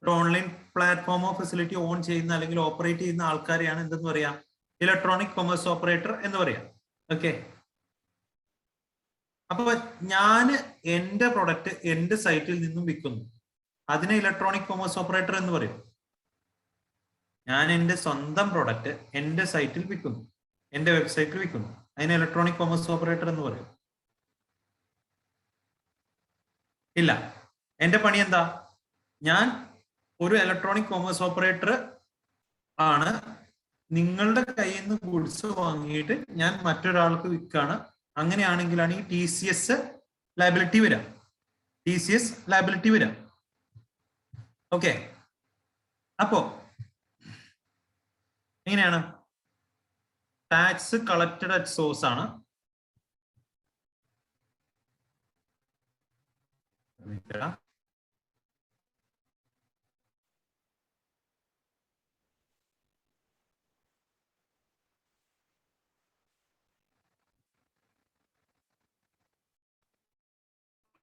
ഒരു ഓൺലൈൻ പ്ലാറ്റ്ഫോമോ ഫെസിലിറ്റി ഓൺ ചെയ്യുന്ന അല്ലെങ്കിൽ ഓപ്പറേറ്റ് ചെയ്യുന്ന ആൾക്കാരെയാണ് എന്തെന്ന് പറയാ? ഇലക്ട്രോണിക് കൊമേഴ്സ് ഓപ്പറേറ്റർ എന്ന് പറയാം. ഓക്കെ. അപ്പൊ ഞാൻ എന്റെ പ്രൊഡക്റ്റ് എന്റെ സൈറ്റിൽ നിന്നും വിൽക്കുന്നു, അതിനെ ഇലക്ട്രോണിക് കൊമേഴ്സ് ഓപ്പറേറ്റർ എന്ന് പറയും. ഞാൻ എന്റെ സ്വന്തം പ്രൊഡക്റ്റ് എന്റെ സൈറ്റിൽ വിൽക്കുന്നു, എന്റെ വെബ്സൈറ്റിൽ വിൽക്കുന്നു, അതിനെ ഇലക്ട്രോണിക് കൊമേഴ്സ് ഓപ്പറേറ്റർ എന്ന് പറയും. ഇല്ല, എന്റെ പണി എന്താ? ഞാൻ ഒരു ഇലക്ട്രോണിക് കൊമേഴ്സ് ഓപ്പറേറ്റർ ആണ്. നിങ്ങളുടെ കയ്യിൽ നിന്ന് ഗുഡ്സ് വാങ്ങിയിട്ട് ഞാൻ മറ്റൊരാൾക്ക് വിൽക്കാണ്. അങ്ങനെയാണെങ്കിലാണ് ഈ TCS ലയബിലിറ്റി വരാം. TCS ലയബിലിറ്റി വരാം. ഓക്കെ. അപ്പോ എങ്ങനെയാണ്? ടാക്സ് കളക്റ്റഡ് അറ്റ് സോഴ്സ് ആണ്.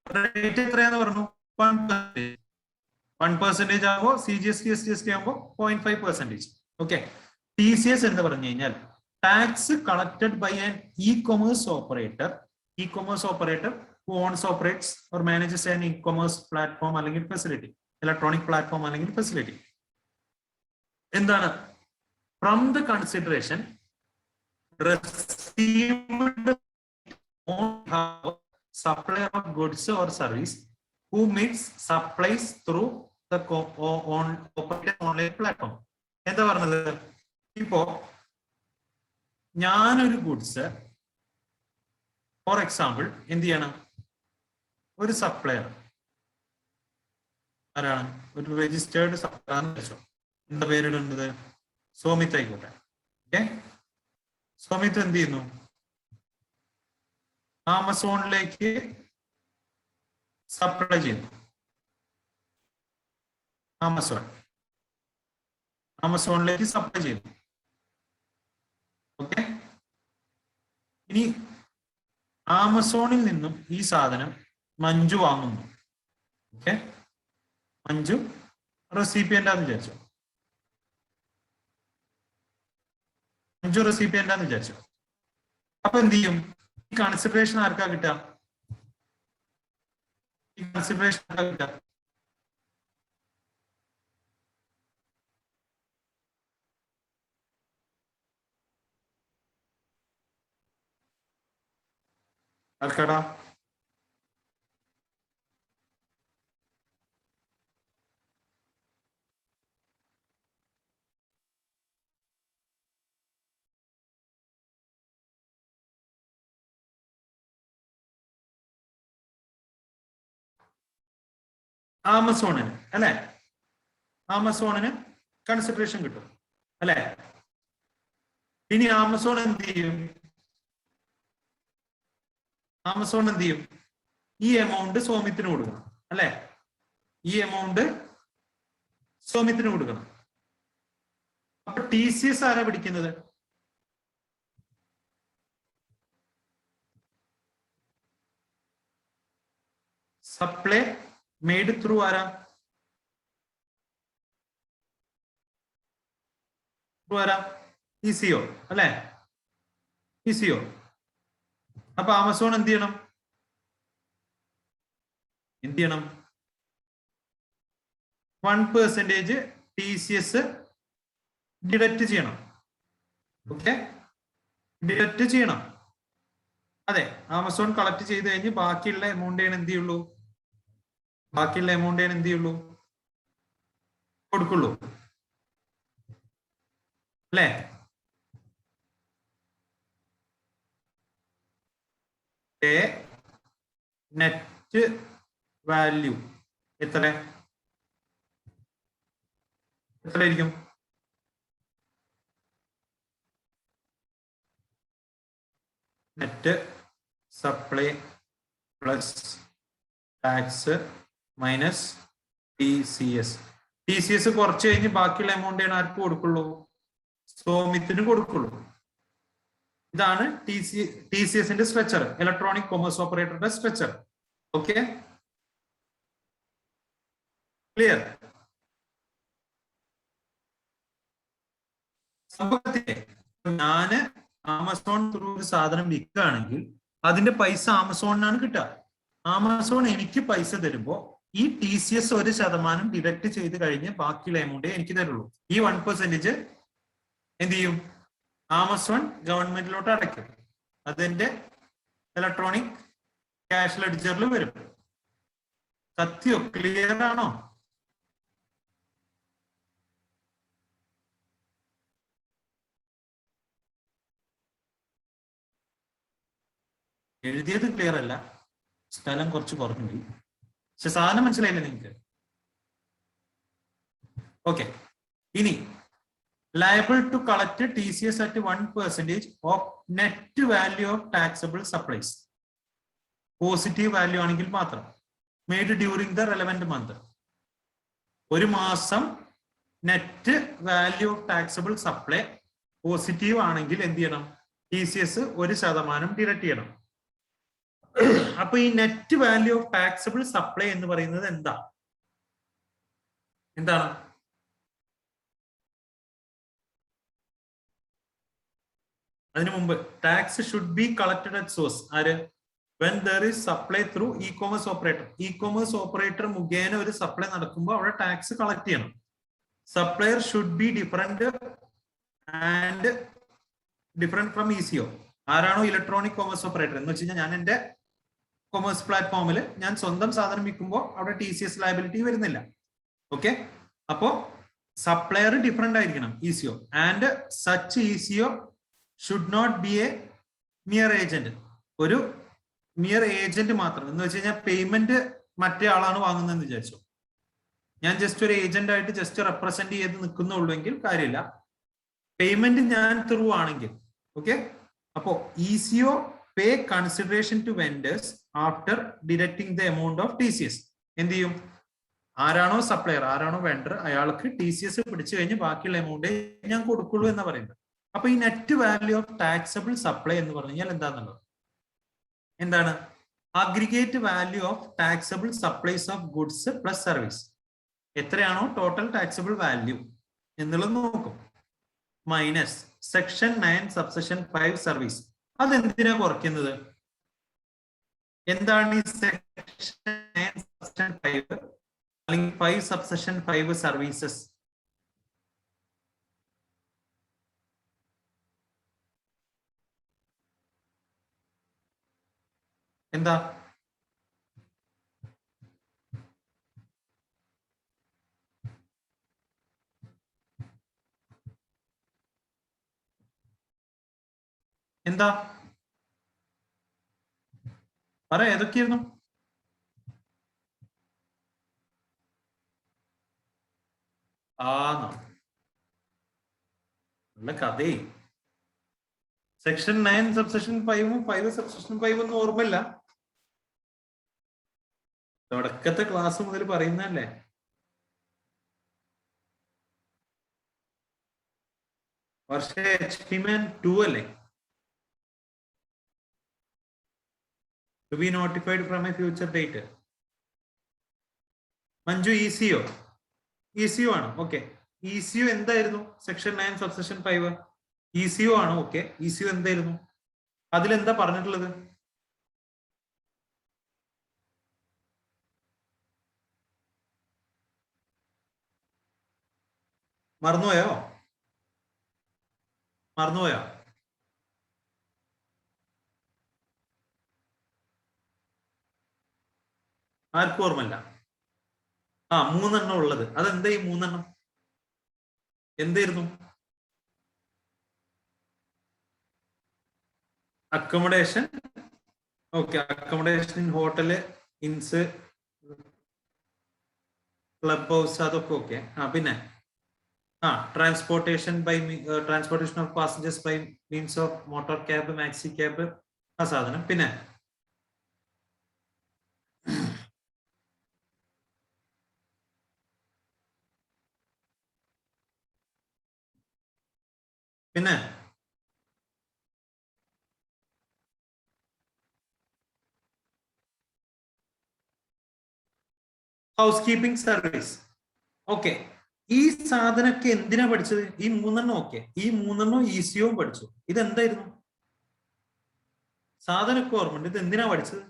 റേറ്റ് എത്രയാന്ന് പറഞ്ഞു? 1% ആകുമ്പോൾ CGST SGST ആകുമ്പോൾ 0.5%. ഓക്കെ. TCS എന്ന് പറഞ്ഞു കഴിഞ്ഞാൽ tax collected by an e-commerce operator. E-commerce operator who owns, operates or manages an e-commerce platform അല്ലെങ്കിൽ ഫെസിലിറ്റി, ഇലക്ട്രോണിക് പ്ലാറ്റ്ഫോം അല്ലെങ്കിൽ ഫെസിലിറ്റി. എന്താണ്? From the consideration received on supplier of goods or service who meets supplies through the operated online platform. എന്താ പറഞ്ഞത്? ഇപ്പോ ഞാനൊരു goods for example എന്ത് ചെയ്യണം? ഒരു സപ്ലയർ ആരാണ്? ഒരു രജിസ്റ്റേർഡ് സപ്ലയർ വെച്ചോ. എന്താ പേരിടുന്നത്? സോമിത്ത് ആയിക്കോട്ടെ. ഓക്കെ. സോമിത്ത് എന്ത് ചെയ്യുന്നു? ആമസോണിലേക്ക് സപ്ലൈ ചെയ്യുന്നു. ആമസോണിലേക്ക് സപ്ലൈ ചെയ്യുന്നു. ഓക്കെ. ഇനി ആമസോണിൽ നിന്നും ഈ സാധനം മഞ്ജു വാങ്ങുന്നു. ഓക്കെ. മഞ്ജു റെസിപ്പിയന്റ് ആണെന്ന് വിചാരിച്ചു. അപ്പൊ എന്ത് ചെയ്യും? ഈ കൺസിഡറേഷൻ ആർക്കാ കിട്ടുക? ആർക്കാടാ? ആമസോണിന് അല്ലെ? ആമസോണിന് കൺസിഡറേഷൻ കിട്ടും അല്ലെ? ഇനി ആമസോൺ എന്ത് ചെയ്യും? ഈ എമൗണ്ട് സോമിത്തിന് കൊടുക്കണം അല്ലെ? ഈ എമൗണ്ട് സോമിത്തിന് കൊടുക്കണം. അപ്പൊ TCS ആരാ പിടിക്കുന്നത്? സപ്ലൈ മെയ്ഡ് ത്രൂ ആരാ? ECO അല്ലെ? ECO. അപ്പൊ ആമസോൺ എന്ത് ചെയ്യണം? 1% TCS ഡിഡക്റ്റ് ചെയ്യണം. ഓക്കെ, ഡിഡക്റ്റ് ചെയ്യണം. അതെ, ആമസോൺ കളക്ട് ചെയ്ത് കഴിഞ്ഞ് ബാക്കിയുള്ള എമൗണ്ട് എന്ത് ചെയ്യുള്ളൂ? കൊടുക്കുള്ളൂ അല്ലേ? നെറ്റ് വാല്യൂ എത്രയായിരിക്കും? Net supply plus tax minus TCS. TCS കുറച്ച് കഴിഞ്ഞ് ബാക്കിയുള്ള എമൗണ്ട് ആർക്ക് കൊടുക്കുള്ളൂ? സോമിത്തിന് കൊടുക്കുള്ളൂ. ഇതാണ് TCSന്റെ സ്ട്രക്ചർ, ഇലക്ട്രോണിക് കൊമേഴ്സ് ഓപ്പറേറ്ററുടെ സ്ട്രക്ചർ. Okay, clear? ഞാന് ആമസോൺ ത്രൂ ഒരു സാധനം വിൽക്കുകയാണെങ്കിൽ അതിന്റെ പൈസ ആമസോണിനാണ് കിട്ടുക. ആമസോൺ എനിക്ക് പൈസ തരുമ്പോ ഈ TCS 1% ഡിഡക്ട് ചെയ്ത് കഴിഞ്ഞ് ബാക്കിയുള്ള എമൗണ്ട് എനിക്ക് തരുള്ളൂ. ഈ 1% എന്ത് ചെയ്യും? ആമസോൺ ഗവൺമെന്റിലോട്ട് അടയ്ക്കും. അതെന്റെ ഇലക്ട്രോണിക് ക്യാഷ് ലെഡ്ജറിൽ വരും. സത്യോ? ക്ലിയർ ആണോ? എഴുതിയത് ക്ലിയർ അല്ല, സ്ഥലം കുറച്ച് കുറഞ്ഞു പോയി, പക്ഷെ സാധനം മനസ്സിലായില്ലേ നിങ്ങൾക്ക്? ഓക്കെ, ഇനി liable to collect TCS at 1% of net value of taxable supplies. Positive value ആണെങ്കിൽ മാത്രം, made during the relevant month. ഒരു മാസം net value of taxable supply positive ആണെങ്കിൽ എന്ത് ചെയ്യണം? TCS 1% ഡിഡക്ട് ചെയ്യണം. അപ്പൊ ഈ net value of taxable supply എന്ന് പറയുന്നത് എന്താണ്? അതിനു മുമ്പ് tax should be collected at source. ആര്? When there is supply through e-commerce operator. E-commerce operator മുഖേന ഒരു സപ്ലൈ നടക്കുമ്പോൾ അവിടെ ടാക്സ് കളക്ട് ചെയ്യണം. Supplier should be different from ECO. ആരാണോ ഇലക്ട്രോണിക് കോമേഴ്സ് ഓപ്പറേറ്റർ എന്ന് വെച്ച് കഴിഞ്ഞാൽ ഞാൻ എന്റെ കൊമേഴ്സ് പ്ലാറ്റ്ഫോമിൽ ഞാൻ സ്വന്തം സാധനം വിൽക്കുമ്പോൾ അവിടെ TCS ലയബിലിറ്റി വരുന്നില്ല. ഓക്കെ, അപ്പോ സപ്ലയർ ഡിഫറെന്റ് ആയിരിക്കണം ECO. And such ECO should not be a mere agent. ഒരു മിയർ ഏജന്റ് മാത്രം എന്ന് വെച്ച് കഴിഞ്ഞാൽ പേയ്മെന്റ് മറ്റേ ആളാണ് വാങ്ങുന്നതെന്ന് വിചാരിച്ചു, ഞാൻ ജസ്റ്റ് ഒരു ഏജന്റ് ആയിട്ട് ജസ്റ്റ് റെപ്രസെന്റ് ചെയ്ത് നിൽക്കുന്നുള്ളെങ്കിൽ കാര്യമില്ല. പേയ്മെന്റ് ഞാൻ ത്രൂ ആണെങ്കിൽ ഓക്കെ. അപ്പോ ECO pay consideration to vendors after deducting the amount of TCS. എന്ത് ചെയ്യും? ആരാണോ സപ്ലയർ, ആരാണോ വെണ്ടർ, അയാൾക്ക് TCS പിടിച്ചു കഴിഞ്ഞ് ബാക്കിയുള്ള എമൗണ്ട് ഞാൻ കൊടുക്കുള്ളൂ എന്ന് പറയുന്നത്. അപ്പൊ ഈ net value of taxable supply എന്ന് പറഞ്ഞു കഴിഞ്ഞാൽ എന്താണ്? Aggregate value of taxable supplies of goods plus service. എത്രയാണോ ടോട്ടൽ ടാക്സബിൾ വാല്യൂ എന്നുള്ളത് നോക്കും, മൈനസ് സെക്ഷൻ 9 സബ്സെക്ഷൻ 5 സർവീസ്. അതെന്തിനാ കുറയ്ക്കുന്നത്? എന്താണ് ഈ സെക്ഷൻ 9 സബ്സെക്ഷൻ 5 അല്ലെങ്കിൽ 5 സബ്സെക്ഷൻ 5 സർവീസസ്? എന്താ? പറ, ഏതൊക്കെയായിരുന്നു? നല്ല കഥേ. സെക്ഷൻ 9 സബ്സെക്ഷൻ 5 5 സബ്സെക്ഷൻ 5 ഒന്നും ഓർമ്മയില്ല, തുടക്കത്തെ ക്ലാസ് മുതൽ പറയുന്നല്ലേ. പക്ഷേ HTML 2 അല്ലേ? To be notified from a future date. Manju ECO ആണ്. ഓക്കെ, ECO എന്തായിരുന്നു? സെക്ഷൻ 9 സബ്സെക്ഷൻ 5 ECO ആണ്. ഓക്കെ, ECO എന്തായിരുന്നു? അതിലെന്താ പറഞ്ഞിട്ടുള്ളത്? മറന്നുപോയോ? മറന്നുപോയോ? ആർക്കും ഓർമ്മല്ല. ആ, 3 ഉള്ളത്. അതെന്താ ഈ 3? എന്തായിരുന്നു? Accommodation. Okay, accommodation in hotel, inns, club house, അതൊക്കെ ഓക്കെ. പിന്നെ transportation transportation of passengers by means of motor cab, maxi cab, ആ സാധനം. പിന്നെ പിന്നെ ഹൗസ് കീപ്പിംഗ് സർവീസ്. ഓക്കെ, ഈ സാധനമൊക്കെ എന്തിനാ പഠിച്ചത്? ഈ 3 ഓക്കെ, ഈ 3 ഈസിയും പഠിച്ചു. ഇതെന്തായിരുന്നു? സാധനമൊക്കെ ഓർമ്മയുണ്ട്, ഇത് എന്തിനാ പഠിച്ചത്?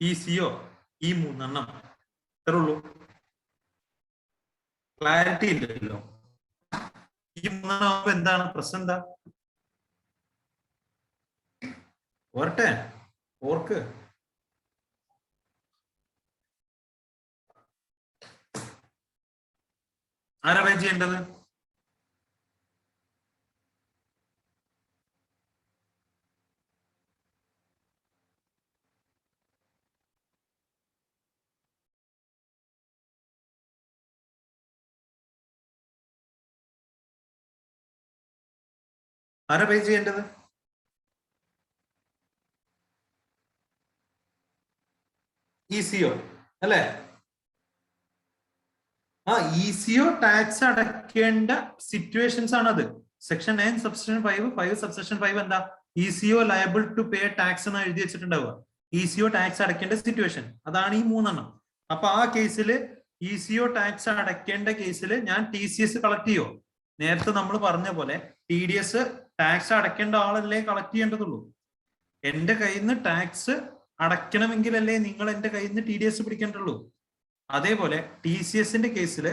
ഈസിയോ ഈ 3 ഇത്രേ ഉള്ളൂ. ക്ലാരിറ്റി ഇല്ലല്ലോ. ഈ 3 എന്താണ് പ്രശ്നം? എന്താ? ഓർട്ടെ, ഓർക്ക്. ആരാ പേ ചെയ്യേണ്ടത്? ആരാ പേ ചെയ്യേണ്ടത്? ഈസിയോ അല്ലെ? ഈസിയോ ടാക്സ് അടയ്ക്കേണ്ട സിറ്റുവേഷൻസ് ആണത്. സെക്ഷൻ 9 സബ്സെക്ഷൻ 5 സബ്സെക്ഷൻ 5 എന്താ? ഈസിയോ ലയബിൾ ടു പേ ടാക്സ് എന്ന് എഴുതി വെച്ചിട്ടുണ്ടാവുക. ഈസിയോ ടാക്സ് അടയ്ക്കേണ്ട സിറ്റുവേഷൻ, അതാണ് ഈ 3. അപ്പൊ ആ കേസിൽ ഈസിയോ ടാക്സ് അടയ്ക്കേണ്ട കേസിൽ ഞാൻ TCS കളക്ട് ചെയ്യോ? നേരത്തെ നമ്മൾ പറഞ്ഞ പോലെ TDS ടാക്സ് അടയ്ക്കേണ്ട ആളല്ലേ കളക്ട് ചെയ്യേണ്ടതുള്ളൂ. എന്റെ കയ്യിൽ നിന്ന് ടാക്സ് അടയ്ക്കണമെങ്കിലല്ലേ നിങ്ങൾ എന്റെ കയ്യിൽ നിന്ന് TDS പിടിക്കേണ്ടുള്ളൂ. അതേപോലെ TCSന്റെ കേസിൽ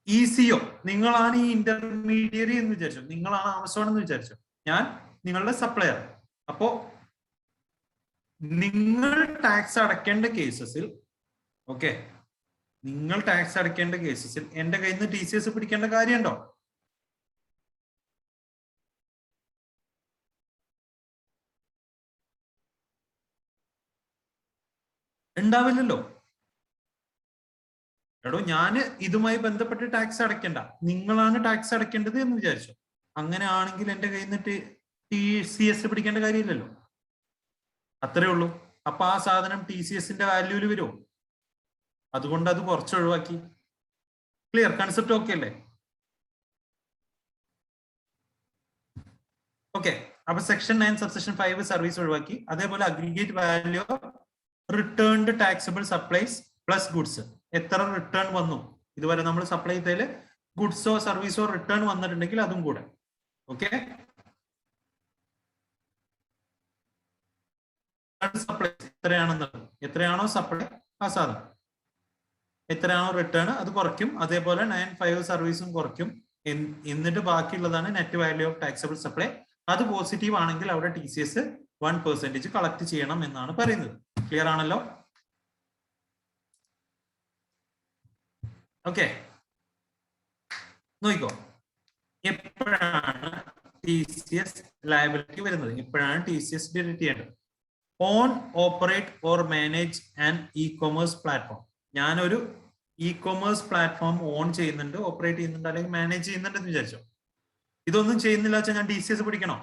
ECO നിങ്ങളാണ് ഈ ഇന്റർമീഡിയറി എന്ന് വിചാരിച്ചു, നിങ്ങളാണ് ആമസോൺ എന്ന് വിചാരിച്ചു, ഞാൻ നിങ്ങളുടെ സപ്ലയർ. അപ്പോ നിങ്ങൾ ടാക്സ് അടയ്ക്കേണ്ട കേസസിൽ, ഓക്കെ, നിങ്ങൾ ടാക്സ് അടയ്ക്കേണ്ട കേസസിൽ എന്റെ കയ്യിൽ നിന്ന് TCS പിടിക്കേണ്ട കാര്യമുണ്ടോ? ഉണ്ടാവില്ലല്ലോ. എടോ, ഞാൻ ഇതുമായി ബന്ധപ്പെട്ട് ടാക്സ് അടയ്ക്കണ്ട, നിങ്ങളാണ് ടാക്സ് അടയ്ക്കേണ്ടത് എന്ന് വിചാരിച്ചു. അങ്ങനെ ആണെങ്കിൽ എന്റെ കയ്യിൽ നിന്ന് TCS പിടിക്കേണ്ട കാര്യമില്ലല്ലോ. അത്രേ ഉള്ളൂ. അപ്പൊ ആ സാധനം TCSന്റെ വാല്യൂല് വരുമോ? അതുകൊണ്ട് അത് കുറച്ച് ഒഴിവാക്കി. ക്ലിയർ? കൺസെപ്റ്റ് ഓക്കെ അല്ലേ? ഓക്കെ, അപ്പൊ സെക്ഷൻ 9 സബ്സെക്ഷൻ 5 സർവീസ് ഒഴിവാക്കി. അതേപോലെ aggregate value returned taxable supplies plus goods. എത്ര റിട്ടേൺ വന്നു ഇതുവരെ നമ്മൾ സപ്ലൈ ചെയ്തതിൽ? ഗുഡ്സോ സർവീസോ റിട്ടേൺ വന്നിട്ടുണ്ടെങ്കിൽ അതും കൂടെ. ഓക്കെ, സപ്ലൈ എത്രയാണോ സപ്ലൈ ആ സാധനം, എത്രയാണോ റിട്ടേൺ അത് കുറയ്ക്കും. അതേപോലെ 9(5) സർവീസും കുറയ്ക്കും. എന്നിട്ട് ബാക്കിയുള്ളതാണ് net value of taxable supply. അത് പോസിറ്റീവ് ആണെങ്കിൽ അവിടെ TCS 1% കളക്ട് ചെയ്യണം എന്നാണ് പറയുന്നത്. ക്ലിയർ ആണല്ലോ? ഓക്കെ, നോക്കിക്കോ, എപ്പോഴാണ് TCS ലയബിലിറ്റി വരുന്നത്? എപ്പോഴാണ് TCS ഡിലീറ്റ് ചെയ്യേണ്ടത്? On, operate or manage and e-commerce platform. ഞാനൊരു ഇ-കൊമേഴ്സ് പ്ലാറ്റ്ഫോം ഓൺ ചെയ്യുന്നുണ്ട്, ഓപ്പറേറ്റ് ചെയ്യുന്നുണ്ട്, അല്ലെങ്കിൽ മാനേജ് ചെയ്യുന്നുണ്ട് എന്ന് വിചാരിച്ചോ. ഇതൊന്നും ചെയ്യുന്നില്ല വെച്ചാൽ ഞാൻ TCS പിടിക്കണോ?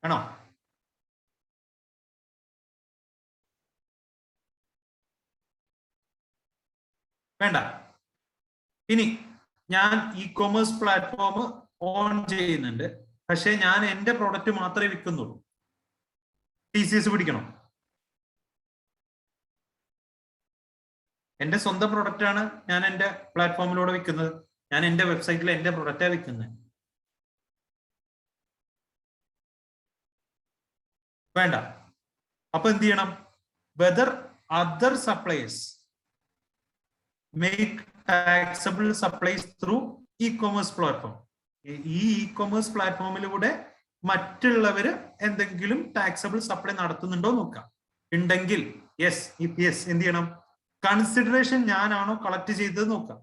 ആണോ? വേണ്ട. ഇനി ഞാൻ ഇ-കൊമേഴ്സ് പ്ലാറ്റ്ഫോം ഓൺ ചെയ്യുന്നുണ്ട്, പക്ഷെ ഞാൻ എന്റെ പ്രോഡക്റ്റ് മാത്രമേ വിൽക്കുന്നുള്ളൂ, TCS പിടിക്കണോ? എന്റെ സ്വന്തം പ്രൊഡക്റ്റ് ആണ് ഞാൻ എന്റെ പ്ലാറ്റ്ഫോമിലൂടെ വിൽക്കുന്നത്. ഞാൻ എന്റെ വെബ്സൈറ്റിൽ എന്റെ പ്രൊഡക്റ്റാ വിൽക്കുന്നത്. വേണ്ട. അപ്പൊ എന്ത് ചെയ്യണം? Whether other supplies make taxable supplies through E commerce platform. ഈ ഇ കൊമേഴ്സ് പ്ലാറ്റ്ഫോമിലൂടെ മറ്റുള്ളവര് എന്തെങ്കിലും ടാക്സബിൾ സപ്ലൈ നടത്തുന്നുണ്ടോ നോക്കാം. ഉണ്ടെങ്കിൽ യെസ്, യെസ് എന്ത് ചെയ്യണം? കൺസിഡറേഷൻ ഞാനാണോ കളക്ട് ചെയ്തത് നോക്കാം.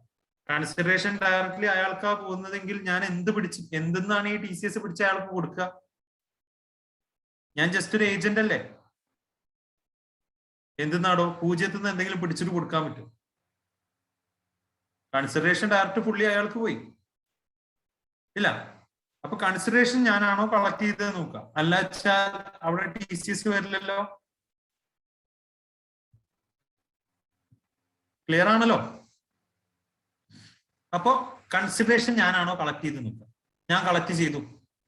കൺസിഡറേഷൻ ഡയറക്ട്ലി അയാൾക്കാ പോകുന്നതെങ്കിൽ ഞാൻ എന്തെന്നാണ് ഈ TCS പിടിച്ച അയാൾക്ക് കൊടുക്കുക? ഞാൻ ജസ്റ്റ് ഒരു ഏജന്റ് അല്ലേ? എന്തെന്നാടോ 0 നിന്ന് എന്തെങ്കിലും പിടിച്ചിട്ട് കൊടുക്കാൻ പറ്റും? കൺസിഡറേഷൻ ഡയറക്റ്റ് ഫുള്ളി അയാൾക്ക് പോയി ഇല്ല. അപ്പൊ കൺസിഡറേഷൻ ഞാനാണോ കളക്ട് ചെയ്തത് നോക്കാം. അല്ല വെച്ചാൽ അവിടെ TCS വരില്ലല്ലോ. ക്ലിയർ ആണല്ലോ? അപ്പോ കൺസിഡറേഷൻ ഞാനാണോ കളക്ട് ചെയ്ത് നോക്കാം. ഞാൻ കളക്ട് ചെയ്തു.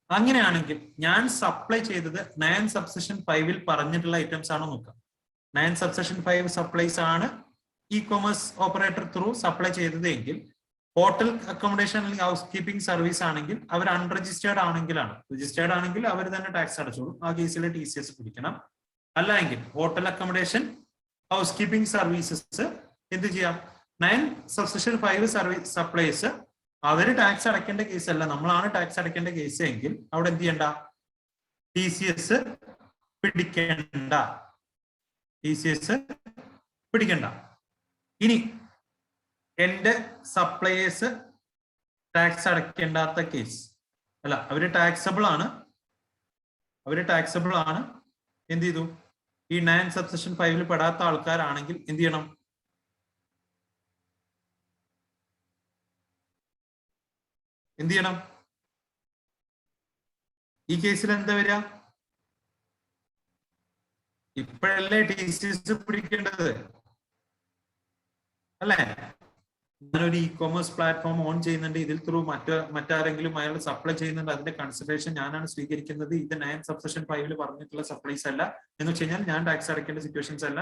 അങ്ങനെയാണെങ്കിൽ ഞാൻ സപ്ലൈ ചെയ്തത് 9 സബ്സെഷൻ 5 പറഞ്ഞിട്ടുള്ള ഐറ്റംസ് ആണോ നോക്കാം. 9 സബ്സെഷൻ 5 സപ്ലൈസ് ആണ് E commerce operator through supply ചെയ്തത് എങ്കിൽ, ഹോട്ടൽ അക്കോമഡേഷൻ അല്ലെങ്കിൽ ഹൗസ് കീപ്പിംഗ് സർവീസ് ആണെങ്കിൽ അവർ അൺരജിസ്റ്റേർഡ് ആണെങ്കിലാണ്. രജിസ്റ്റേർഡ് ആണെങ്കിൽ അവർ തന്നെ ടാക്സ് അടച്ചോളും. ആ കേസിൽ TCS പിടിക്കണം. അല്ല എങ്കിൽ hotel accommodation house keeping services എന്ത് ചെയ്യാം? 9 സബ്സെഷൻ 5 സർവീസ് സപ്ലൈസ് അവര് ടാക്സ് അടയ്ക്കേണ്ട കേസ് അല്ല, നമ്മളാണ് ടാക്സ് അടയ്ക്കേണ്ട കേസ് എങ്കിൽ അവിടെ എന്ത് ചെയ്യണ്ട? TCS പിടിക്കണ്ട. TCS പിടിക്കണ്ട. ഇനി എന്റെ സപ്ലൈസ് ടാക്സ് അടയ്ക്കേണ്ടാത്ത കേസ് അല്ല, അവര് ടാക്സബിൾ ആണ്. എന്ത് ചെയ്തു? ഈ 9 സബ്സെഷൻ 5 പെടാത്ത ആൾക്കാരാണെങ്കിൽ എന്ത് ചെയ്യണം? ഈ കേസിൽ എന്താ വരിക? ഇപ്പോഴല്ലേ TCS പിടിക്കേണ്ടത് അല്ലേ? ഞാനൊരു ഇ കൊമേഴ്സ് പ്ലാറ്റ്ഫോം ഓൺ ചെയ്യുന്നുണ്ട്, ഇതിൽ ത്രൂ മറ്റാരെങ്കിലും അയാൾ സപ്ലൈ ചെയ്യുന്നുണ്ട്, അതിന്റെ കൺസിഡറേഷൻ ഞാനാണ് സ്വീകരിക്കുന്നത്. ഇത് 9 സബ്സെഷൻ 5 പറഞ്ഞിട്ടുള്ള സപ്ലൈസ് അല്ല എന്ന് വെച്ച് കഴിഞ്ഞാൽ ഞാൻ ടാക്സ് അടയ്ക്കേണ്ട സിറ്റുവേഷൻസ് അല്ല.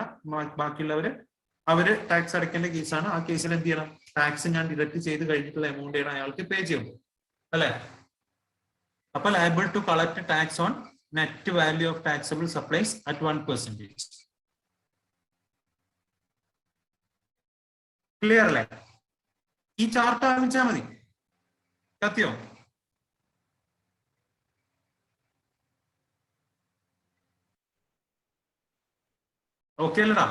ബാക്കിയുള്ളവര് അവര് ടാക്സ് അടയ്ക്കേണ്ട കേസാണ്. ആ കേസിൽ എന്ത് ചെയ്യണം? ടാക്സ് ഞാൻ ഡിഡക്ട് ചെയ്ത് കഴിഞ്ഞിട്ടുള്ള എമൗണ്ട് ആണ് അയാൾക്ക് പേ ചെയ്യുന്നത് അല്ലെ? അപ്പൊ liable to collect tax on net value of taxable supplies at 1%. Clear അല്ലേ? ഈ ചാർട്ട് ആരംഭിച്ചാൽ മതി. കത്തിയോ? ഓക്കെ അല്ലടാ?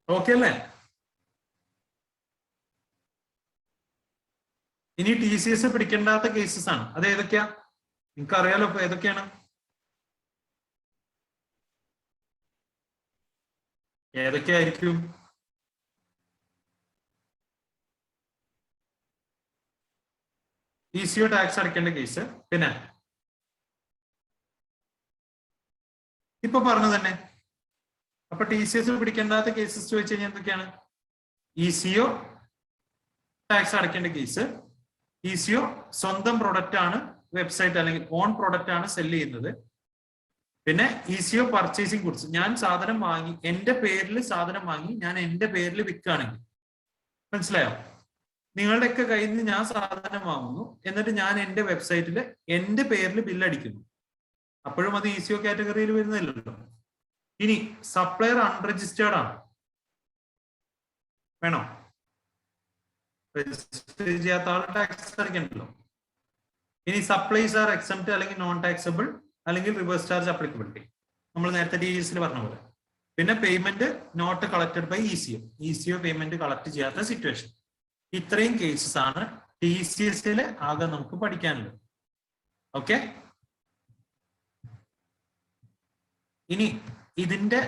ഓക്കെ അല്ലേ? ഇനി TCS പിടിക്കേണ്ടാത്ത കേസസ് ആണ്. അത് ഏതൊക്കെയാ? നിങ്ങൾക്ക് അറിയാലോ ഇപ്പൊ ഏതൊക്കെയാണ്. ഏതൊക്കെയായിരിക്കും? TCO ടാക്സ് അടയ്ക്കേണ്ട കേസ്, പിന്നെ ഇപ്പൊ പറഞ്ഞു തന്നെ. അപ്പൊ TCS പിടിക്കേണ്ടാത്ത കേസസ് ചോദിച്ചു കഴിഞ്ഞാൽ എന്തൊക്കെയാണ്? ECO ടാക്സ് അടയ്ക്കേണ്ട കേസ്. ECO സ്വന്തം പ്രൊഡക്റ്റ് ആണ്, വെബ്സൈറ്റ് അല്ലെങ്കിൽ ഓൺ പ്രൊഡക്റ്റ് ആണ് സെല് ചെയ്യുന്നത്. പിന്നെ ECO പർച്ചേസിംഗ് ഗുഡ്സ്, ഞാൻ സാധനം വാങ്ങി, എന്റെ പേരിൽ സാധനം വാങ്ങി ഞാൻ എന്റെ പേരിൽ വിൽക്കുകയാണെങ്കിൽ, മനസ്സിലായോ? നിങ്ങളുടെയൊക്കെ കയ്യിൽ നിന്ന് ഞാൻ സാധനം വാങ്ങുന്നു, എന്നിട്ട് ഞാൻ എന്റെ വെബ്സൈറ്റിൽ എന്റെ പേരിൽ ബില്ലടിക്കുന്നു, അപ്പോഴും അത് ECO കാറ്റഗറിയിൽ വരുന്നില്ലല്ലോ. ഇനി സപ്ലയർ അൺരജിസ്റ്റേർഡ് ആണ്, വേണോ? രജിസ്റ്റർ ചെയ്യാത്ത ആൾ ടാക്സ് അടയ്ക്കണ്ടല്ലോ. ഇനി സപ്ലൈസ് ആർ എക്സംപ്റ്റ് അല്ലെങ്കിൽ നോൺ ടാക്സബിൾ അല്ലെങ്കിൽ റിവേഴ്സ് ചാർജ് അപ്ലിക്കബിലിറ്റി, നമ്മൾ നേരത്തെ TCS പറഞ്ഞ പോലെ. പിന്നെ payment not collected by ECO payment collect ചെയ്യാത്ത സിറ്റുവേഷൻ. ഇത്രയും കേസസ് ആണ് TCS ആകെ നമുക്ക് പഠിക്കാനുള്ളത്. ഓക്കെ, ഇനി ഇതിന്റെ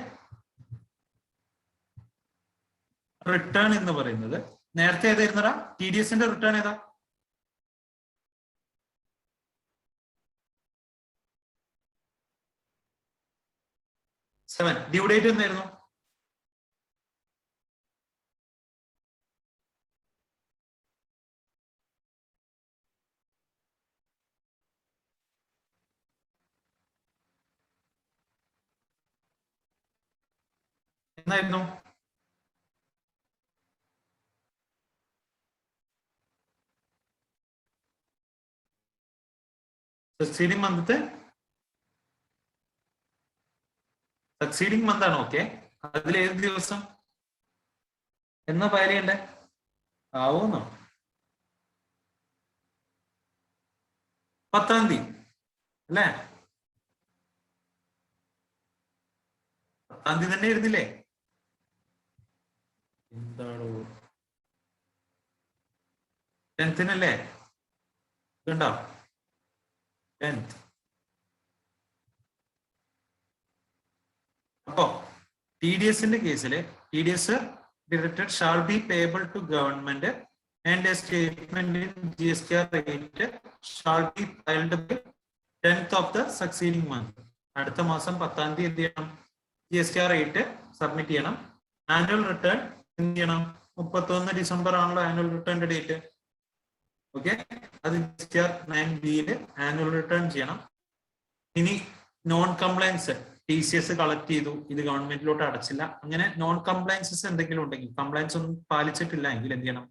റിട്ടേൺ എന്ന് പറയുന്നത് നേരത്തെ ഏതായിരുന്നടാ? TDSന്റെ റിട്ടേൺ ഏതാ? ഡ്യൂ ഡേറ്റ് എന്തായിരുന്നു? എന്നായിരുന്നു? സക്സീഡിങ് മന്ത് ആണ്. ഓക്കെ, അതിൽ ഏത് ദിവസം എന്നാ ഫയൽ ചെയ്യണ്ടേ? ആവുന്നോ? 10-ാം തീയതി അല്ലേ? 10-ാം തീയതി തന്നെ ഇരുന്നില്ലേ? എന്താണോ 10th-നല്ലേ? ഇതുണ്ടോ 10th? അപ്പോ TDSന്റെ കേസിൽ TDS directed shall be payable to government and a statement in GSTR rate shall be filed by 10th of the succeeding month. അടുത്ത മാസം 10-ാം തീയതി എന്ത് ചെയ്യണം? GSTR റേറ്റ് സബ്മിറ്റ് ചെയ്യണം. ആനുവൽ റിട്ടേൺ എന്ത് ചെയ്യണം? 31 ഡിസംബർ ആണല്ലോ ആനുവൽ റിട്ടേണിന്റെ ഡേറ്റ്. ഓക്കെ, അത് GSTR 9B ആനുവൽ റിട്ടേൺ ചെയ്യണം. ഇനി നോൺ കംപ്ലയൻസ്, TCS കളക്ട് ചെയ്തു, ഇത് ഗവൺമെന്റിലോട്ട് അടച്ചില്ല, അങ്ങനെ നോൺ കംപ്ലയൻസസ് എന്തെങ്കിലും ഉണ്ടെങ്കിൽ, കംപ്ലയൻസ് ഒന്നും പാലിച്ചിട്ടില്ല എങ്കിൽ എന്ത് ചെയ്യണം?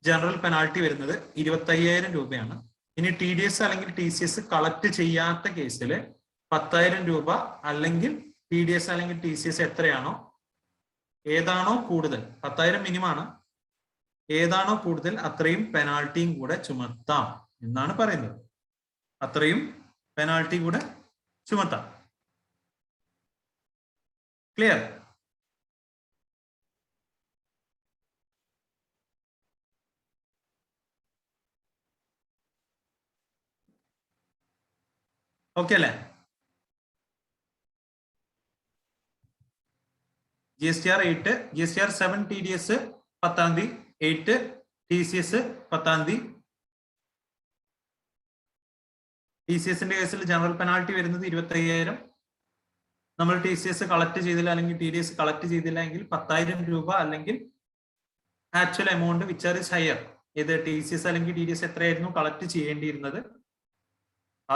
ജനറൽ പെനാൾട്ടി വരുന്നത് 25,000 രൂപയാണ്. ഇനി TDS അല്ലെങ്കിൽ TCS കളക്ട് ചെയ്യാത്ത കേസിൽ 10,000 രൂപ, അല്ലെങ്കിൽ TDS അല്ലെങ്കിൽ TCS എത്രയാണോ, ഏതാണോ കൂടുതൽ, 10,000 മിനിമമാണ്, ഏതാണോ കൂടുതൽ അത്രയും പെനാൾട്ടിയും കൂടെ ചുമത്താം എന്നാണ് പറയുന്നത്. അത്രയും പെനാൾട്ടി കൂടെ ചുമത്താം. ക്ലിയർ? ഓക്കെ അല്ലേ? GSTR 8, GSTR 7 TDS 10-ാം തീയതി, 8 TCS 10-ാം തീയതി. TCSന്റെ കേസിൽ ജനറൽ പെനാൾട്ടി വരുന്നത് 25,000. നമ്മൾ TCS കളക്ട് ചെയ്തില്ല അല്ലെങ്കിൽ TDS കളക്ട് ചെയ്തില്ല എങ്കിൽ 10,000 രൂപ, അല്ലെങ്കിൽ actual amount which are is higher. ഏത് TCS അല്ലെങ്കിൽ TDS എത്രയായിരുന്നു കളക്ട് ചെയ്യേണ്ടിയിരുന്നത്,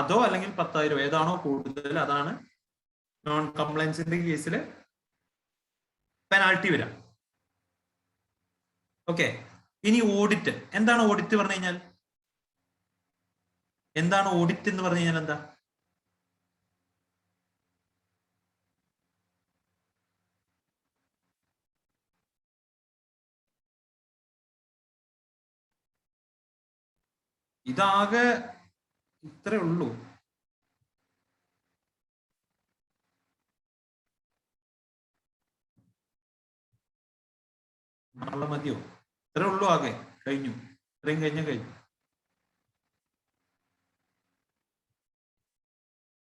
അതോ അല്ലെങ്കിൽ 10,000, ഏതാണോ കൂടുതൽ അതാണ് നോൺ കംപ്ലയൻസിന്റെ കേസിൽ പെനാൾട്ടി വരാം. ഓക്കെ, ഇനി ഓഡിറ്റ്. എന്താണ് ഓഡിറ്റ് പറഞ്ഞു കഴിഞ്ഞാൽ? എന്താണ് ഓഡിറ്റ് എന്ന് പറഞ്ഞു കഴിഞ്ഞാൽ? എന്താ? ഇതാകെ ഇത്രേ ഉള്ളൂ. നാളെ മതിയോ? ഇത്രേ ഉള്ളൂ, ആകെ കഴിഞ്ഞു. ഇത്രയും കഴിഞ്ഞു.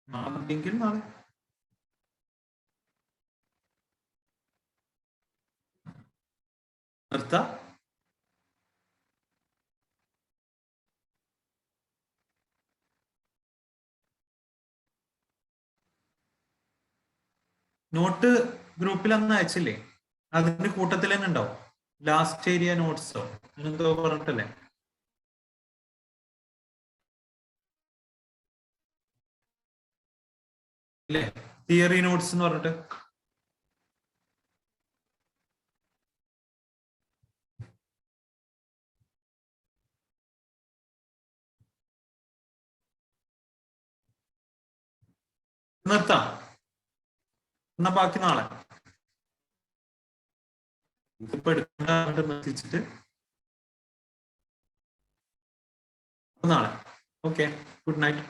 നാളെ മതിയെങ്കിൽ നാളെ. നിർത്താം. നോട്ട് ഗ്രൂപ്പിൽ അന്ന് അയച്ചില്ലേ? അതിന്റെ കൂട്ടത്തിൽ തന്നെ ഉണ്ടാവും. ലാസ്റ്റ് ഏരിയ നോട്ട്സോ എന്തോ പറഞ്ഞിട്ടല്ലേ? ഇല്ലേ? തിയറി നോട്ട്സ് എന്ന് പറഞ്ഞിട്ട്. നിർത്താം എന്നാ, ബാക്കി നാളെ. ഇപ്പൊ എടുക്കാണ്ട് നിർത്തിച്ചിട്ട് നാളെ. Okay, good night.